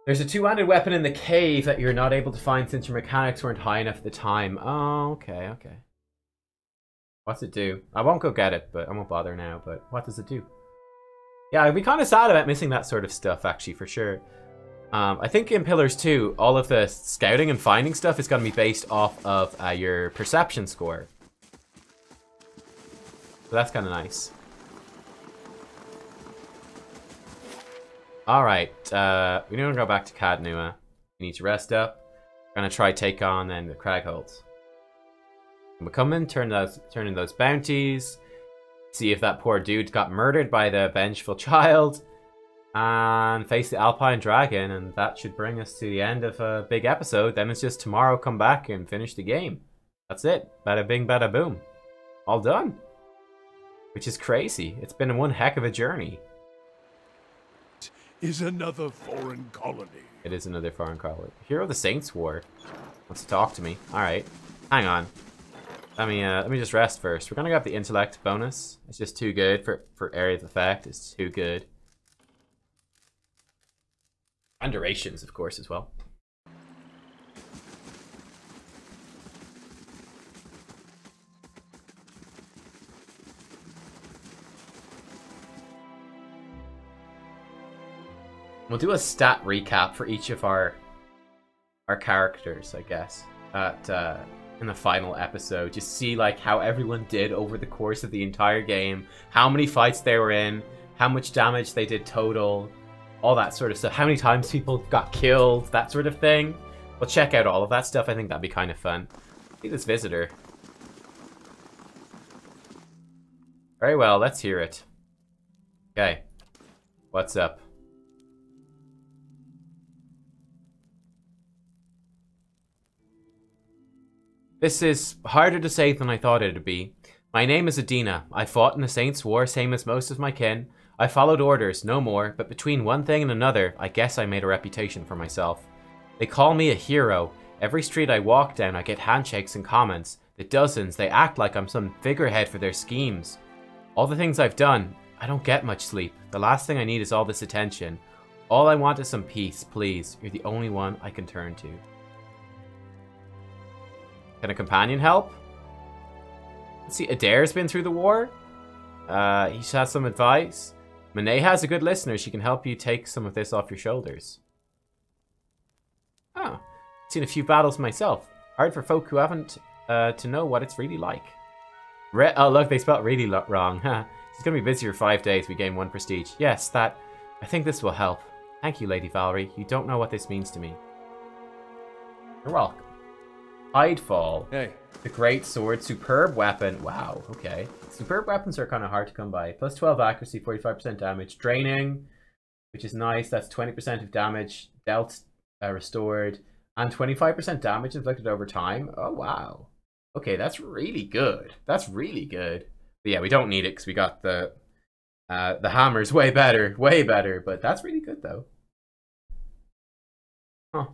S1: There's a two-handed weapon in the cave that you're not able to find since your mechanics weren't high enough at the time. Oh, okay, okay. What's it do? I won't go get it, but I won't bother now. But what does it do? Yeah, I'd be kind of sad about missing that sort of stuff, actually, for sure. I think in Pillars 2, all of the scouting and finding stuff is going to be based off of your perception score. So that's kind of nice. Alright, we need to go back to Cadnua. We need to rest up. We're going to try take on then the Cragholds. We'll come in, turn in those bounties. See if that poor dude got murdered by the vengeful child. And face the Alpine Dragon, and that should bring us to the end of a big episode. Then it's just tomorrow come back and finish the game. That's it. Bada bing, bada boom. All done. Which is crazy. It's been one heck of a journey.
S2: Is another foreign colony.
S1: It is another foreign colony. Hero of the Saints War wants to talk to me. Alright. Hang on. Let me just rest first. We're gonna grab the intellect bonus. It's just too good for area of effect. It's too good. And durations, of course, as well. We'll do a stat recap for each of our characters, I guess, in the final episode. Just see like how everyone did over the course of the entire game, how many fights they were in, how much damage they did total, all that sort of stuff. How many times people got killed, that sort of thing. We'll check out all of that stuff. I think that'd be kind of fun. See this visitor. Very well, let's hear it. Okay. What's up? This is harder to say than I thought it'd be. My name is Adina. I fought in the Saints' War, same as most of my kin. I followed orders, no more, but between one thing and another, I guess I made a reputation for myself. They call me a hero. Every street I walk down, I get handshakes and comments. The dozens, they act like I'm some figurehead for their schemes. All the things I've done, I don't get much sleep. The last thing I need is all this attention. All I want is some peace, please. You're the only one I can turn to. Can a companion help? Let's see, Adair's been through the war. He has some advice. Monet has a good listener. She can help you take some of this off your shoulders. Oh, seen a few battles myself. Hard for folk who haven't to know what it's really like. Oh, look, they spelled really wrong. Huh. She's going to be busy for 5 days. We gain 1 prestige. Yes, that. I think this will help. Thank you, Lady Valerie. You don't know what this means to me. You're welcome. Hidefall.
S2: Hey.
S1: The great sword. Superb weapon. Wow, okay. Superb weapons are kind of hard to come by. Plus 12 accuracy, 45% damage. Draining, which is nice. That's 20% of damage dealt restored. And 25% damage inflicted over time. Oh, wow. Okay, that's really good. That's really good. But yeah, we don't need it because we got the hammer's way better. Way better. But that's really good, though. Huh.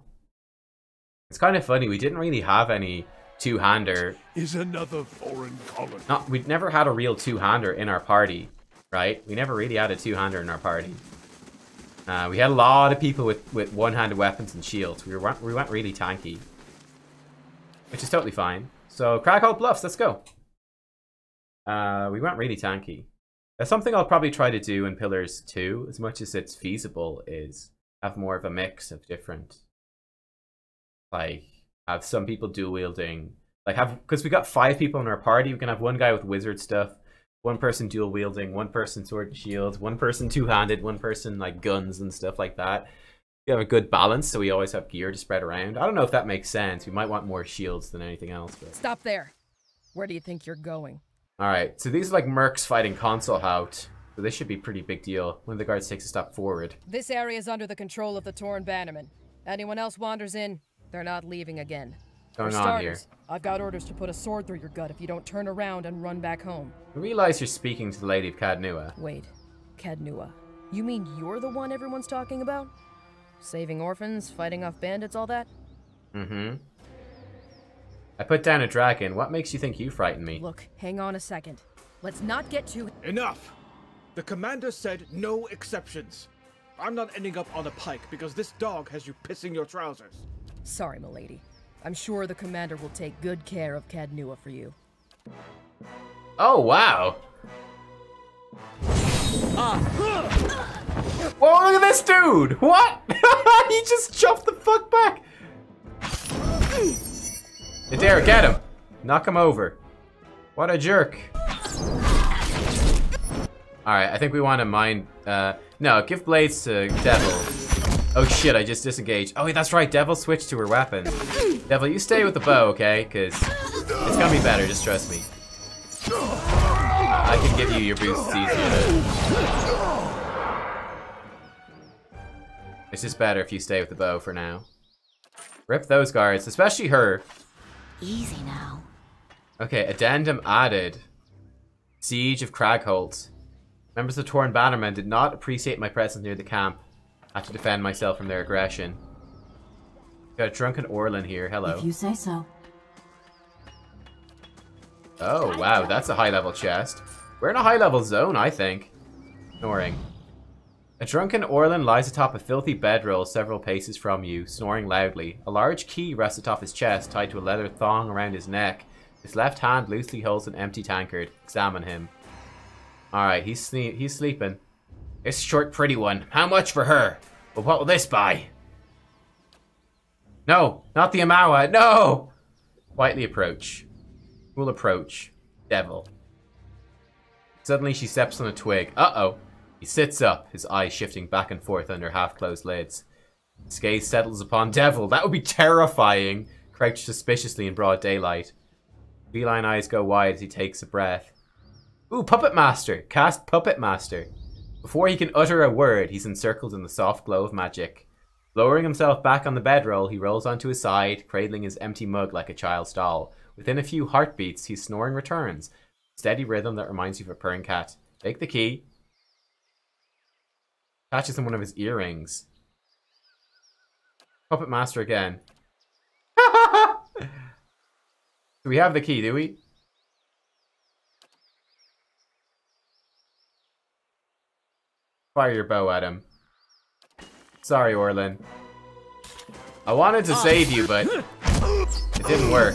S1: It's kind of funny. We didn't really have any two-hander.
S2: Is another foreign colony.
S1: We'd never had a real two-hander in our party, right? We never really had a two-hander in our party. We had a lot of people with one-handed weapons and shields. We went really tanky, which is totally fine. So, Crackhold Bluffs, let's go. We went really tanky. That's something I'll probably try to do in Pillars 2, as much as it's feasible, is have more of a mix of different, like, have some people dual wielding, like because we got 5 people in our party, we can have one guy with wizard stuff, one person dual wielding, one person sword and shields, one person two-handed, one person like guns and stuff like that. We have a good balance, so we always have gear to spread around. I don't know if that makes sense. We might want more shields than anything else. But...
S15: Stop there. Where do you think you're going?
S1: Alright, so these are like mercs fighting console hout. So this should be a pretty big deal. One of the guards takes a step forward.
S15: This area is under the control of the Torn Bannerman. Anyone else wanders in, they're not leaving again.
S1: What's
S15: going
S1: on here?
S15: I've got orders to put a sword through your gut if you don't turn around and run back home.
S1: I realize you're speaking to the Lady of Cadnua.
S15: Wait, Cadnua. You mean you're the one everyone's talking about? Saving orphans, fighting off bandits, all that?
S1: Mm-hmm. I put down a dragon. What makes you think you frighten me?
S15: Look, hang on a second. Let's not get too...
S14: Enough! The commander said no exceptions. I'm not ending up on a pike because this dog has you pissing your trousers.
S15: Sorry, milady. I'm sure the commander will take good care of Cadnua for you.
S1: Oh, wow. Whoa, look at this dude! What? He just jumped the fuck back! Adair, get him! Knock him over. What a jerk. Alright, I think we want to mine... no, give blades to Devil. Oh shit, I just disengaged. Oh, that's right, Devil switched to her weapon. Devil, you stay with the bow, okay? Because it's gonna be better, just trust me. I can give you your boosts easier. It's just better if you stay with the bow for now. Rip those guards, especially her.
S11: Easy now.
S1: Okay, addendum added. Siege of Cragholt. Members of the Torn Bannermen did not appreciate my presence near the camp. I had to defend myself from their aggression. Got a drunken Orlin here, hello.
S13: If you say so.
S1: Oh, wow, that's a high-level chest. We're in a high-level zone, I think. Snoring. A drunken Orlin lies atop a filthy bedroll several paces from you, snoring loudly. A large key rests atop his chest, tied to a leather thong around his neck. His left hand loosely holds an empty tankard. Examine him. Alright, he's sleeping. It's a short, pretty one. How much for her? But what will this buy? No, not the Amawa. No! Quietly approach. We'll approach. Devil. Suddenly she steps on a twig. Uh-oh. He sits up, his eyes shifting back and forth under half-closed lids. His gaze settles upon Devil. That would be terrifying. Crouched suspiciously in broad daylight. Feline eyes go wide as he takes a breath. Ooh, Puppet Master! Cast Puppet Master. Before he can utter a word, he's encircled in the soft glow of magic. Lowering himself back on the bedroll, he rolls onto his side, cradling his empty mug like a child's doll. Within a few heartbeats, his snoring returns. Steady rhythm that reminds you of a purring cat. Take the key. Catches in one of his earrings. Puppet Master again. Do we have the key, do we? Fire your bow at him. Sorry, Orlin. I wanted to save you, but it didn't work.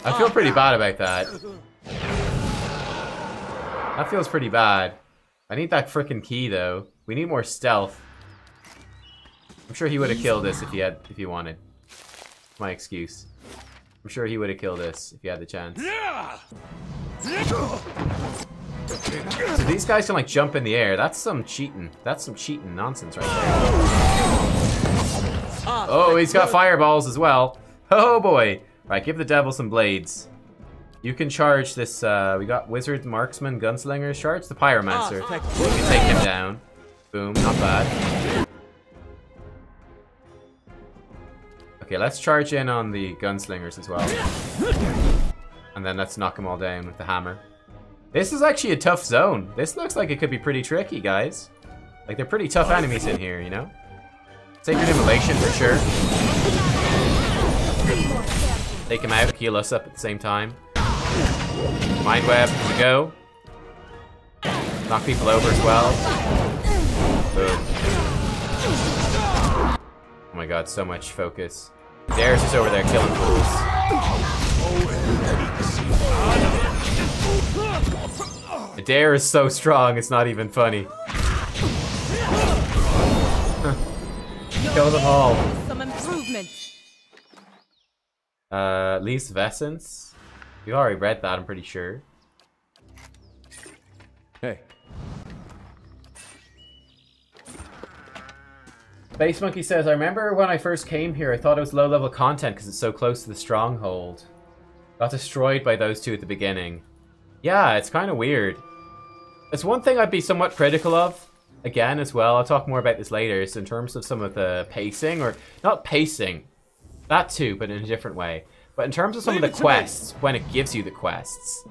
S1: I feel pretty bad about that. That feels pretty bad. I need that frickin' key, though. We need more stealth. I'm sure he would have killed us if he wanted. My excuse. I'm sure he would have killed us if he had the chance. So these guys can like jump in the air. That's some cheating. That's some cheating nonsense right there. Oh, he's got fireballs as well. Oh boy. Right, give the devil some blades. You can charge this, we got Wizard, Marksman, Gunslinger. Charge the Pyromancer. You can take him down. Boom, not bad. Okay, let's charge in on the Gunslingers as well. And then let's knock them all down with the hammer. This is actually a tough zone. This looks like it could be pretty tricky, guys. Like, they're pretty tough enemies in here, you know? Sacred Immolation for sure. Take him out, heal us up at the same time. Mind Web, here we go. Knock people over as well. Boom. Oh my god, so much focus. Dare's just over there killing fools. The Dare is so strong, it's not even funny. Kill them all.
S15: Some improvement.
S1: Least Vessence. We've already read that, I'm pretty sure.
S2: Hey.
S1: Space Monkey says, I remember when I first came here, I thought it was low-level content because it's so close to the stronghold. Got destroyed by those two at the beginning. Yeah, it's kind of weird. It's one thing I'd be somewhat critical of, again, as well. I'll talk more about this later. It's in terms of some of the pacing, or not pacing, that too, but in a different way. But in terms of some of the quests, when it gives you the quests,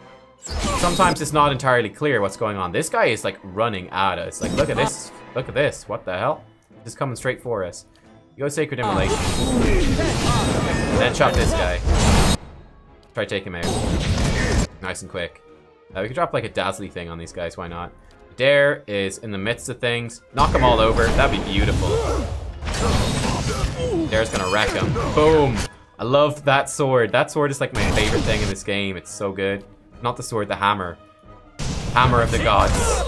S1: sometimes it's not entirely clear what's going on. This guy is like running at us. Like, look at this. Look at this. What the hell? Just coming straight for us. You go Sacred Immolation. Then chop this guy. Try to take him out. Nice and quick. We could drop like a dazzly thing on these guys, why not? Dare is in the midst of things. Knock them all over. That'd be beautiful. Dare's gonna wreck them. Boom! I love that sword. That sword is like my favorite thing in this game. It's so good. Not the sword, the hammer. Hammer of the gods.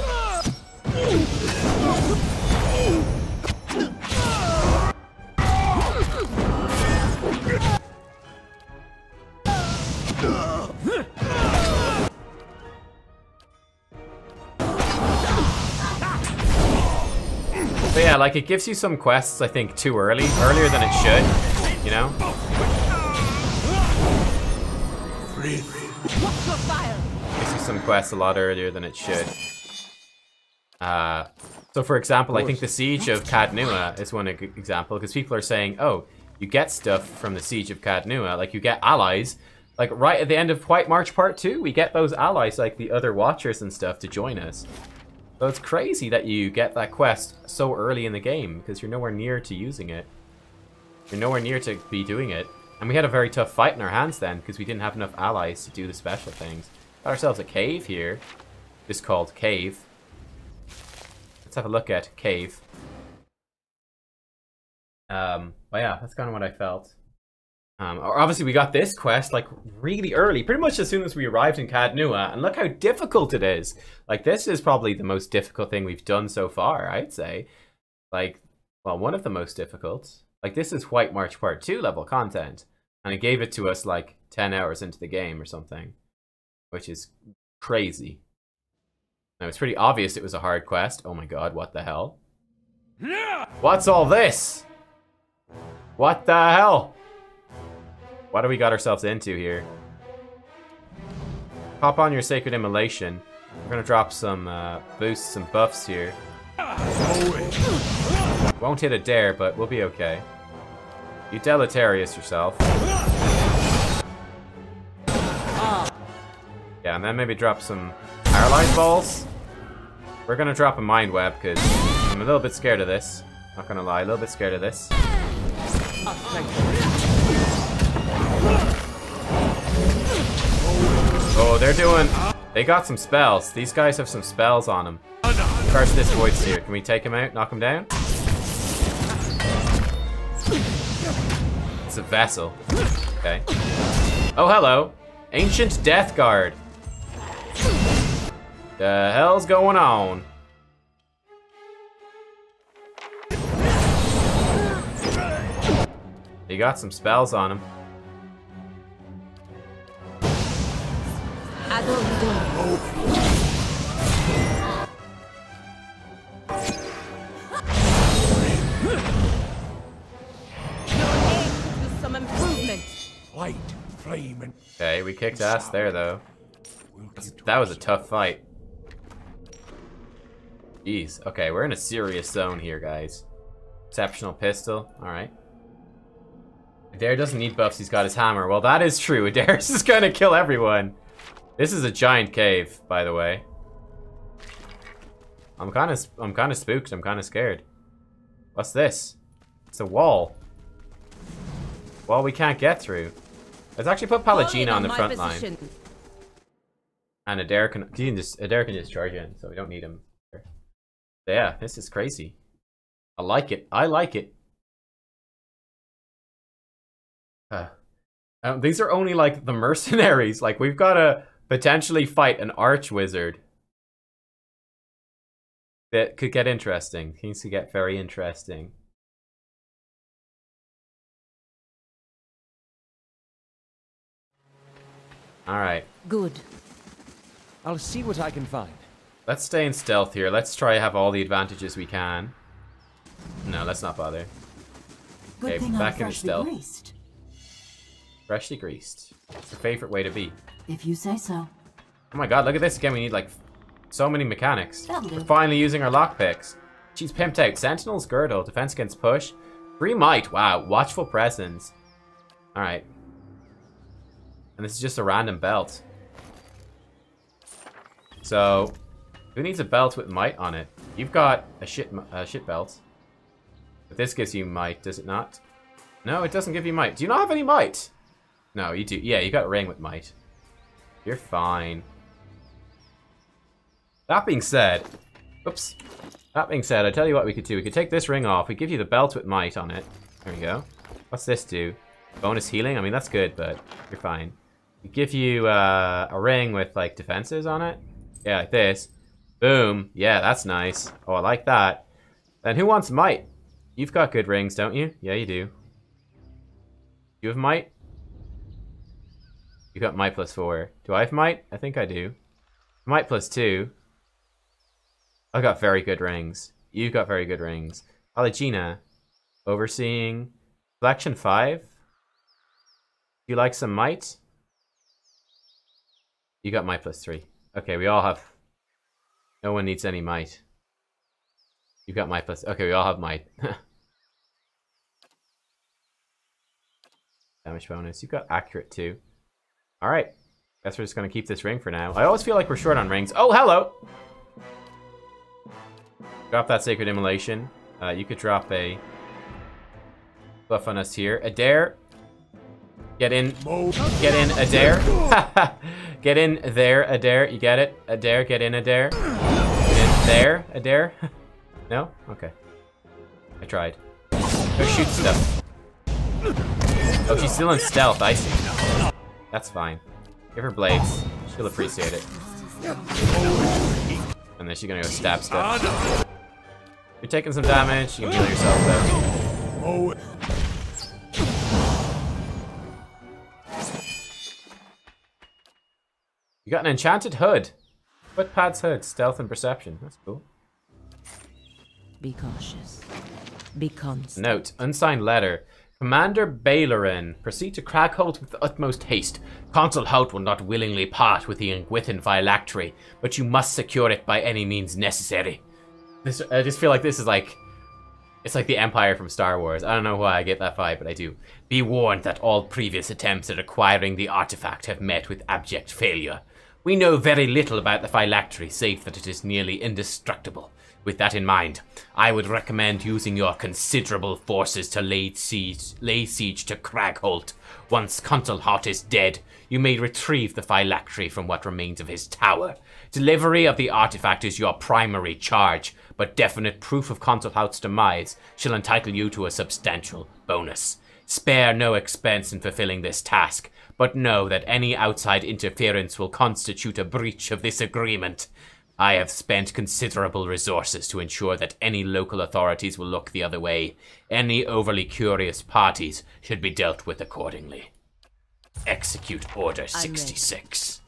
S1: But yeah, like it gives you some quests, I think, too early. Earlier than it should, you know? Gives you some quests a lot earlier than it should. So for example, I think the Siege of Cadnua is one example, because people are saying, oh, you get stuff from the Siege of Cadnua, like you get allies. Like right at the end of White March Part 2, we get those allies, like the other Watchers and stuff, to join us. So it's crazy that you get that quest so early in the game, because you're nowhere near to using it. You're nowhere near to be doing it. And we had a very tough fight in our hands then, because we didn't have enough allies to do the special things. Got ourselves a cave here. Just called Cave. Let's have a look at Cave. But yeah, that's kind of what I felt. Obviously we got this quest like really early, pretty much as soon as we arrived in Cadnua, and look how difficult it is. Like this is probably the most difficult thing we've done so far, I'd say. Like, well, one of the most difficult. Like, this is White March Part 2 level content. And it gave it to us, like, 10 hours into the game or something. Which is crazy. Now, it's pretty obvious it was a hard quest. Oh my god, what the hell? What's all this? What the hell? What do we got ourselves into here? Pop on your Sacred Immolation. We're gonna drop some boosts, some buffs here. Won't hit a dare, but we'll be okay. You deleterious yourself. Yeah, and then maybe drop some paralyzed balls. We're gonna drop a mind web because I'm a little bit scared of this. Not gonna lie, a little bit scared of this. Oh, they're doing... They got some spells. These guys have some spells on them. First, this Void Seer. Can we take him out? Knock him down? It's a vessel. Okay. Oh, hello. Ancient Death Guard. The hell's going on? He got some spells on him.
S10: Some improvement.
S2: Light, flame, and
S1: Okay, we kicked ass there though. That was a tough fight. Jeez. Okay, we're in a serious zone here, guys. Exceptional pistol. Alright. Adair doesn't need buffs, he's got his hammer. Well, that is true. Adair's is gonna kill everyone. This is a giant cave, by the way. I'm kind of spooked. I'm kind of scared. What's this? It's a wall. Wall we can't get through. Let's actually put Pallegina on the front line. And Adair can just charge in, so we don't need him. So yeah, this is crazy. I like it. I like it. These are only like the mercenaries. Like, we've got to potentially fight an archwizard. That could get interesting. Things could get very interesting. Alright.
S10: Good.
S14: I'll see what I can find.
S1: Let's stay in stealth here. Let's try to have all the advantages we can. No, let's not bother.
S13: Good
S1: Okay,
S13: thing
S1: back
S13: I'm
S1: into
S13: freshly
S1: stealth.
S13: greased.
S1: Freshly greased. It's the favorite way to be.
S13: If you say so.
S1: Oh my god, look at this. Again, we need like so many mechanics.
S13: That'll do.
S1: We're finally using our lockpicks. She's pimped out. Sentinel's Girdle. Defense against push. 3 might. Wow. Watchful presence. Alright. And this is just a random belt. So, who needs a belt with might on it? You've got a shit belt. But this gives you might, does it not? No, it doesn't give you might. Do you not have any might? No, you do. Yeah, you got a ring with might. You're fine. That being said, oops. That being said, I tell you what we could do. We could take this ring off. We give you the belt with might on it. There we go. What's this do? Bonus healing? I mean, that's good, but you're fine. We give you a ring with like defenses on it. Yeah, like this. Boom. Yeah, that's nice. Oh, I like that. Then who wants might? You've got good rings, don't you? Yeah, you do. You have might? You got might +4. Do I have might? I think I do. Might +2. I got very good rings. You've got very good rings. Pallegina. Overseeing. Selection 5. Do you like some might? You got might +3. Okay, we all have... No one needs any might. You got might +... Okay, we all have might. Damage bonus. You've got accurate too. Alright. Guess we're just gonna keep this ring for now. I always feel like we're short on rings. Oh, hello! Drop that Sacred Immolation. You could drop a buff on us here. Adair. Get in. Get in, Adair. Get in there, Adair. You get it? Adair, get in, Adair. Get in there, Adair. No? Okay. I tried. Go shoot stuff. Oh, she's still in stealth, I see. That's fine. Give her blades. She'll appreciate it. And then she's gonna go stab stuff. You're taking some damage. You can heal yourself though.
S8: Oh.
S1: You got an enchanted hood. Footpad's hood, stealth and perception. That's cool.
S10: Be cautious. Be constant.
S1: Note, unsigned letter. Commander Bailorin, proceed to Cragholt with the utmost haste. Consul Hout will not willingly part with the Ingwithan phylactery, but you must secure it by any means necessary. I just feel like this is like... It's like the Empire from Star Wars. I don't know why I get that vibe, but I do. Be warned that all previous attempts at acquiring the artifact have met with abject failure. We know very little about the phylactery, save that it is nearly indestructible. With that in mind, I would recommend using your considerable forces to lay siege to Cragholt. Once Consul Hot is dead, you may retrieve the phylactery from what remains of his tower. Delivery of the artifact is your primary charge, but definite proof of Consul Hot's demise shall entitle you to a substantial bonus. Spare no expense in fulfilling this task, but know that any outside interference will constitute a breach of this agreement. I have spent considerable resources to ensure that any local authorities will look the other way. Any overly curious parties should be dealt with accordingly. Execute Order 66.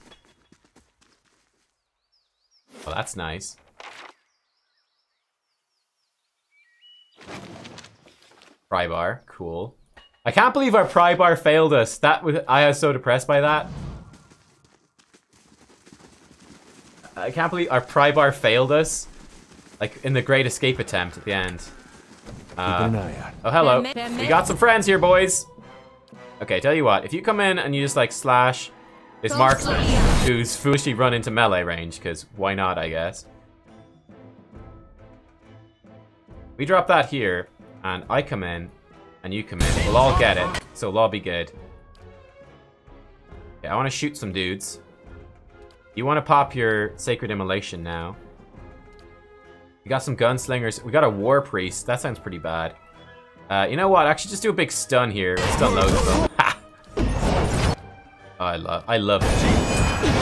S1: Well, that's nice. Pry bar, cool. I can't believe our pry bar failed us. I was so depressed by that. I can't believe our pry bar failed us. Like in the Great Escape attempt at the end.
S2: Keep an eye out.
S1: Oh, hello. We got some friends here, boys. Okay, tell you what. If you come in and you just like slash this marksman who's foolishly run into melee range, because why not, I guess. We drop that here, and I come in, and you come in. We'll all get it, so we'll all be good. Okay, I want to shoot some dudes. You want to pop your Sacred Immolation now. We got some gunslingers. We got a War Priest. That sounds pretty bad. You know what? Actually, just do a big stun here. Stun loads of them. Ha! Oh, I love it.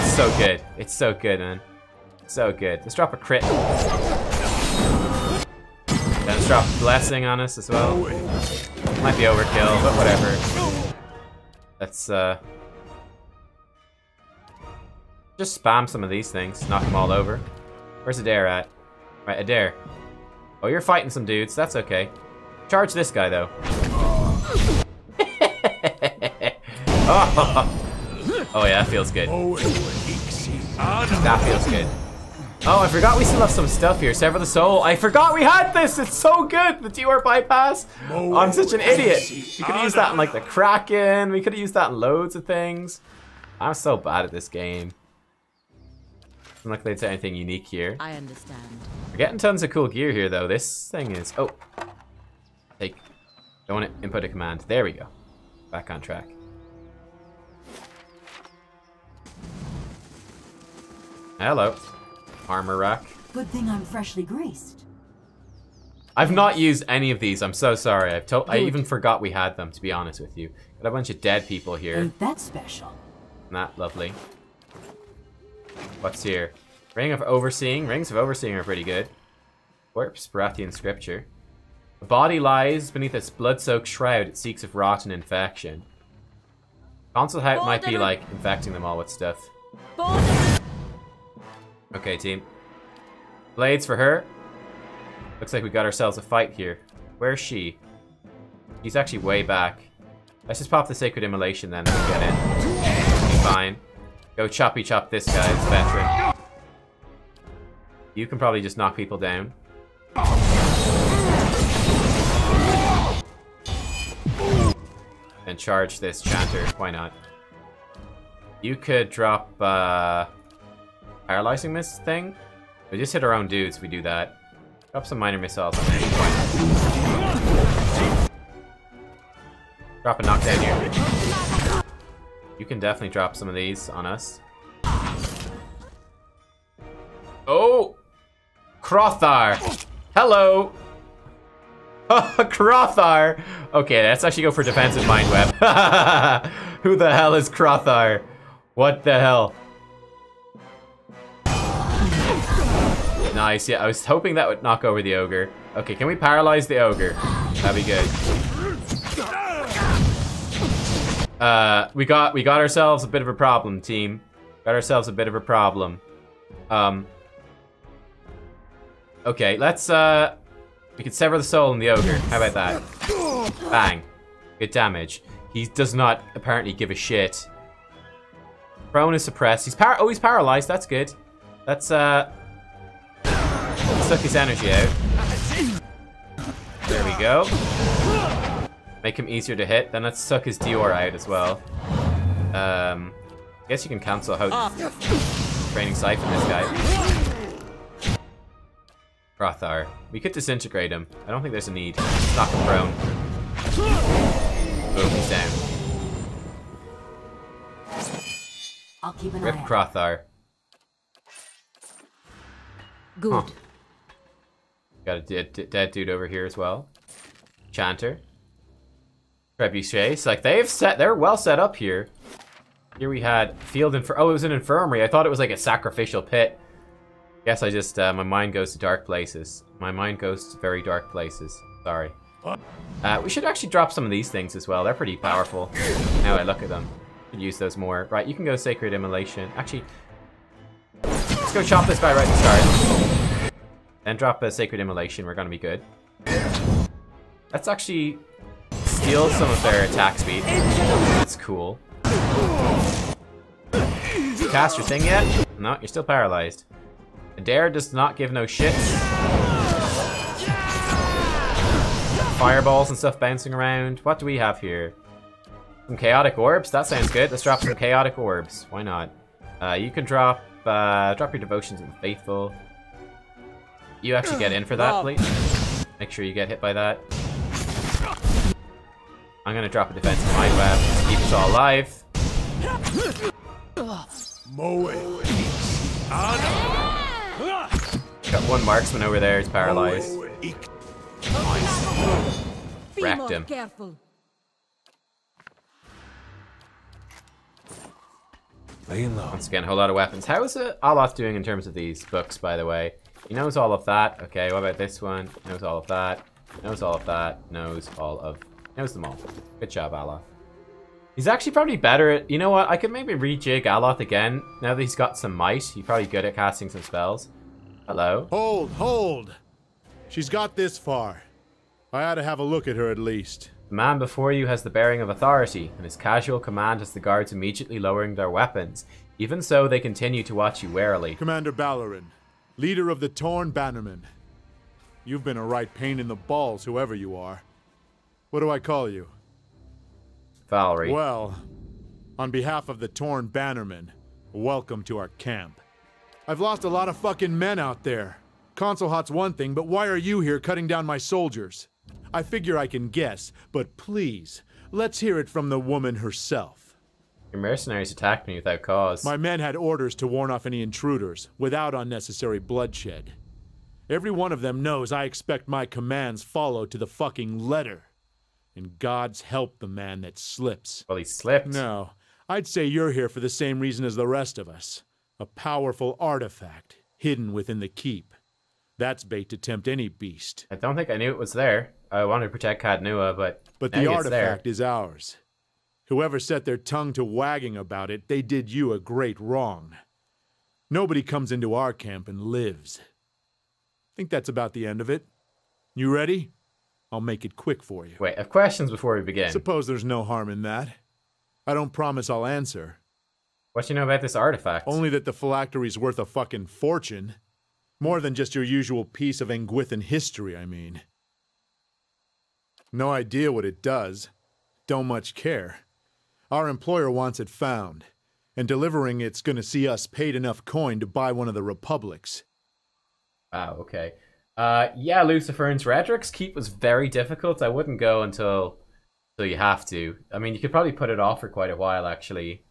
S1: It's so good. It's so good, man. So good. Let's drop a crit. Let's drop Blessing on us as well. Might be overkill, but whatever. Let's, just spam some of these things. Knock them all over. Where's Adair at? Right, Adair. Oh, you're fighting some dudes. That's okay. Charge this guy, though. Oh, yeah, that feels good. That feels good. Oh, I forgot we still have some stuff here. Sever the Soul. I forgot we had this. It's so good. The T-Word bypass. Oh, I'm such an idiot. We could have used that in, like, the Kraken. We could have used that in loads of things. I'm so bad at this game. Doesn't look like there's anything unique here.
S10: I understand.
S1: We're getting tons of cool gear here, though. This thing is... Oh. Take. Don't want to input a command. There we go. Back on track. Hello. Armor rack.
S13: Good thing I'm freshly greased.
S1: I've not used any of these. I'm so sorry. I even forgot we had them, to be honest with you. Got a bunch of dead people here.
S13: Ain't that special?
S1: Not lovely. What's here? Ring of Overseeing. Rings of Overseeing are pretty good. Corpse, Baratheon Scripture. The body lies beneath its blood-soaked shroud. It seeks of rot and infection. Consul Hout might be, like, infecting them all with stuff. Okay, team. Blades for her. Looks like we got ourselves a fight here. Where's she? She's actually way back. Let's just pop the Sacred Immolation then and get in. Be fine. Go choppy chop this guy, this veteran. You can probably just knock people down. And charge this chanter. Why not? You could drop paralyzing mist thing. We just hit our own dudes if we do that. Drop some minor missiles on there. Drop a knockdown here. You can definitely drop some of these on us. Oh! Crothar! Hello! Crothar! Okay, let's actually go for defensive mind web. Who the hell is Crothar? What the hell? Nice, yeah, I was hoping that would knock over the ogre. Okay, can we paralyze the ogre? That'd be good. We got ourselves a bit of a problem, team. Got ourselves a bit of a problem. Okay, let's, we can sever the soul in the ogre. How about that? Bang. Good damage. He does not apparently give a shit. Prone is suppressed. He's paralyzed. That's good. Let's, suck his energy out. There we go. Make him easier to hit. Then let's suck his Dior out as well. I guess you can cancel training cipher this guy. Rothar. We could disintegrate him. I don't think there's a need. Just knock him prone. Boom, he's down.
S13: I'll keep an
S1: Rip
S13: eye out.
S1: Crothar.
S10: Good.
S1: Huh. Got a dead dude over here as well. Chanter. Trebuchets. Like they're well set up here. Here we had field it was an infirmary. I thought it was like a sacrificial pit. Guess I just my mind goes to dark places. My mind goes to very dark places. Sorry. We should actually drop some of these things as well. They're pretty powerful. Now I look at them. Could use those more. Right, you can go Sacred Immolation. Actually, let's go chop this guy right at the start. Then drop a Sacred Immolation. We're gonna be good. Let's actually steal some of their attack speed. That's cool. Did you cast your thing yet? No, you're still paralyzed. Adair does not give no shits. Fireballs and stuff bouncing around. What do we have here? Some chaotic orbs. That sounds good. Let's drop some chaotic orbs. Why not? You can drop your devotions in the faithful. You actually get in for that, please. Make sure you get hit by that. I'm gonna drop a defensive mind web to keep us all alive. Got one marksman over there. He's paralyzed. Nice. Wrecked him.
S10: Careful.
S1: Once again, a whole lot of weapons. How is Aloth doing in terms of these books, by the way? He knows all of that. Okay, what about this one? Knows all of that. Knows all of that. Knows them all. Good job, Aloth. He's actually probably better at... You know what? I could maybe rejig Aloth again. Now that he's got some might, he's probably good at casting some spells. Hello?
S16: Hold! She's got this far. I ought to have a look at her at least.
S1: The man before you has the bearing of authority, and his casual command has the guards immediately lowering their weapons. Even so, they continue to watch you warily.
S16: Commander Ballerin, leader of the Torn Bannermen. You've been a right pain in the balls, whoever you are. What do I call you?
S1: Valerie.
S16: Well, on behalf of the Torn Bannermen, welcome to our camp. I've lost a lot of fucking men out there. Consul Hot's one thing, but why are you here cutting down my soldiers? I figure I can guess, but please, let's hear it from the woman herself.
S1: Your mercenaries attacked me without cause.
S16: My men had orders to warn off any intruders, without unnecessary bloodshed. Every one of them knows I expect my commands followed to the fucking letter. And God's help the man that slips.
S1: Well, he slipped.
S16: No, I'd say you're here for the same reason as the rest of us. A powerful artifact, hidden within the keep. That's bait to tempt any beast.
S1: I don't think I knew it was there. I wanted to protect Cadnua, but
S16: the artifact is ours. Whoever set their tongue to wagging about it, they did you a great wrong. Nobody comes into our camp and lives. Think that's about the end of it. You ready? I'll make it quick for you.
S1: Wait, I have questions before we begin.
S16: Suppose there's no harm in that. I don't promise I'll answer.
S1: What do you know about this artifact?
S16: Only that the phylactery's worth a fucking fortune. More than just your usual piece of Anguithan history, I mean. No idea what it does. Don't much care. Our employer wants it found, and delivering it's gonna see us paid enough coin to buy one of the republics.
S1: Wow, okay. Yeah, Lucifer's Redrick's keep was very difficult. I wouldn't go until you have to. I mean, you could probably put it off for quite a while, actually.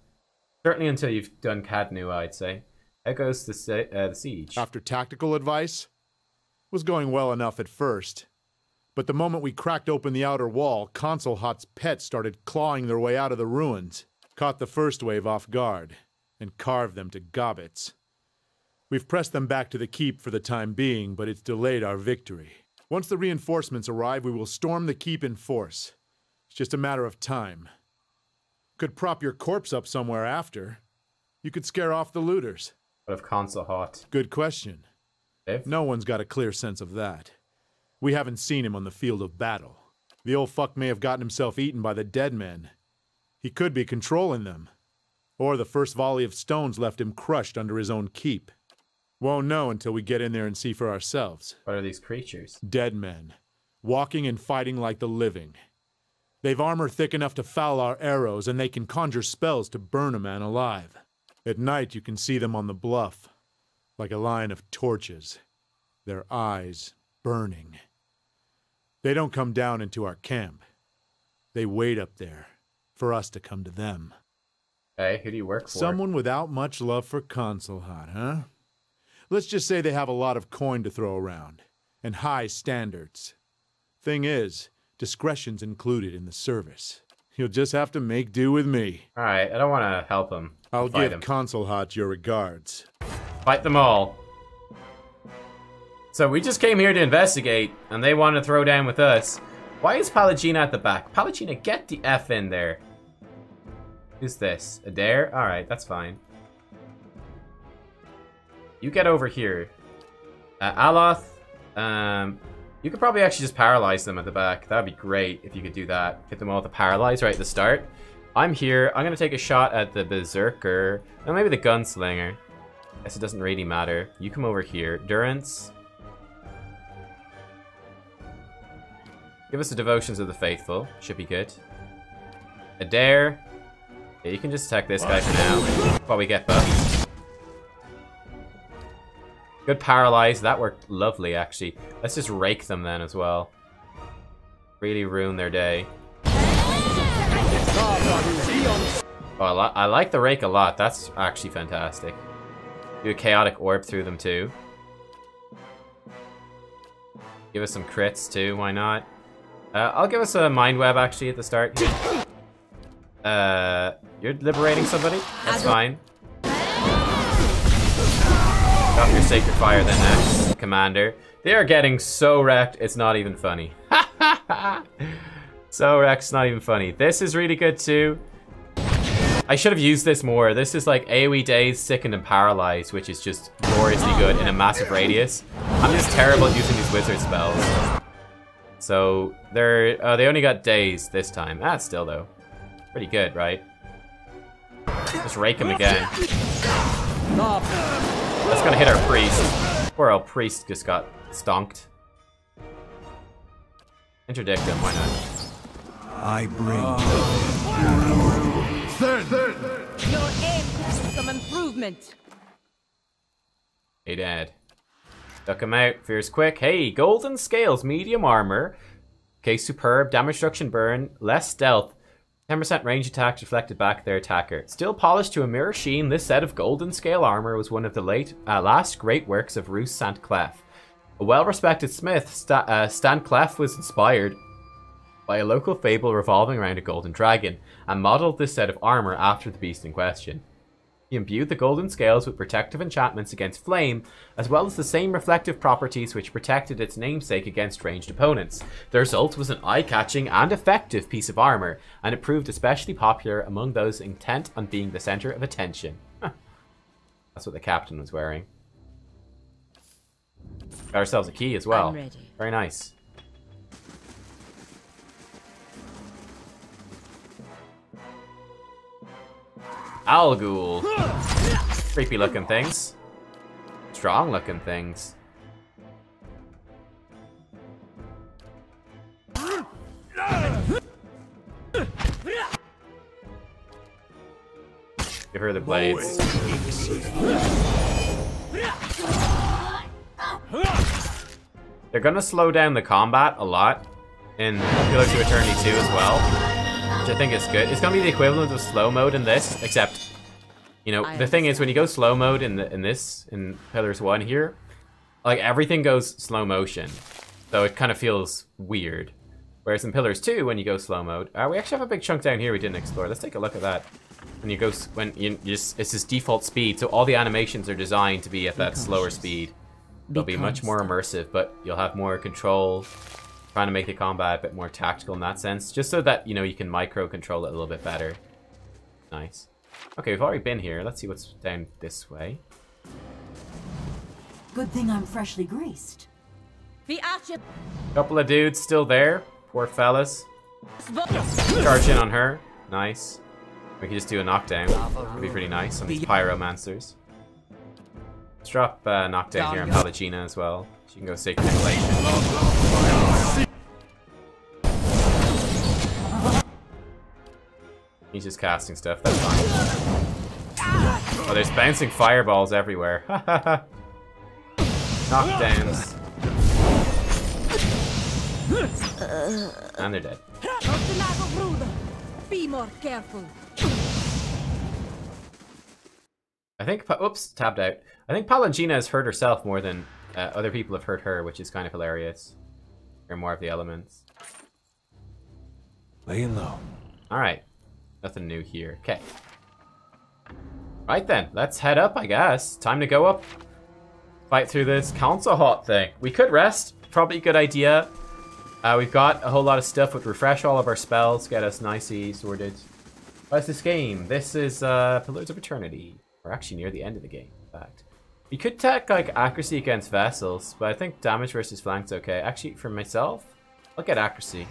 S1: Certainly until you've done Cadnua, I'd say. How goes the siege?
S16: After tactical advice? Was going well enough at first. But the moment we cracked open the outer wall, Consul Hot's pets started clawing their way out of the ruins. Caught the first wave off guard, and carved them to gobbets. We've pressed them back to the keep for the time being, but it's delayed our victory. Once the reinforcements arrive, we will storm the keep in force. It's just a matter of time. Could prop your corpse up somewhere after. You could scare off the looters.
S1: What if Consul Hot?
S16: Good question.
S1: Dave?
S16: No one's got a clear sense of that. We haven't seen him on the field of battle. The old fuck may have gotten himself eaten by the dead men. He could be controlling them. Or the first volley of stones left him crushed under his own keep. Won't know until we get in there and see for ourselves.
S1: What are these creatures?
S16: Dead men. Walking and fighting like the living. They've armor thick enough to foul our arrows, and they can conjure spells to burn a man alive. At night you can see them on the bluff, like a line of torches, their eyes burning. They don't come down into our camp. They wait up there for us to come to them.
S1: Hey, who do you work for?
S16: Someone without much love for Consul Hot, huh? Let's just say they have a lot of coin to throw around, and high standards. Thing is, discretion's included in the service. You'll just have to make do with me.
S1: Alright, I don't want to help him.
S16: I'll give Consul Hot your regards.
S1: Fight them all. So we just came here to investigate, and they want to throw down with us. Why is Pallegina at the back? Pallegina, get the F in there. Who's this? Adair? Alright, that's fine. You get over here. Aloth, you could probably actually just paralyze them at the back. That'd be great if you could do that. Hit them all with the paralyze right at the start. I'm here. I'm going to take a shot at the Berserker. No, maybe the Gunslinger. Guess it doesn't really matter. You come over here. Durance. Give us the Devotions of the Faithful. Should be good. Adair. Yeah, you can just attack this guy for now while we get buffed. Good paralyze. That worked lovely, actually. Let's just rake them then as well. Really ruin their day. Oh, I like the rake a lot. That's actually fantastic. Do a chaotic orb through them too. Give us some crits too. Why not? I'll give us a mind web actually at the start. You're liberating somebody? That's fine. Drop your Sacred Fire then next, Commander. They are getting so wrecked, it's not even funny. So wrecked, it's not even funny. This is really good too. I should have used this more. This is like AoE Daze, Sickened, and Paralyzed, which is just gloriously good in a massive radius. I'm just terrible at using these wizard spells. So, they only got Daze this time. Ah, still though. Pretty good, right? Just rake him again. That's gonna hit our priest. Poor old priest just got stonked. Interdict him, why not?
S8: I bring
S10: Your aim has some improvement.
S1: Hey, Dad. Duck him out. Fierce quick. Hey, golden scales, medium armor. Okay, superb. Damage reduction burn. Less stealth. 10% range attack reflected back their attacker. Still polished to a mirror sheen, this set of golden scale armor was one of the last great works of Roos St. Clef. A well-respected smith, Stan Clef was inspired by a local fable revolving around a golden dragon, and modelled this set of armor after the beast in question. He imbued the golden scales with protective enchantments against flame, as well as the same reflective properties which protected its namesake against ranged opponents. The result was an eye-catching and effective piece of armor, and it proved especially popular among those intent on being the center of attention. Huh. That's what the captain was wearing. Got ourselves a key as well.
S10: I'm ready.
S1: Very nice. Algul. Creepy looking things. Strong looking things. Give her the blades. They're gonna slow down the combat a lot in Pillars of Eternity 2 as well, which I think is good. It's gonna be the equivalent of slow mode in this, except, you know, the thing is when you go slow mode in Pillars 1 here, like everything goes slow motion, so it kind of feels weird. Whereas in Pillars 2, when you go slow mode, we actually have a big chunk down here we didn't explore. Let's take a look at that. When you go, when you just, it's his default speed, so all the animations are designed to be at that slower speed. They'll be much more immersive, but you'll have more control. Trying to make the combat a bit more tactical in that sense, just so that, you know, you can micro control it a little bit better. Nice. Okay, we've already been here. Let's see what's down this way.
S13: Good thing I'm freshly greased.
S1: Couple of dudes still there. Poor fellas. Charge in on her. Nice. We can just do a knockdown. It'd be pretty nice on these pyromancers. Let's drop knockdown here on Pallegina as well. She can go Sacred Immolation. He's just casting stuff, that's fine. Oh, there's bouncing fireballs everywhere. Knockdowns. And they're dead.
S17: Be more careful.
S1: I think, oops, tabbed out. I think Pallegina has hurt herself more than other people have hurt her, which is kind of hilarious. Or more of the elements.
S2: Laying low.
S1: Alright. Nothing new here. Okay. Right then, let's head up, I guess. Time to go up. Fight through this council hot thing. We could rest. Probably a good idea. We've got a whole lot of stuff with refresh all of our spells. Get us nicely sorted. What's this game? This is Pillars of Eternity. We're actually near the end of the game, in fact. We could tech like accuracy against vessels, but I think damage versus flank's okay. Actually, for myself, I'll get accuracy.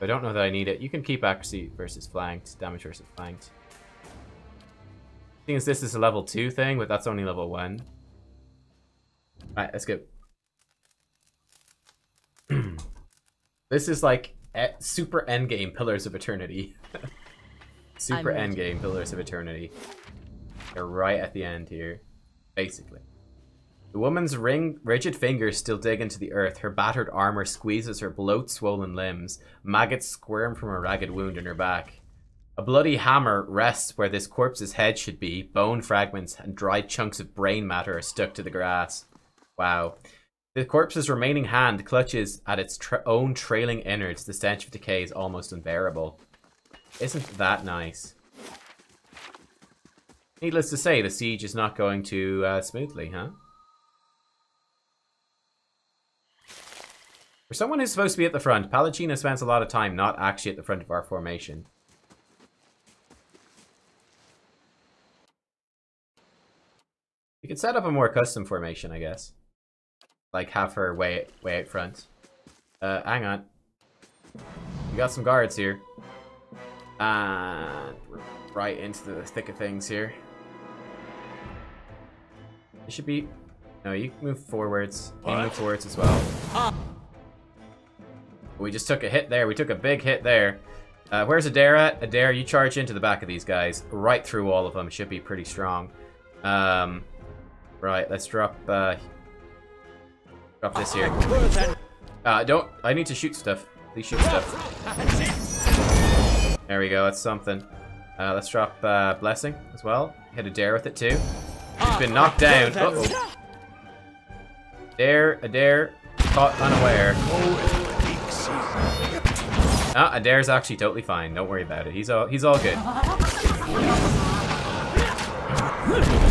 S1: I don't know that I need it. You can keep accuracy versus flanked, damage versus flanked. Seeing as this is a level 2 thing, but that's only level 1. Alright, let's go. This is like super endgame Pillars of Eternity. Super endgame Pillars of Eternity. They're right at the end here, basically. The woman's rigid fingers still dig into the earth. Her battered armor squeezes her bloat-swollen limbs. Maggots squirm from a ragged wound in her back. A bloody hammer rests where this corpse's head should be. Bone fragments and dried chunks of brain matter are stuck to the grass. Wow. The corpse's remaining hand clutches at its own trailing innards. The stench of decay is almost unbearable. Isn't that nice? Needless to say, the siege is not going too smoothly, huh? For someone who's supposed to be at the front, Pallegina spends a lot of time not actually at the front of our formation. We could set up a more custom formation, I guess. Like have her way out front. Hang on. We got some guards here. And we're right into the thick of things here. It should be... No, you can move forwards. You can move forwards as well. We just took a hit there. We took a big hit there. Where's Adair at? Adair, you charge into the back of these guys. Right through all of them. Should be pretty strong. Right, let's drop this here. I need to shoot stuff. Please shoot stuff. There we go, that's something. Let's drop Blessing as well. Hit Adair with it too. He's been knocked down. Uh-oh. Adair, caught unaware. Adair's actually totally fine. Don't worry about it. He's all good.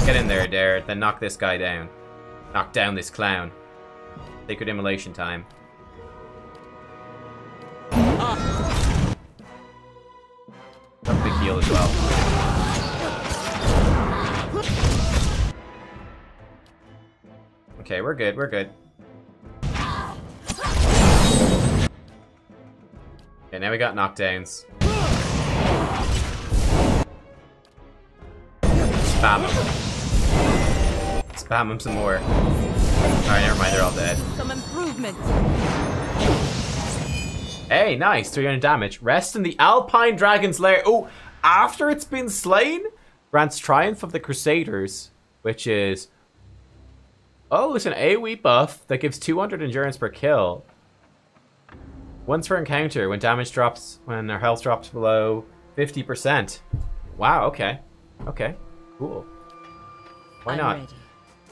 S1: Get in there, Adair. Then knock this guy down. Knock down this clown. Sacred Immolation time. A big heal as well. Okay, we're good, we're good. Okay, now we got knockdowns. Spam them. Spam them some more. Alright, never mind, they're all dead.
S17: Some improvement.
S1: Hey, nice, 300 damage. Rest in the Alpine Dragon's lair. Oh, after it's been slain? Grants Triumph of the Crusaders, which is... Oh, it's an AoE buff that gives 200 endurance per kill. Once per encounter, when damage drops, when our health drops below 50%. Wow, okay. Okay, cool. Why not?
S10: Ready.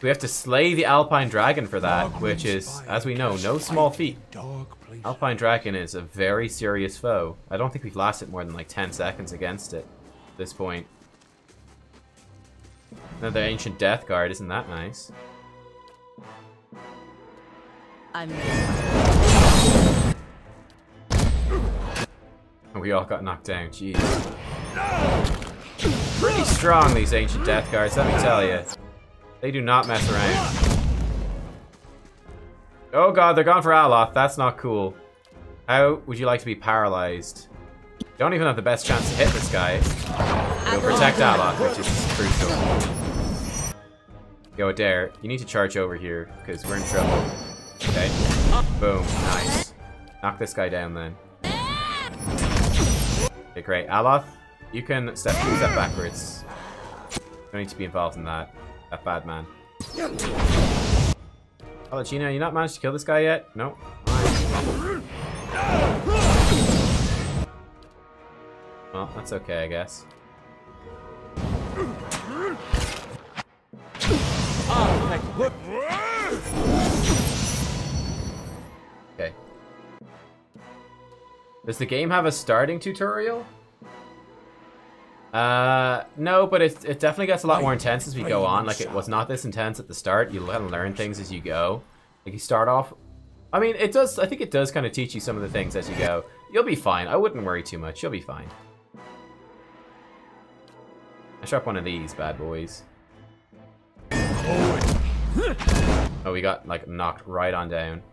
S1: We have to slay the Alpine Dragon for that, which is, as we know, no small feat. Alpine Dragon is a very serious foe. I don't think we've lasted more than like 10 seconds against it. at this point. Another ancient death guard, isn't that nice? We all got knocked down, jeez. Pretty strong, these ancient death guards, let me tell you. They do not mess around. Oh god, they're gone for Aloth, that's not cool. How would you like to be paralyzed? You don't even have the best chance to hit this guy. You'll protect Aloth, which is crucial. Yo, Adair, you need to charge over here, because we're in trouble. Okay. Boom, nice. Knock this guy down then. Okay, great. Aloth, you can step backwards. Don't need to be involved in that. That bad man. Oh, Gina, you not managed to kill this guy yet? No. Fine. Well, that's okay, I guess. Okay. Does the game have a starting tutorial? No, but it definitely gets a lot more intense as we go on. Like, it was not this intense at the start. You learn things as you go. Like, you start off... I mean, it does... I think it does kind of teach you some of the things as you go. You'll be fine. I wouldn't worry too much. You'll be fine. I shot one of these bad boys. Oh, we got, like, knocked right on down.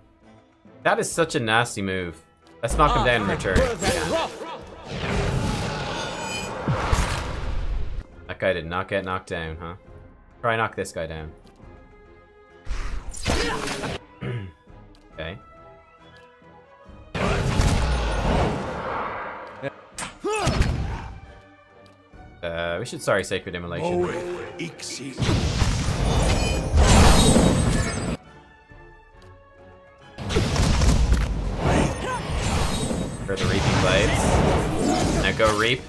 S1: That is such a nasty move. Let's knock him down in return. That guy did not get knocked down, huh? Try knock this guy down. Okay. We should sorry Sacred Immolation. For the Reaping Blades. Now go reap.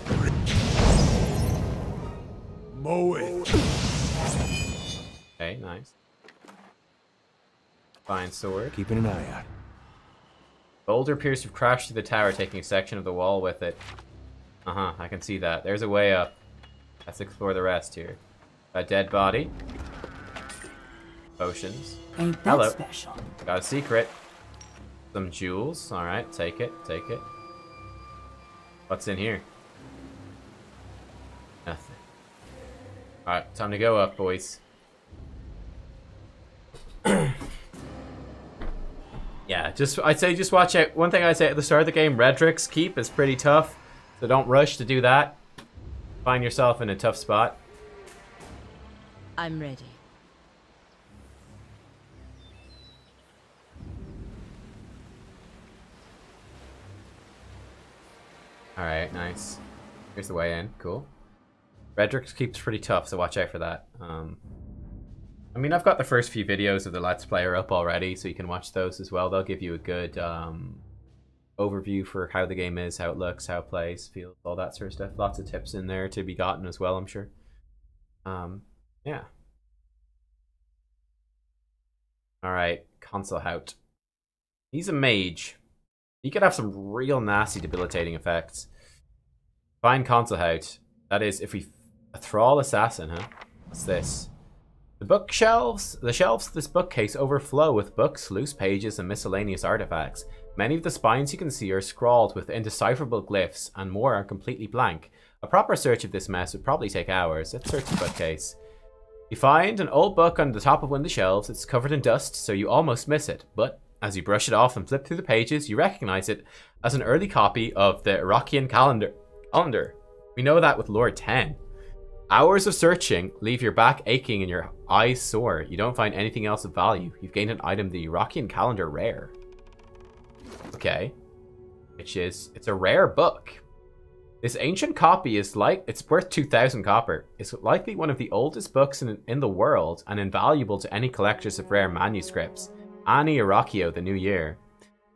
S1: Okay, nice. Fine sword.
S2: Keeping an eye out.
S1: Boulder appears to have crashed through the tower, taking a section of the wall with it. Uh-huh, I can see that. There's a way up. Let's explore the rest here. A dead body. Potions.
S13: Ain't that
S1: Hello.
S13: special?
S1: Got a secret. Some jewels. Alright, take it, take it. What's in here? Nothing. Alright, time to go up, boys. Yeah, I'd say just watch out. One thing I'd say at the start of the game, Redrick's Keep is pretty tough. So don't rush to do that. Find yourself in a tough spot.
S10: I'm ready.
S1: Alright, nice. Here's the way in. Cool. Redrick's Keep's pretty tough, so watch out for that. I mean, I've got the first few videos of the Let's Player up already, so you can watch those as well. They'll give you a good overview for how the game is, how it looks, how it plays, feels, all that sort of stuff. Lots of tips in there to be gotten as well, I'm sure. Yeah. Alright, Consulhout. He's a mage. He could have some real nasty debilitating effects. Find Consulhout. That is, if we... A Thrall Assassin, huh? What's this? The shelves of this bookcase overflow with books, loose pages, and miscellaneous artifacts. Many of the spines you can see are scrawled with indecipherable glyphs, and more are completely blank. A proper search of this mess would probably take hours. Let's search the bookcase. You find an old book on the top of one of the shelves. It's covered in dust, so you almost miss it. But as you brush it off and flip through the pages, you recognize it as an early copy of the Iraqian calendar. We know that with Lore 10. Hours of searching leave your back aching and your eyes sore. You don't find anything else of value. You've gained an item, the Iraqian calendar rare. Okay. It's a rare book. This ancient copy is it's worth 2,000 copper. It's likely one of the oldest books in the world and invaluable to any collectors of rare manuscripts. Ani Iraqio, the New Year.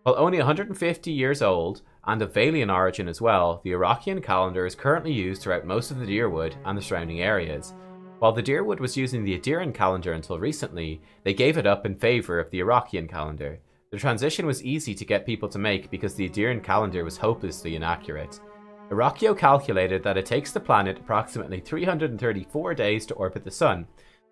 S1: While only 150 years old, and of Valian origin as well, the Iraqian calendar is currently used throughout most of the Deerwood and the surrounding areas. While the Deerwood was using the Adiran calendar until recently, they gave it up in favour of the Iraqian calendar. The transition was easy to get people to make because the Adiran calendar was hopelessly inaccurate. Irokio calculated that it takes the planet approximately 334 days to orbit the sun,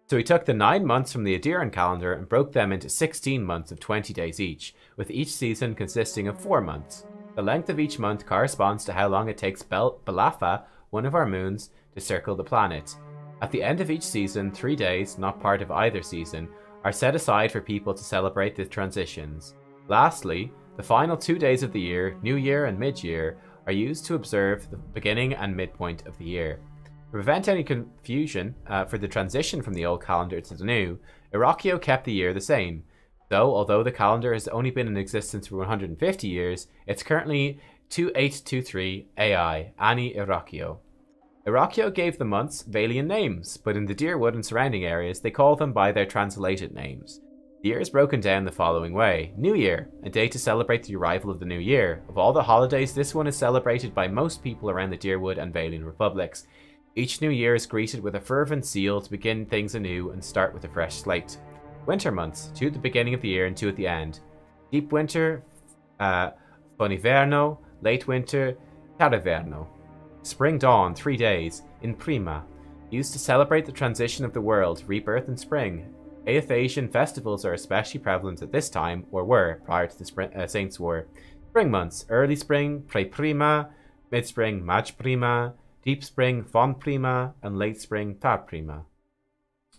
S1: so he took the 9 months from the Adiran calendar and broke them into 16 months of 20 days each, with each season consisting of 4 months. The length of each month corresponds to how long it takes Balafa, one of our moons, to circle the planet. At the end of each season, 3 days, not part of either season, are set aside for people to celebrate the transitions. Lastly, the final 2 days of the year, New Year and Mid-Year, are used to observe the beginning and midpoint of the year. To prevent any confusion for the transition from the old calendar to the new, Irokio kept the year the same. Though, although the calendar has only been in existence for 150 years, it's currently 2823 AI, Ani Irokio. Irokio gave the months Valian names, but in the Deerwood and surrounding areas, they call them by their translated names. The year is broken down the following way. New Year, a day to celebrate the arrival of the new year. Of all the holidays, this one is celebrated by most people around the Deerwood and Valian republics. Each new year is greeted with a fervent zeal to begin things anew and start with a fresh slate. Winter months, 2 at the beginning of the year and 2 at the end. Deep winter, Boniverno, late winter, Tariverno. Spring dawn, 3 days, in Prima, used to celebrate the transition of the world, rebirth and spring. Aethasian festivals are especially prevalent at this time, or were, prior to the Saints' War. Spring months, early spring, Pre-Prima, mid-spring, Maj-Prima, deep spring, Von Prima, and late spring, Tar Prima.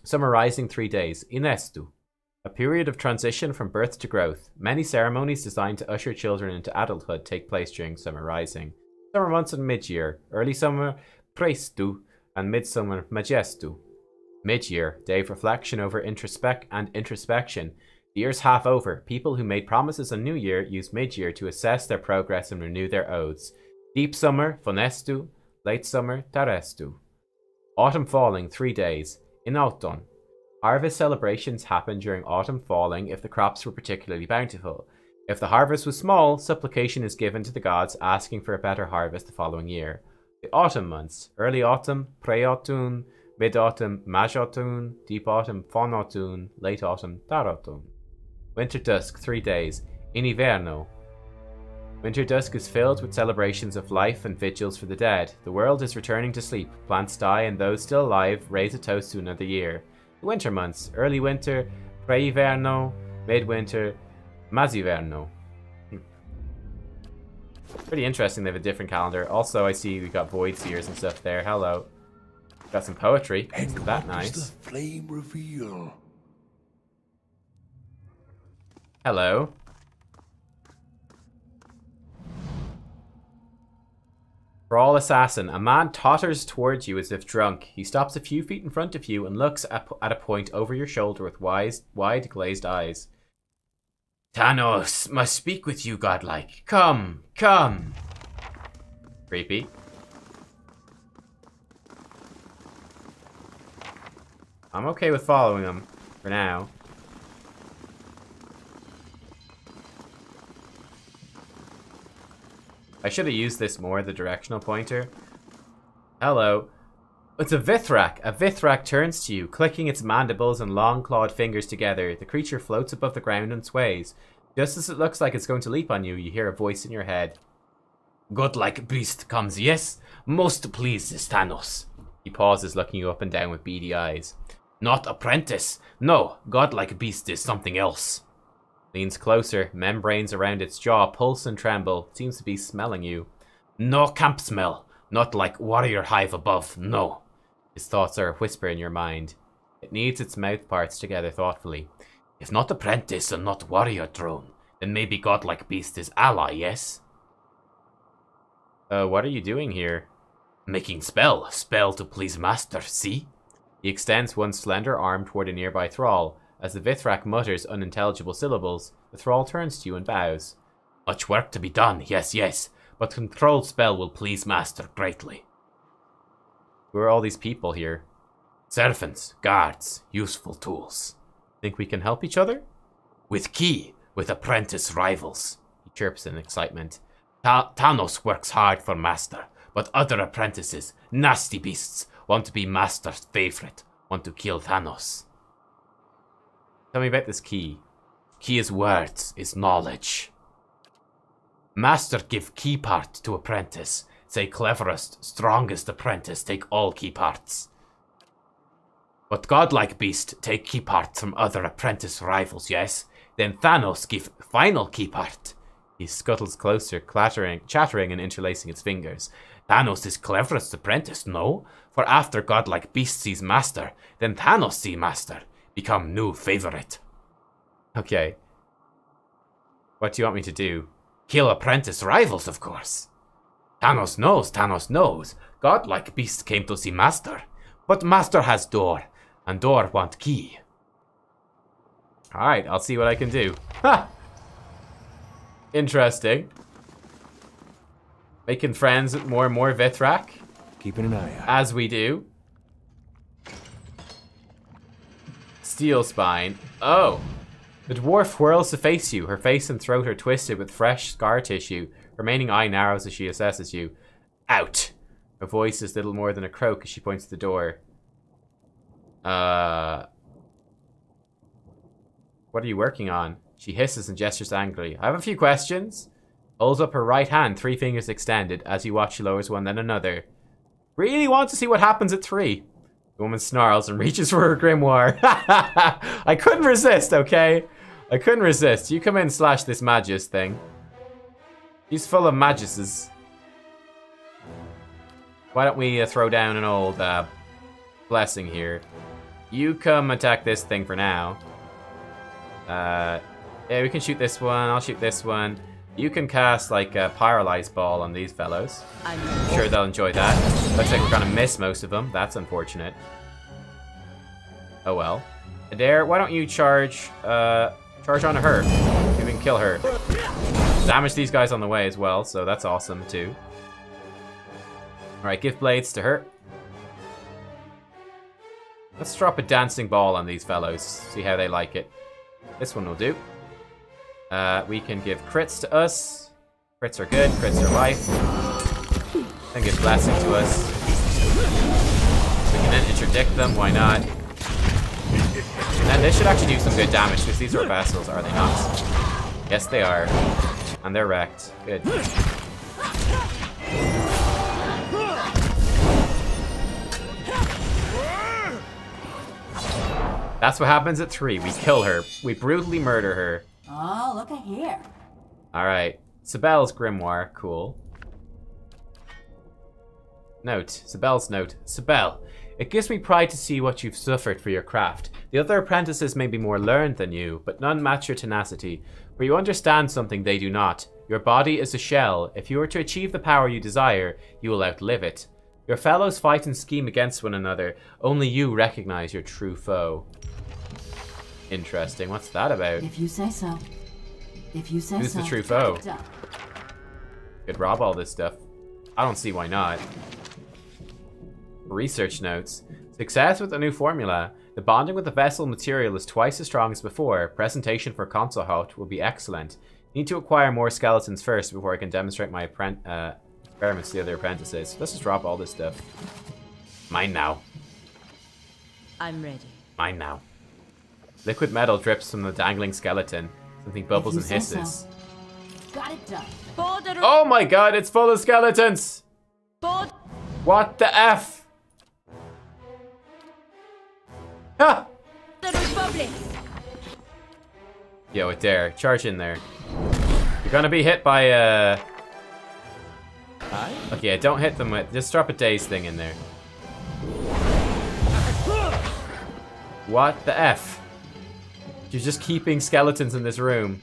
S1: Summer rising, 3 days, Inestu. A period of transition from birth to growth. Many ceremonies designed to usher children into adulthood take place during summer rising. Summer months and mid-year. Early summer, Prestu, and midsummer, Majestu. Mid-year, day of reflection over introspection. The year's half over. People who made promises on New Year use mid-year to assess their progress and renew their oaths. Deep summer, Fonestu. Late summer, Tarestu. Autumn falling, 3 days, Inauton. Harvest celebrations happen during autumn falling if the crops were particularly bountiful. If the harvest was small, supplication is given to the gods asking for a better harvest the following year. The autumn months, early autumn, Pre-Autumn, mid-autumn, Maj-Autumn, deep autumn, Von-Autumn, late autumn, Tar-Autumn. Winter dusk, 3 days, Iniverno. Winter dusk is filled with celebrations of life and vigils for the dead. The world is returning to sleep. Plants die and those still alive raise a toast to another year. The winter months, early winter, Pre-Iverno, midwinter, Maziverno. Pretty interesting they have a different calendar. Also, I see we got void seers and stuff there. Hello. Got some poetry. Isn't that nice?
S8: The flame reveal.
S1: Hello. Brawl assassin. A man totters towards you as if drunk. He stops a few feet in front of you and looks at a point over your shoulder with wide glazed eyes. Thanos must speak with you, godlike. Come, come. Creepy. I'm okay with following him for now. I should have used this more, the directional pointer. Hello. It's a Vithrak. A Vithrak turns to you, clicking its mandibles and long clawed fingers together. The creature floats above the ground and sways. Just as it looks like it's going to leap on you, you hear a voice in your head. Godlike beast comes, yes? Most pleased is Thanos. He pauses, looking you up and down with beady eyes. Not apprentice. No, godlike beast is something else. Leans closer, membranes around its jaw pulse and tremble. It seems to be smelling you. No camp smell. Not like warrior hive above, no. His thoughts are a whisper in your mind. It kneads its mouth parts together thoughtfully. If not apprentice and not warrior drone, then maybe godlike beast is ally, yes? What are you doing here? Making spell. Spell to please master, see? He extends one slender arm toward a nearby thrall. As the Vithrak mutters unintelligible syllables, the thrall turns to you and bows. Much work to be done, yes, yes, but controlled spell will please master greatly. Who are all these people here? Servants, guards, useful tools. Think we can help each other? With key, with apprentice rivals, he chirps in excitement. Thanos works hard for master, but other apprentices, nasty beasts, want to be master's favorite, want to kill Thanos. Tell me about this key. Key is words, is knowledge. Master give key part to apprentice. Say cleverest, strongest apprentice take all key parts. But godlike beast take key parts from other apprentice rivals, yes? Then Thanos give final key part. He scuttles closer, chattering and interlacing its fingers. Thanos is cleverest apprentice, no? For after godlike beast sees master, then Thanos see master. Become new favorite. Okay. What do you want me to do? Kill apprentice rivals, of course. Thanos knows. Godlike beast came to see master. But master has door, and door want key. Alright, I'll see what I can do. Ha! Interesting. Making friends with more and more Vithrak.
S2: Keeping an eye out.
S1: As we do. Steel spine. Oh. The dwarf whirls to face you. Her face and throat are twisted with fresh scar tissue. Remaining eye narrows as she assesses you. Out. Her voice is little more than a croak as she points to the door. What are you working on? She hisses and gestures angrily. I have a few questions. Holds up her right hand, 3 fingers extended. As you watch, she lowers one, then another. Really want to see what happens at 3. The woman snarls and reaches for her grimoire. I couldn't resist, okay? I couldn't resist. You come in and slash this Magus thing. He's full of Maguses. Why don't we throw down an old blessing here? You come attack this thing for now. Yeah, we can shoot this one. I'll shoot this one. You can cast like a paralyzed ball on these fellows. I'm sure they'll enjoy that. Looks like we're gonna miss most of them. That's unfortunate. Oh well. Adair, why don't you charge onto her? You can kill her. Damage these guys on the way as well, so that's awesome too. Alright, give blades to her. Let's drop a dancing ball on these fellows. See how they like it. This one will do. We can give crits to us. Crits are good, crits are life. Then give blessing to us. We can then interdict them, why not? And they should actually do some good damage because these are vessels, are they not? Yes, they are. And they're wrecked. Good. That's what happens at 3. We kill her. We brutally murder her.
S13: Oh, look at here.
S1: Alright. Sibel's grimoire. Cool. Note. Sibel's note. Sibel, it gives me pride to see what you've suffered for your craft. The other apprentices may be more learned than you, but none match your tenacity. For you understand something they do not. Your body is a shell. If you are to achieve the power you desire, you will outlive it. Your fellows fight and scheme against one another. Only you recognize your true foe. Interesting. What's that about?
S13: If you say so. If you say so.
S1: Who's the true foe? Could rob all this stuff. I don't see why not. Research notes. Success with a new formula. The bonding with the vessel material is twice as strong as before. Presentation for console hot will be excellent. Need to acquire more skeletons first before I can demonstrate my experiments to the other apprentices. Let's just drop all this stuff. Mine now.
S10: I'm ready.
S1: Mine now. Liquid metal drips from the dangling skeleton. Something bubbles and hisses.
S13: So. Got it done.
S1: Oh my god, it's full of skeletons! What the F? Ah! Yo, it dare. Charge in there. You're gonna be hit by Okay, don't hit them with... Just drop a daze thing in there. What the F? You're just keeping skeletons in this room.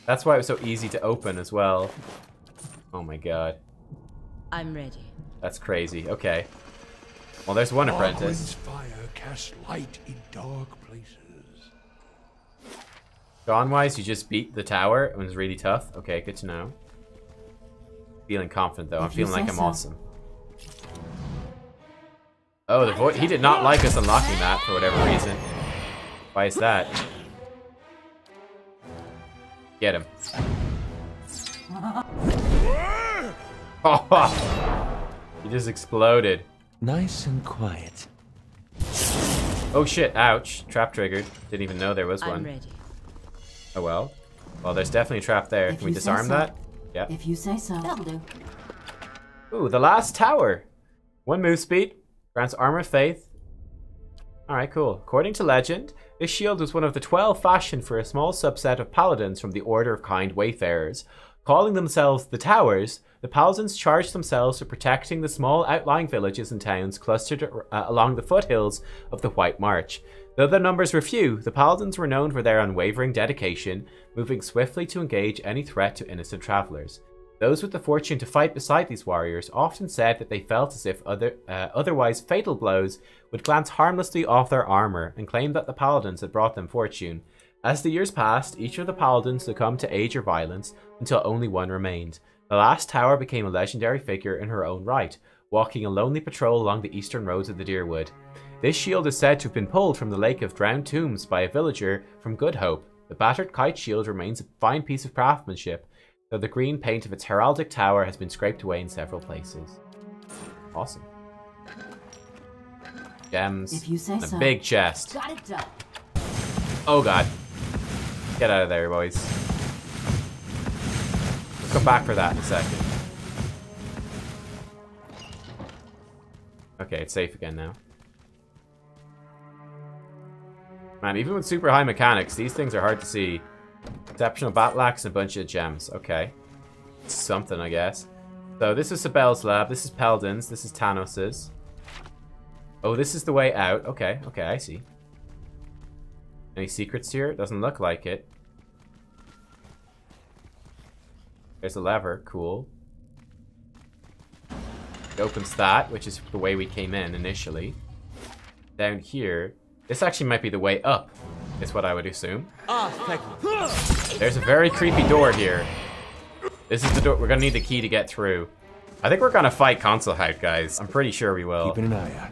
S1: That's why it was so easy to open as well. Oh my god.
S10: I'm ready.
S1: That's crazy. Okay. Well, there's one apprentice.
S8: Fire casts light in dark places.
S1: Dawnwise, you just beat the tower. It was really tough. Okay, good to know. Feeling confident though. I'm feeling like I'm awesome. Oh, the voice. He did not like us unlocking that for whatever reason. Why is that? Get him. Oh, he just exploded.
S4: Nice and quiet.
S1: Oh shit, ouch. Trap triggered. Didn't even know there was one.
S10: I'm ready.
S1: Oh well. Well, there's definitely a trap there. Can we disarm that? Yeah.
S13: If you say so. That'll do.
S1: Ooh, the last tower. 1 move speed. Grants armor of faith. Alright, cool. According to legend, this shield was one of the 12 fashioned for a small subset of paladins from the Order of Kind Wayfarers. Calling themselves the Towers, the paladins charged themselves with protecting the small outlying villages and towns clustered along the foothills of the White March. Though their numbers were few, the paladins were known for their unwavering dedication, moving swiftly to engage any threat to innocent travelers. Those with the fortune to fight beside these warriors often said that they felt as if otherwise fatal blows would glance harmlessly off their armor, and claimed that the paladins had brought them fortune. As the years passed, each of the paladins succumbed to age or violence, until only one remained. The last tower became a legendary figure in her own right, walking a lonely patrol along the eastern roads of the Deerwood. This shield is said to have been pulled from the Lake of Drowned Tombs by a villager from Good Hope. The battered kite shield remains a fine piece of craftsmanship, though the green paint of its heraldic tower has been scraped away in several places. Awesome. Gems.
S13: If you say
S1: and a
S13: so.
S1: big chest.
S13: Got it done.
S1: Oh god. Get out of there, boys. Let's go back for that in a second. Okay, it's safe again now. Man, even with super high mechanics, these things are hard to see. Exceptional battle axe and a bunch of gems. Okay. Something, I guess. So this is Sabel's lab. This is Peldon's. This is Tanos's. Oh, this is the way out. Okay, okay, I see. Any secrets here? Doesn't look like it. There's a lever. Cool. It opens that, which is the way we came in initially. Down here. This actually might be the way up, is what I would assume. There's a very creepy door here. This is the door. We're gonna need the key to get through. I think we're gonna fight Consulhout, guys. I'm pretty sure we will.
S2: Keeping an eye out.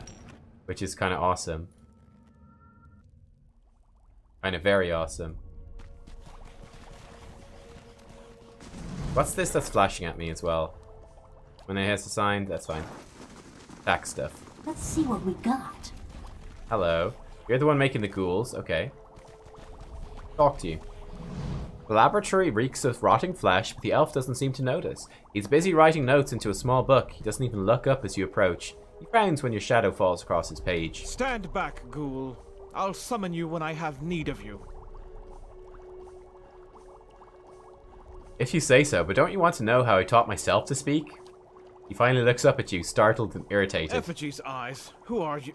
S1: Which is kind of awesome. Kind of very awesome. What's this that's flashing at me as well? When it has a sign, that's fine. Attack stuff.
S13: Let's see what we got.
S1: Hello. You're the one making the ghouls. Okay. Talk to you. The laboratory reeks of rotting flesh, but the elf doesn't seem to notice. He's busy writing notes into a small book. He doesn't even look up as you approach. He frowns when your shadow falls across his page.
S14: Stand back, ghoul. I'll summon you when I have need of you.
S1: If you say so, but don't you want to know how I taught myself to speak? He finally looks up at you, startled and irritated.
S14: Effigy's eyes. Who are you?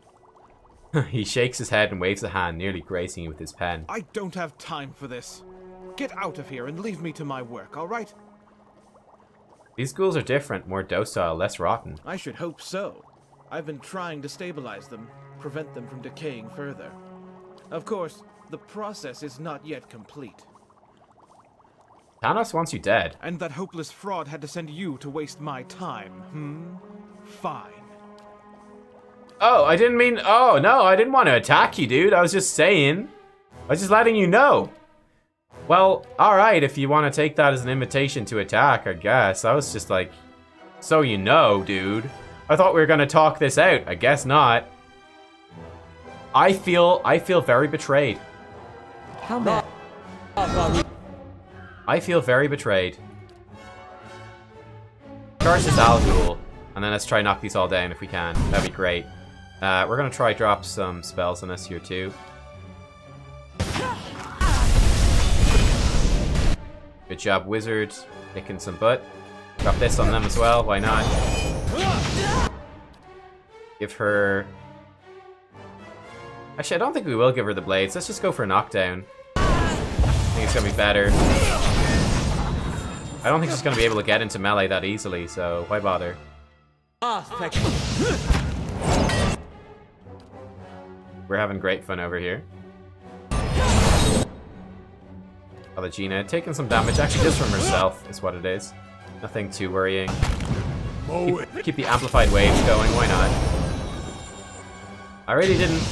S1: He shakes his head and waves a hand, nearly grazing you with his pen.
S14: I don't have time for this. Get out of here and leave me to my work, alright?
S1: These ghouls are different, more docile, less rotten.
S14: I should hope so. I've been trying to stabilize them, prevent them from decaying further. Of course, the process is not yet complete.
S1: Thanos wants you dead.
S14: And that hopeless fraud had to send you to waste my time, Fine.
S1: Oh, I didn't mean... Oh, no, I didn't want to attack you, dude. I was just saying. I was just letting you know. Well, alright, if you want to take that as an invitation to attack, I guess. I was just like... So you know, dude. I thought we were going to talk this out. I guess not. I feel very betrayed.
S3: How bad?
S1: I feel very betrayed. Charge this Al Ghul, and then let's try knock these all down if we can. That'd be great. We're gonna try drop some spells on us here too. Good job, wizard. Kicking some butt. Drop this on them as well. Why not? Give her. Actually, I don't think we will give her the blades. Let's just go for a knockdown. I think it's gonna be better. I don't think she's gonna be able to get into melee that easily, so why bother? We're having great fun over here. Alagina taking some damage, actually just from herself is what it is. Nothing too worrying. Keep the amplified waves going, why not? I really didn't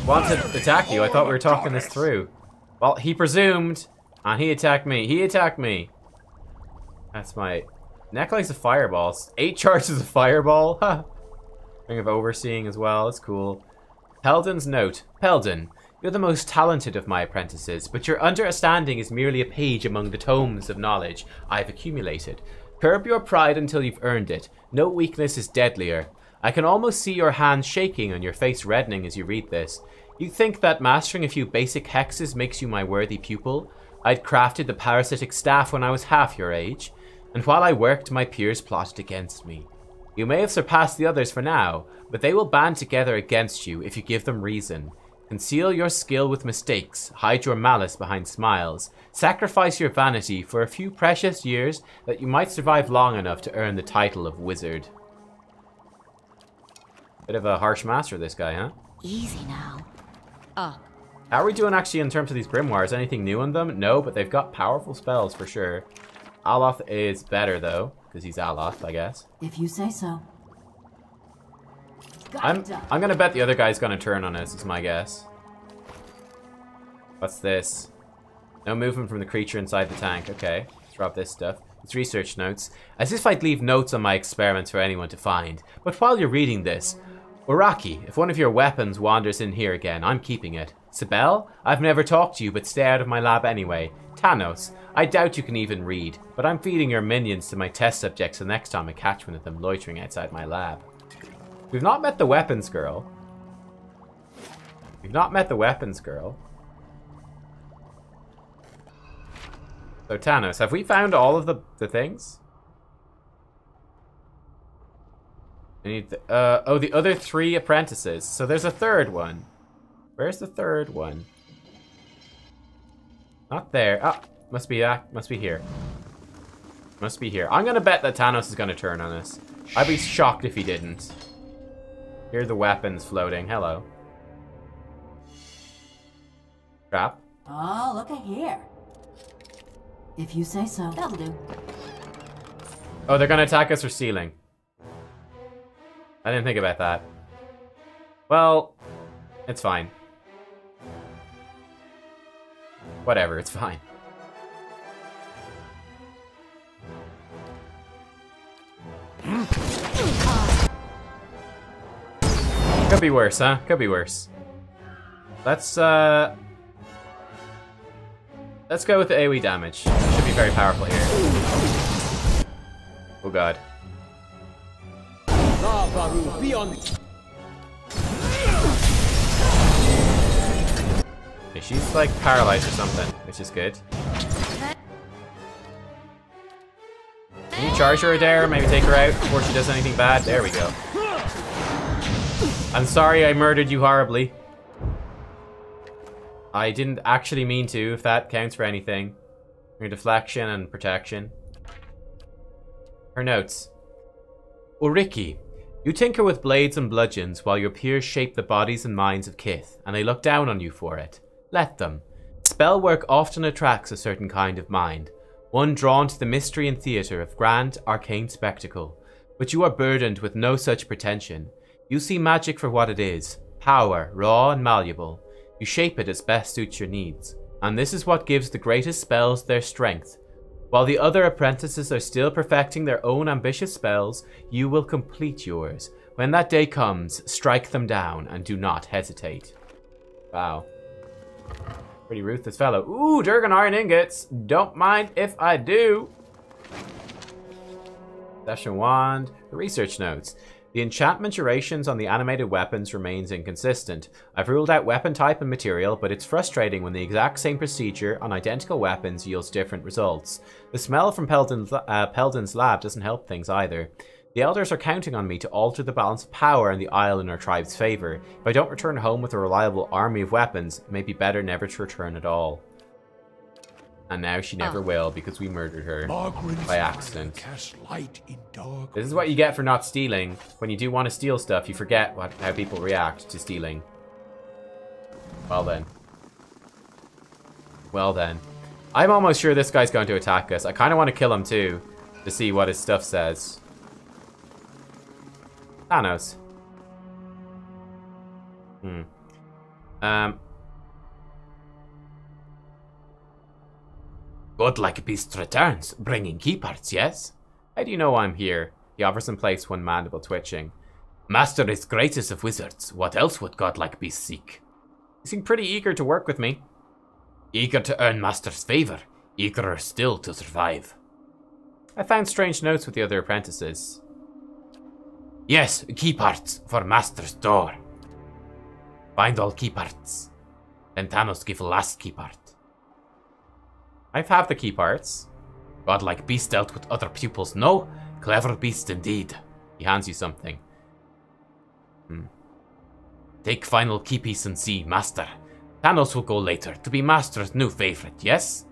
S1: want to attack you, I thought we were talking this through. Well, he presumed, and he attacked me. He attacked me. That's my... Necklace of fireballs. 8 charges of fireball? Ha! Ring of Overseeing as well, that's cool. Peldon's note. Peldon, you're the most talented of my apprentices, but your understanding is merely a page among the tomes of knowledge I've accumulated. Curb your pride until you've earned it. No weakness is deadlier. I can almost see your hands shaking and your face reddening as you read this. You think that mastering a few basic hexes makes you my worthy pupil? I'd crafted the parasitic staff when I was half your age, and while I worked, my peers plotted against me. You may have surpassed the others for now, but they will band together against you if you give them reason. Conceal your skill with mistakes, hide your malice behind smiles, sacrifice your vanity for a few precious years that you might survive long enough to earn the title of wizard. Bit of a harsh master, this guy, huh?
S11: Easy now.
S1: How are we doing actually in terms of these grimoires? Anything new in them? No, but they've got powerful spells for sure. Aloth is better though, because he's Aloth, I guess.
S13: If you say so.
S1: I'm gonna bet the other guy's gonna turn on us, is my guess. What's this? No movement from the creature inside the tank. Okay, let's drop this stuff. It's research notes. As if I'd leave notes on my experiments for anyone to find. But while you're reading this, Uraki, if one of your weapons wanders in here again, I'm keeping it. Sibel, I've never talked to you, but stay out of my lab anyway. Tanos, I doubt you can even read, but I'm feeding your minions to my test subjects the next time I catch one of them loitering outside my lab. We've not met the weapons girl. We've not met the weapons girl. So Tanos, have we found all of the things? I need the, oh, the other 3 apprentices. So there's a third one. Where's the third one? Not there. Ah, must be here. Must be here. I'm gonna bet that Tanos is gonna turn on us. I'd be shocked if he didn't. Here are the weapons floating. Hello. Trap.
S13: Oh, look at here. If you say so. That'll do.
S1: Oh, they're gonna attack us for stealing. I didn't think about that. Well, it's fine. Whatever, it's fine. Could be worse, huh? Could be worse. Let's go with the AoE damage. Should be very powerful here. Oh god. Okay, she's like paralyzed or something, which is good. Can you charge her there? Maybe take her out before she does anything bad? There we go. I'm sorry I murdered you horribly. I didn't actually mean to, if that counts for anything. Your deflection and protection. Her notes. Ulriki, you tinker with blades and bludgeons while your peers shape the bodies and minds of Kith, and they look down on you for it. Let them. Spell work often attracts a certain kind of mind, one drawn to the mystery and theatre of grand, arcane spectacle. But you are burdened with no such pretension. You see magic for what it is, power, raw and malleable. You shape it as best suits your needs, and this is what gives the greatest spells their strength. While the other apprentices are still perfecting their own ambitious spells, you will complete yours. When that day comes, strike them down and do not hesitate. Wow. Pretty ruthless fellow. Ooh, Durgan iron ingots. Don't mind if I do. Session wand. Research notes. The enchantment durations on the animated weapons remains inconsistent. I've ruled out weapon type and material, but it's frustrating when the exact same procedure on identical weapons yields different results. The smell from Peldon's lab doesn't help things either. The elders are counting on me to alter the balance of power in the Isle in our tribe's favor. If I don't return home with a reliable army of weapons, it may be better never to return at all. And now she never will, because we murdered her by accident. This is what you get for not stealing. When you do want to steal stuff, you forget how people react to stealing. Well then. Well then. I'm almost sure this guy's going to attack us. I kind of want to kill him too, to see what his stuff says. Thanos. Godlike beast returns, bringing key parts, yes? How do you know I'm here? He offers in place, one mandible twitching. Master is greatest of wizards. What else would godlike beasts seek? You seem pretty eager to work with me. Eager to earn Master's favor. Eagerer still to survive. I found strange notes with the other apprentices. Yes, key parts for Master's door. Find all key parts. Then Thanos give last key part. I have the key parts. Godlike beast dealt with other pupils. No, clever beast indeed. He hands you something. Take final key piece and see, Master. Thanos will go later to be Master's new favorite, yes?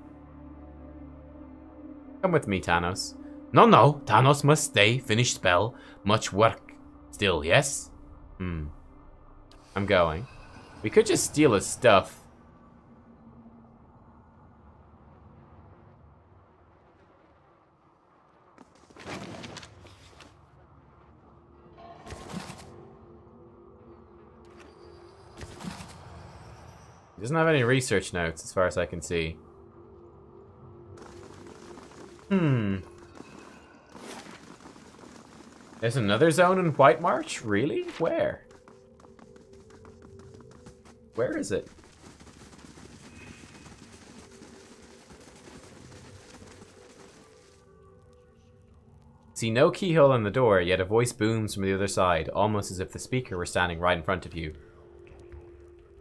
S1: Come with me, Thanos. No, Thanos must stay, finish spell, much work. Still, yes? I'm going. We could just steal his stuff. He doesn't have any research notes as far as I can see. There's another zone in White March? Really? Where? Where is it? See no keyhole on the door, yet a voice booms from the other side, almost as if the speaker were standing right in front of you.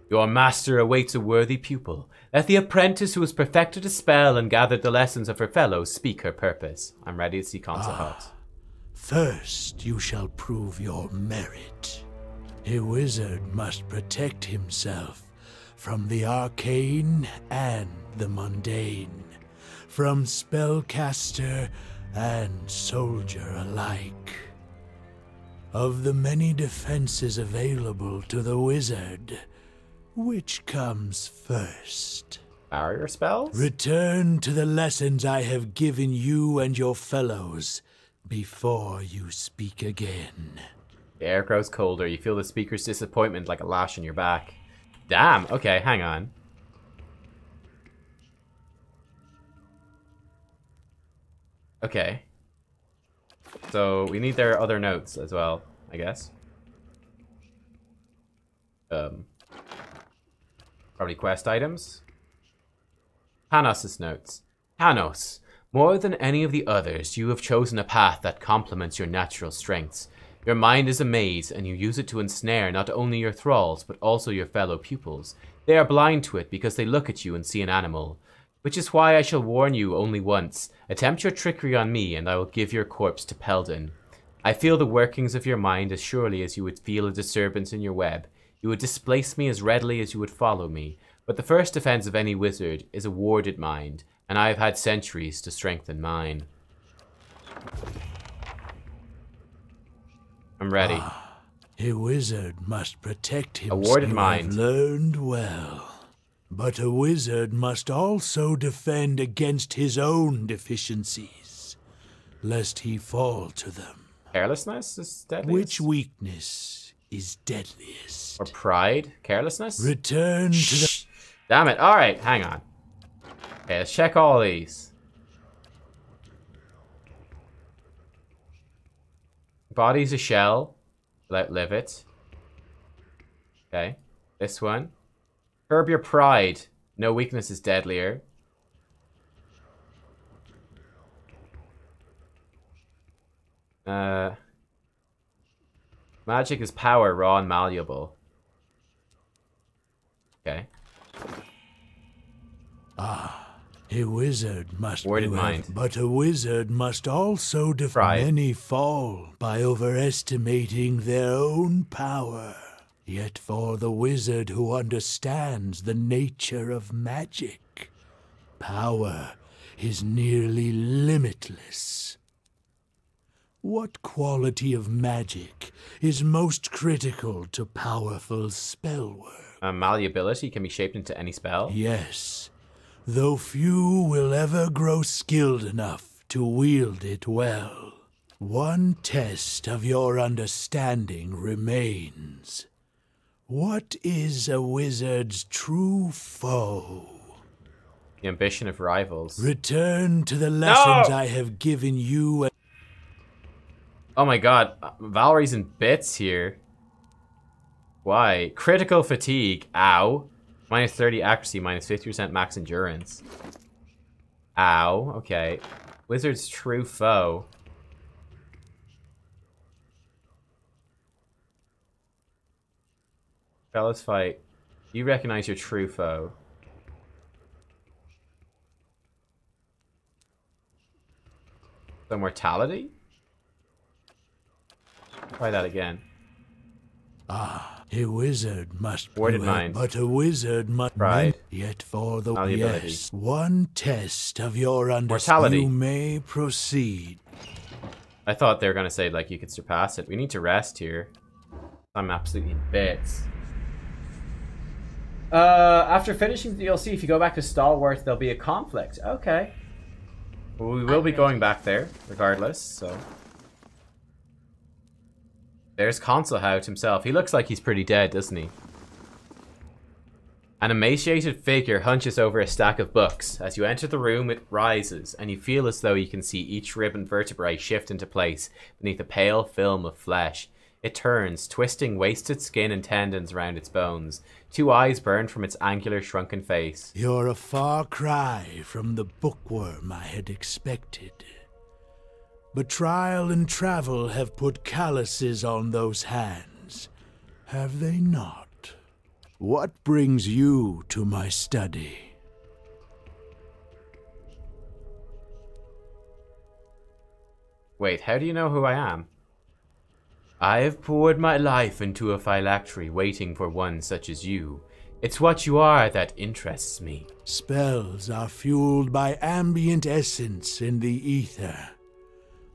S1: Your master awaits a worthy pupil. Let the apprentice who has perfected a spell and gathered the lessons of her fellows speak her purpose. I'm ready to see Console Hut.
S18: First, you shall prove your merit. A wizard must protect himself from the arcane and the mundane, from spellcaster and soldier alike. Of the many defenses available to the wizard, which comes first?
S1: Barrier spells?
S18: Return to the lessons I have given you and your fellows before you speak again.
S1: The air grows colder. You feel the speaker's disappointment like a lash in your back. Damn, okay, hang on. Okay. So, we need their other notes as well, I guess. Probably quest items. Thanos' notes. Thanos, more than any of the others, you have chosen a path that complements your natural strengths. Your mind is a maze, and you use it to ensnare not only your thralls, but also your fellow pupils. They are blind to it because they look at you and see an animal. Which is why I shall warn you only once. Attempt your trickery on me, and I will give your corpse to Peldon. I feel the workings of your mind as surely as you would feel a disturbance in your web. You would displace me as readily as you would follow me. But the first defense of any wizard is a warded mind, and I have had centuries to strengthen mine. I'm ready.
S18: A wizard must protect himself.
S1: A warded mind.
S18: You have learned well. But a wizard must also defend against his own deficiencies, lest he fall to them.
S1: Carelessness is deadliest?
S18: Which weakness is deadliest?
S1: Or pride? Carelessness?
S18: Return to the...
S1: Damn it. Alright, hang on. Okay, let's check all these. Body's a shell. Outlive it. Okay. This one. Curb your pride. No weakness is deadlier. Magic is power, raw and malleable. Okay.
S18: A wizard must
S1: warded mind.
S18: But a wizard must also defend. Many fall by overestimating their own power. Yet for the wizard who understands the nature of magic, power is nearly limitless. What quality of magic is most critical to powerful spellwork?
S1: Malleability can be shaped into any spell?
S18: Yes, though few will ever grow skilled enough to wield it well. One test of your understanding remains. What is a wizard's true foe?
S1: The ambition of rivals.
S18: Return to the lessons I have given you.
S1: Oh my god, Valerie's in bits here. Why? Critical fatigue. Ow. Minus 30 accuracy, minus 50% max endurance. Ow. Okay. Wizard's true foe. Fellas fight. You recognize your true foe. The mortality? Try that again.
S18: Ah, a wizard must
S1: Worded
S18: prove it,
S1: mind.
S18: but a wizard must
S1: Pride.
S18: yet for the
S1: Malleability.
S18: yes. One test of your
S1: Mortality.
S18: understanding. You may proceed.
S1: I thought they were gonna say like you could surpass it. We need to rest here. I'm absolutely in bits. After finishing the DLC, if you go back to Stalwart, there'll be a conflict. Okay. Well, we will be going back there, regardless, so... There's Consulhout himself. He looks like he's pretty dead, doesn't he? An emaciated figure hunches over a stack of books. As you enter the room, it rises, and you feel as though you can see each rib and vertebrae shift into place beneath a pale film of flesh. It turns, twisting wasted skin and tendons around its bones. 2 eyes burn from its angular, shrunken face.
S18: You're a far cry from the bookworm I had expected. But trial and travel have put calluses on those hands, have they not? What brings you to my study?
S1: Wait, how do you know who I am? I have poured my life into a phylactery waiting for one such as you. It's what you are that interests me.
S18: Spells are fueled by ambient essence in the ether.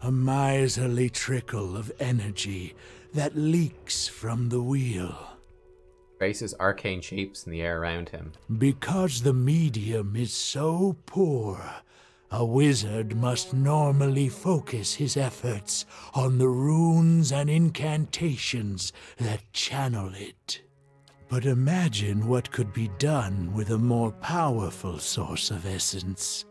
S18: A miserly trickle of energy that leaks from the wheel.
S1: Traces arcane shapes in the air around him.
S18: Because the medium is so poor, a wizard must normally focus his efforts on the runes and incantations that channel it. But imagine what could be done with a more powerful source of essence.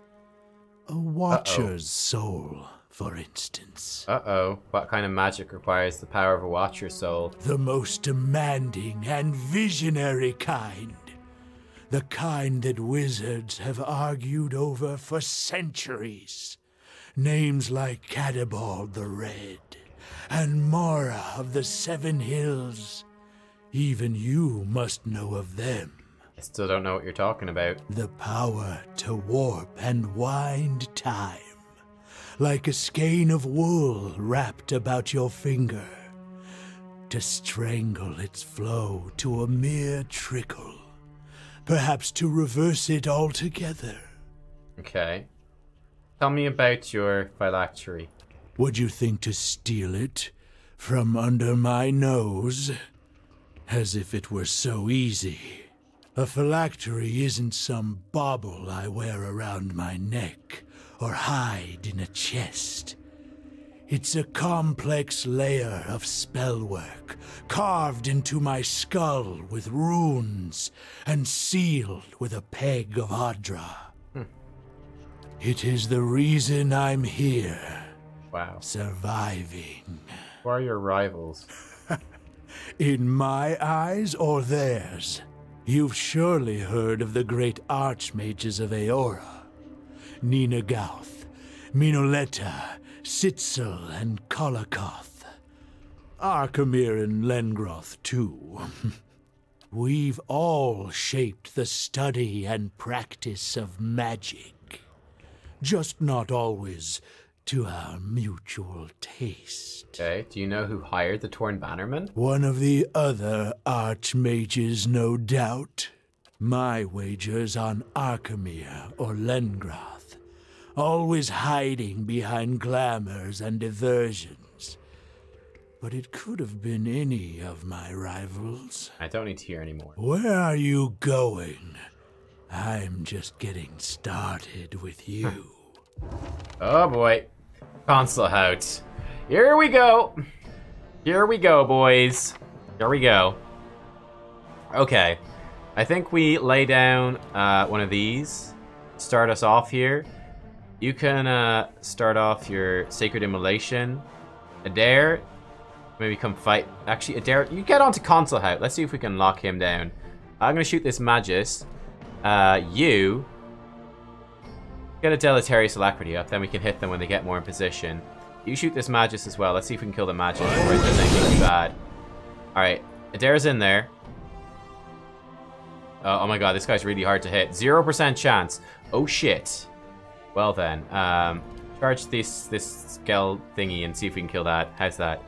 S18: A watcher's soul, for instance.
S1: Uh-oh. What kind of magic requires the power of a watcher's soul?
S18: The most demanding and visionary kind. The kind that wizards have argued over for centuries. Names like Cadabald the Red and Mora of the Seven Hills. Even you must know of them.
S1: I still don't know what you're talking about.
S18: The power to warp and wind time. Like a skein of wool wrapped about your finger. To strangle its flow to a mere trickle. Perhaps to reverse it altogether.
S1: Okay. Tell me about your phylactery.
S18: Would you think to steal it from under my nose? As if it were so easy. A phylactery isn't some bauble I wear around my neck or hide in a chest. It's a complex layer of spellwork, carved into my skull with runes and sealed with a peg of Adra. It is the reason I'm here.
S1: Wow.
S18: Surviving.
S1: Who are your rivals?
S18: In my eyes or theirs? You've surely heard of the great archmages of Aora. Nina Gauth, Minoletta, Sitzel, and Kolakoth. Arkemir and Lengroth, too. We've all shaped the study and practice of magic. Just not always to our mutual taste.
S1: Okay, do you know who hired the Torn Bannerman?
S18: One of the other archmages, no doubt. My wager's on Arkemir or Lengroth. Always hiding behind glamours and diversions. But it could have been any of my rivals.
S1: I don't need to hear anymore.
S18: Where are you going? I'm just getting started with you.
S1: Oh boy. Consulhout. Here we go. Here we go, boys. Here we go. Okay. I think we lay down one of these. Start us off here. You can start off your Sacred Immolation. Adair, maybe come fight. Actually, Adair, you get onto Consulhout. Let's see if we can lock him down. I'm going to shoot this Magus. You Get a deleterious alacrity up, then we can hit them when they get more in position. You shoot this Magus as well. Let's see if we can kill the Magus before it does anything too bad. Alright, Adair's in there. Oh my god, this guy's really hard to hit. 0% chance. Oh shit. Well then, charge this skull thingy and see if we can kill that. How's that?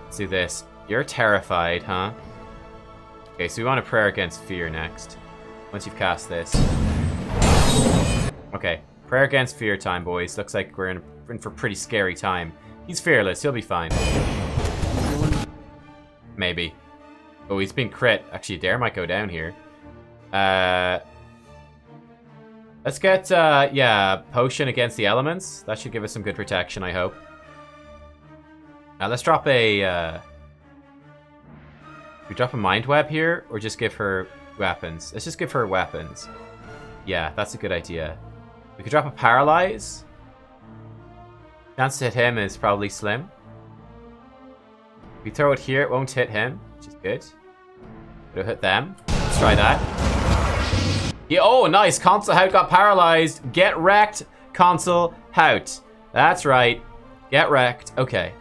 S1: Let's do this. You're terrified, huh? Okay, so we want to prayer against fear next. Once you've cast this. Okay, prayer against fear time, boys. Looks like we're in for a pretty scary time. He's fearless. He'll be fine. Maybe. Oh, he's been crit. Actually, Adair might go down here. Let's get, yeah, potion against the elements. That should give us some good protection, I hope. Let's drop a, we drop a mind web here, or just give her weapons? Let's just give her weapons. Yeah, that's a good idea. We could drop a paralyze. Chance to hit him is probably slim. If we throw it here, it won't hit him, which is good. It'll hit them. Let's try that. Yeah, oh, nice. Consul Hout got paralyzed. Get wrecked, Consul Hout. That's right. Get wrecked. Okay.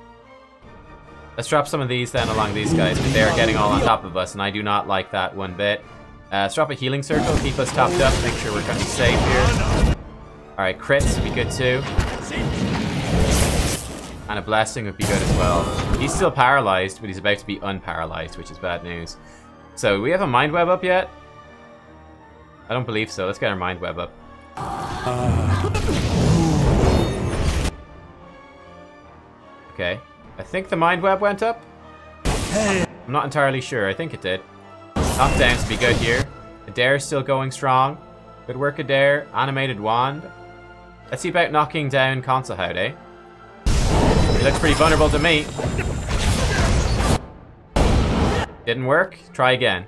S1: Let's drop some of these then along these guys, because they're getting all on top of us, and I do not like that one bit. Let's drop a healing circle, keep us topped up, make sure we're kind of safe here. Alright, crits would be good too. And a blessing would be good as well. He's still paralyzed, but he's about to be unparalyzed, which is bad news. So, do we have a mind web up yet? I don't believe so. Let's get our mind web up. Okay. I think the mind web went up. I'm not entirely sure. I think it did. Knockdowns would be good here. Adair's still going strong. Good work, Adair. Animated wand. Let's see about knocking down Consul Hout, eh? He looks pretty vulnerable to me. Didn't work. Try again.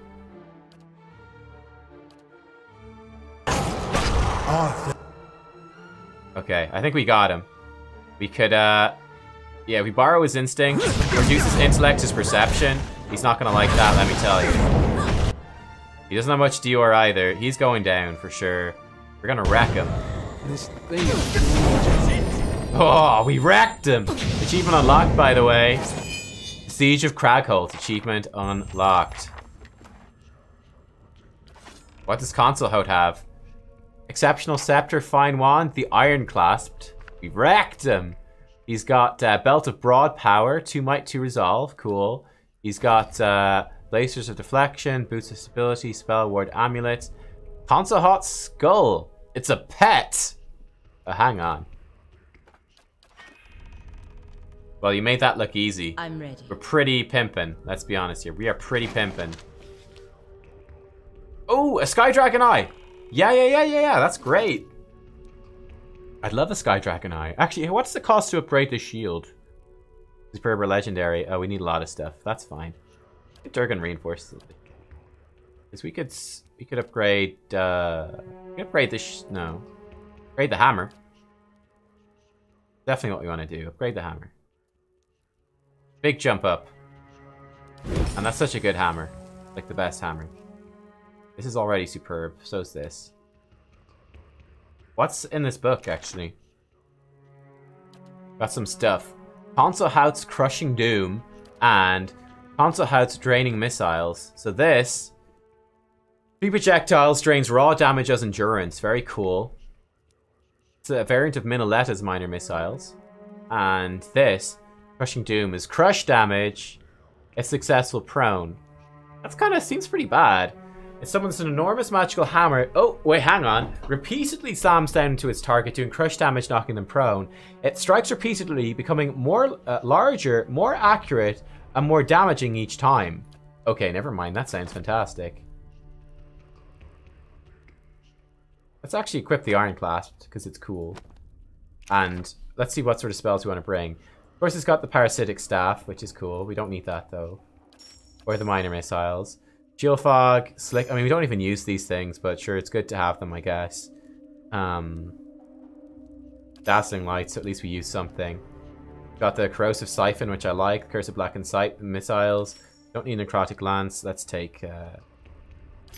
S1: Okay, I think we got him. We could, yeah, we borrow his instinct, reduce his intellect, his perception. He's not gonna like that, let me tell you. He doesn't have much DOR either. He's going down for sure. We're gonna wreck him.
S2: This thing is...
S1: Oh, we wrecked him! Achievement unlocked, by the way. Siege of Cragholt. Achievement unlocked. What does Consul Hout have? Exceptional Scepter, Fine Wand, the Iron Clasped. We wrecked him! He's got Belt of Broad Power, 2 Might, 2 Resolve. Cool. He's got Blazers of Deflection, Boots of Stability, Spell Ward Amulet. Consul Hout's Skull. It's a pet! Hang on. Well, you made that look easy.
S10: I'm ready.
S1: We're pretty pimpin', let's be honest here. We are pretty pimpin'. Oh, a Sky Dragon Eye! Yeah, that's great. I'd love a Sky Dragon Eye. Actually, what's the cost to upgrade the shield? Superb or Legendary? Oh, we need a lot of stuff. That's fine. Durgan reinforces. Because we could upgrade, we could upgrade this, no. Upgrade the hammer. Definitely what we want to do. Upgrade the hammer. Big jump up. And that's such a good hammer. Like the best hammer. This is already superb. So is this. What's in this book, actually? Got some stuff. Consul Hout's Crushing Doom and Consul Hout's Draining Missiles. So this... 3 projectiles drains raw damage as endurance. Very cool. It's a variant of Minoletta's minor missiles. And this... Crushing Doom is crush damage if successful prone. That's kind of seems pretty bad. It summons an enormous magical hammer. Oh, wait, hang on. Repeatedly slams down into its target, doing crush damage, knocking them prone. It strikes repeatedly, becoming more larger, more accurate, and more damaging each time. Okay, never mind. That sounds fantastic. Let's actually equip the Iron Clasp, because it's cool. And let's see what sort of spells we want to bring. Of course, it's got the Parasitic Staff, which is cool. We don't need that, though. Or the Minor Missiles. Geofog, Slick. I mean, we don't even use these things, but sure, it's good to have them, I guess. Dazzling Light, so at least we use something. Got the Corrosive Siphon, which I like. Curse of Blackened Sight, Missiles. Don't need Necrotic Lance. Let's take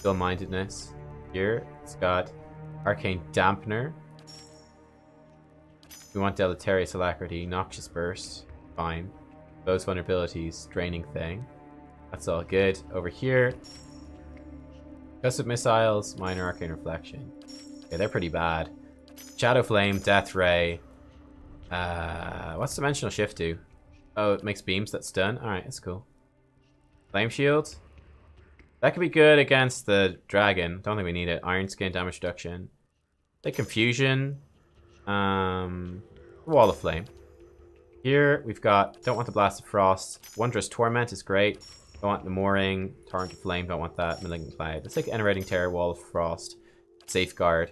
S1: Dull-Mindedness. Here, it's got Arcane Dampener. We want Deleterious Alacrity, Noxious Burst, fine. Those vulnerabilities, Draining Thing. That's all good. Over here, Gusset Missiles, Minor Arcane Reflection. Okay, they're pretty bad. Shadow Flame, Death Ray. What's Dimensional Shift do? Oh, it makes beams that stun. Alright, that's cool. Flame Shield. That could be good against the dragon. Don't think we need it. Iron Skin, damage reduction. Take Confusion. Wall of Flame. Here we've got, don't want the Blast of Frost. Wondrous Torment is great. Don't want the Mooring. Torrent of Flame, don't want that. Malignant Cloud. Let's take Enervating Terror, Wall of Frost. Safeguard.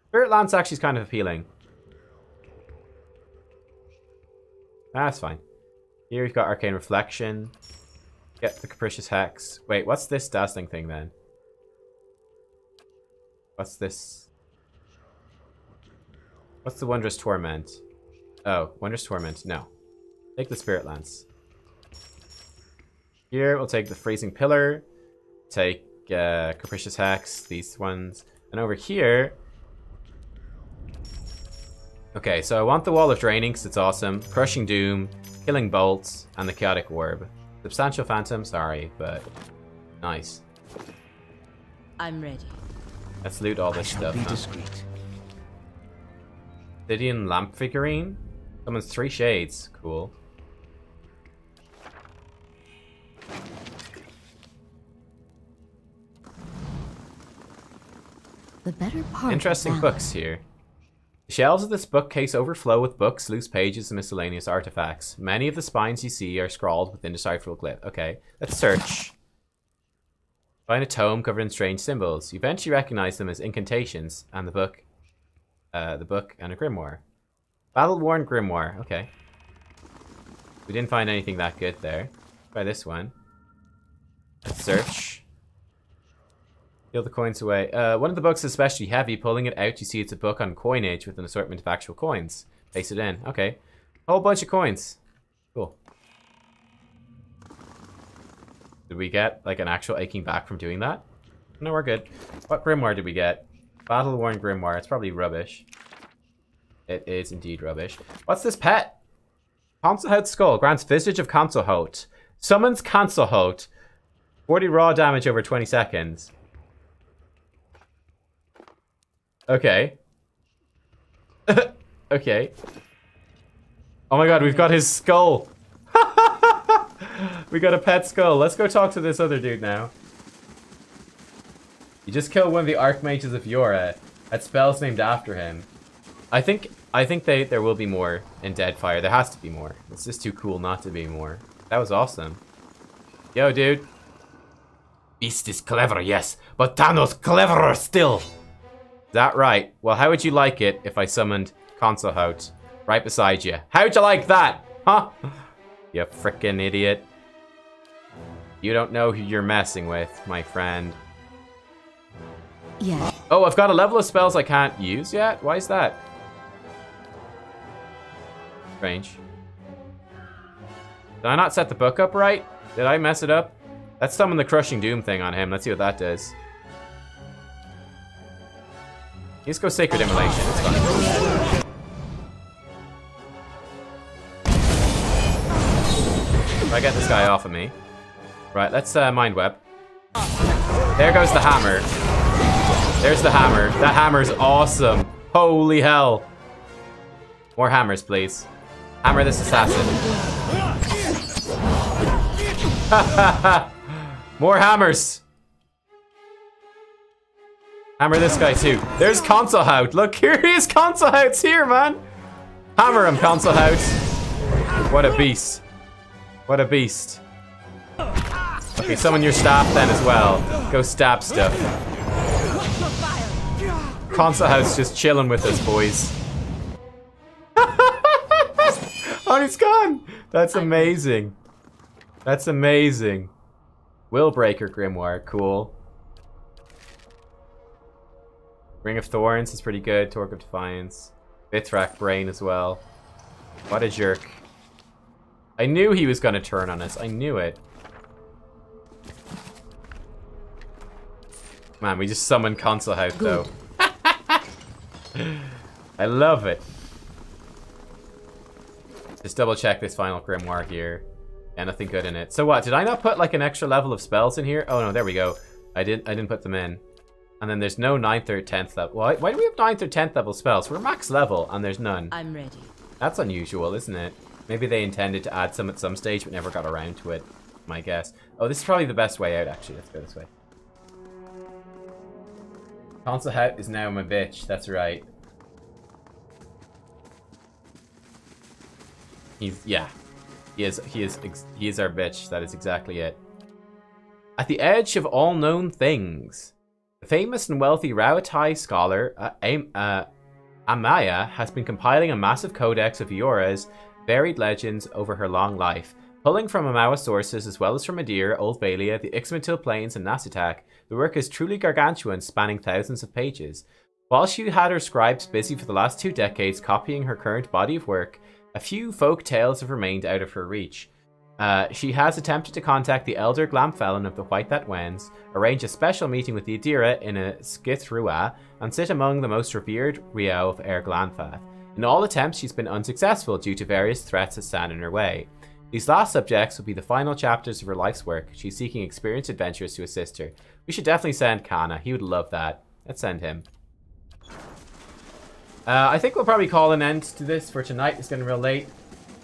S1: Spirit Lance actually is kind of appealing. That's fine. Here we've got Arcane Reflection. Get the Capricious Hex. Wait, what's this Dazzling thing then? What's this? What's the Wondrous Torment? Oh, Wondrous Torment. No. Take the Spirit Lance. Here, we'll take the Freezing Pillar. Take Capricious Hex. These ones. And over here... Okay, so I want the Wall of Draining because it's awesome. Crushing Doom. Killing Bolts. And the Chaotic Orb. Substantial Phantom, sorry, but... Nice.
S10: I'm ready.
S1: Let's loot all this stuff, huh? Obsidian Lamp Figurine? Summons 3 shades. Cool.
S11: The better part.
S1: Interesting books here. The shelves of this bookcase overflow with books, loose pages, and miscellaneous artifacts. Many of the spines you see are scrawled with indecipherable glyph. Okay, let's search. Find a tome covered in strange symbols. You eventually recognize them as incantations and the book and a grimoire. Battle-worn grimoire. Okay. We didn't find anything that good there. Try this one. Let's search. Peel the coins away. One of the books is especially heavy. Pulling it out, you see it's a book on coinage with an assortment of actual coins. Place it in. Okay. A whole bunch of coins. Cool. Did we get, like, an actual aching back from doing that? No, we're good. What grimoire did we get? Battle-worn grimoire. It's probably rubbish. It is indeed rubbish. What's this pet? Consulhout Skull. Grants Visage of Consulhout. Summons Consulhout. 40 raw damage over 20 seconds. Okay. Okay. Oh my god, we've got his skull. We got a pet skull. Let's go talk to this other dude now. You just killed one of the Archmages of Yora. That spell's named after him. I think there will be more in Deadfire. There has to be more. It's just too cool not to be more. That was awesome. Yo, dude. Beast is clever, yes, but Thanos cleverer still. Is that right? Well, how would you like it if I summoned Consulhout right beside you? How'd you like that? Huh? You frickin' idiot. You don't know who you're messing with, my friend.
S11: Yeah.
S1: Oh, I've got a level of spells I can't use yet? Why is that? Strange. Did I not set the book up right? Did I mess it up? Let's summon the Crushing Doom thing on him. Let's see what that does. Let's go Sacred Immolation. It's fine. If I get this guy off of me. Right, let's Mind Web. There goes the hammer. There's the hammer. That hammer's awesome. Holy hell. More hammers, please. Hammer this assassin. More hammers. Hammer this guy too. There's Consulhout. Look, here he is. Consulhout's here, man. Hammer him, Consulhout. What a beast. What a beast. Okay, summon your staff then as well. Go stab stuff. Consulhout's just chilling with us, boys. Oh, he's gone. That's amazing. That's amazing. Willbreaker Grimoire, cool. Ring of Thorns is pretty good. Torque of Defiance. Bithrak Brain as well. What a jerk. I knew he was gonna turn on us. I knew it. Man, we just summoned Console House, though. I love it. Just double check this final grimoire here. Yeah, nothing good in it. So what? Did I not put like an extra level of spells in here? Oh no, there we go. I didn't put them in. And then there's no 9th or 10th level. Why do we have 9th or 10th level spells? We're max level and there's none.
S10: I'm ready.
S1: That's unusual, isn't it? Maybe they intended to add some at some stage but never got around to it. My guess. Oh, this is probably the best way out actually. Let's go this way. Console House is now my bitch. That's right. He is our bitch. That is exactly it. At the edge of all known things, the famous and wealthy Rauatai scholar Amaya has been compiling a massive codex of Iora's varied legends over her long life, pulling from Amawa sources as well as from Adir, Old Valia, the Ixmitil Plains, and Nasitak. The work is truly gargantuan, spanning thousands of pages. While she had her scribes busy for the last 2 decades copying her current body of work, a few folk tales have remained out of her reach. She has attempted to contact the elder Glamfelon of the White That Wends, arrange a special meeting with the Adira in a Skith Rua, and sit among the most revered Riao of Air Glanfath. In all attempts, she's been unsuccessful due to various threats that stand in her way. These last subjects will be the final chapters of her life's work. She's seeking experienced adventurers to assist her. We should definitely send Kana. He would love that. Let's send him. I think we'll probably call an end to this for tonight. It's getting real late.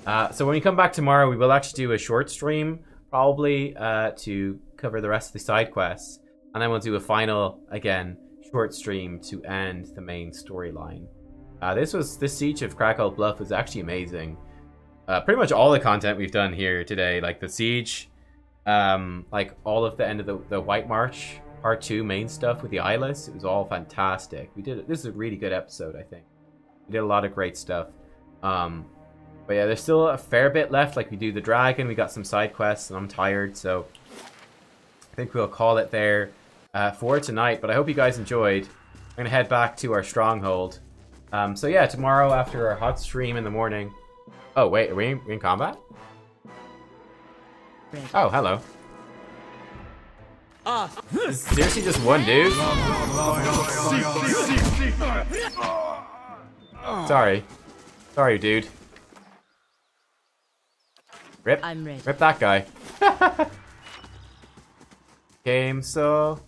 S1: So when we come back tomorrow, we will actually do a short stream, probably, to cover the rest of the side quests. And then we'll do a final, again, short stream to end the main storyline. This Siege of Krakow Bluff was actually amazing. Pretty much all the content we've done here today, like the Siege, like all of the end of the White March Part 2 main stuff with the Eyeless, it was all fantastic. This is a really good episode, I think. We did a lot of great stuff. But yeah, there's still a fair bit left. Like we do the dragon, we got some side quests, and I'm tired, so I think we'll call it there for tonight. But I hope you guys enjoyed. I'm gonna head back to our stronghold. So yeah, tomorrow after our hot stream in the morning. Oh wait, are we in combat? Oh, hello. Is seriously just one dude? Sorry, dude. Rip.
S10: I'm ready.
S1: Rip that guy. Came so...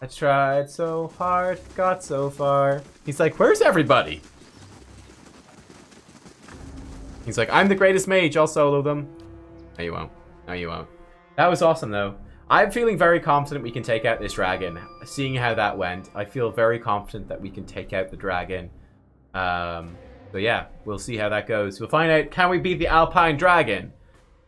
S1: I tried so hard, got so far. He's like, where's everybody? He's like, I'm the greatest mage, I'll solo them. No, you won't. No, you won't. That was awesome, though. I'm feeling very confident we can take out this dragon. Seeing how that went, I feel very confident that we can take out the dragon. So yeah, we'll see how that goes. We'll find out, can we beat the Alpine Dragon?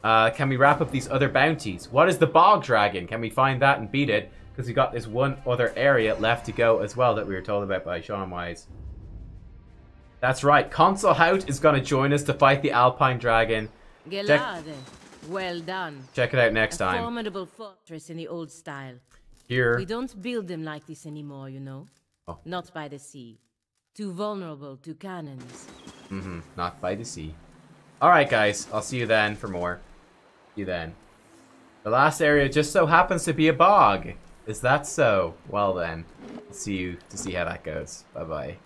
S1: Can we wrap up these other bounties? What is the Bog Dragon? Can we find that and beat it? Because we got this one other area left to go as well that we were told about by Sean Wise. That's right, Console Hout is going to join us to fight the Alpine Dragon.
S10: Gelade. Well done.
S1: Check it out next time.
S10: A formidable fortress in the old style.
S1: Here.
S10: We don't build them like this anymore, you know.
S1: Oh.
S10: Not by the sea. Too vulnerable to cannons.
S1: Not by the sea. Alright guys, I'll see you then for more. See you then. The last area just so happens to be a bog. Is that so? Well then, I'll see you to see how that goes. Bye bye.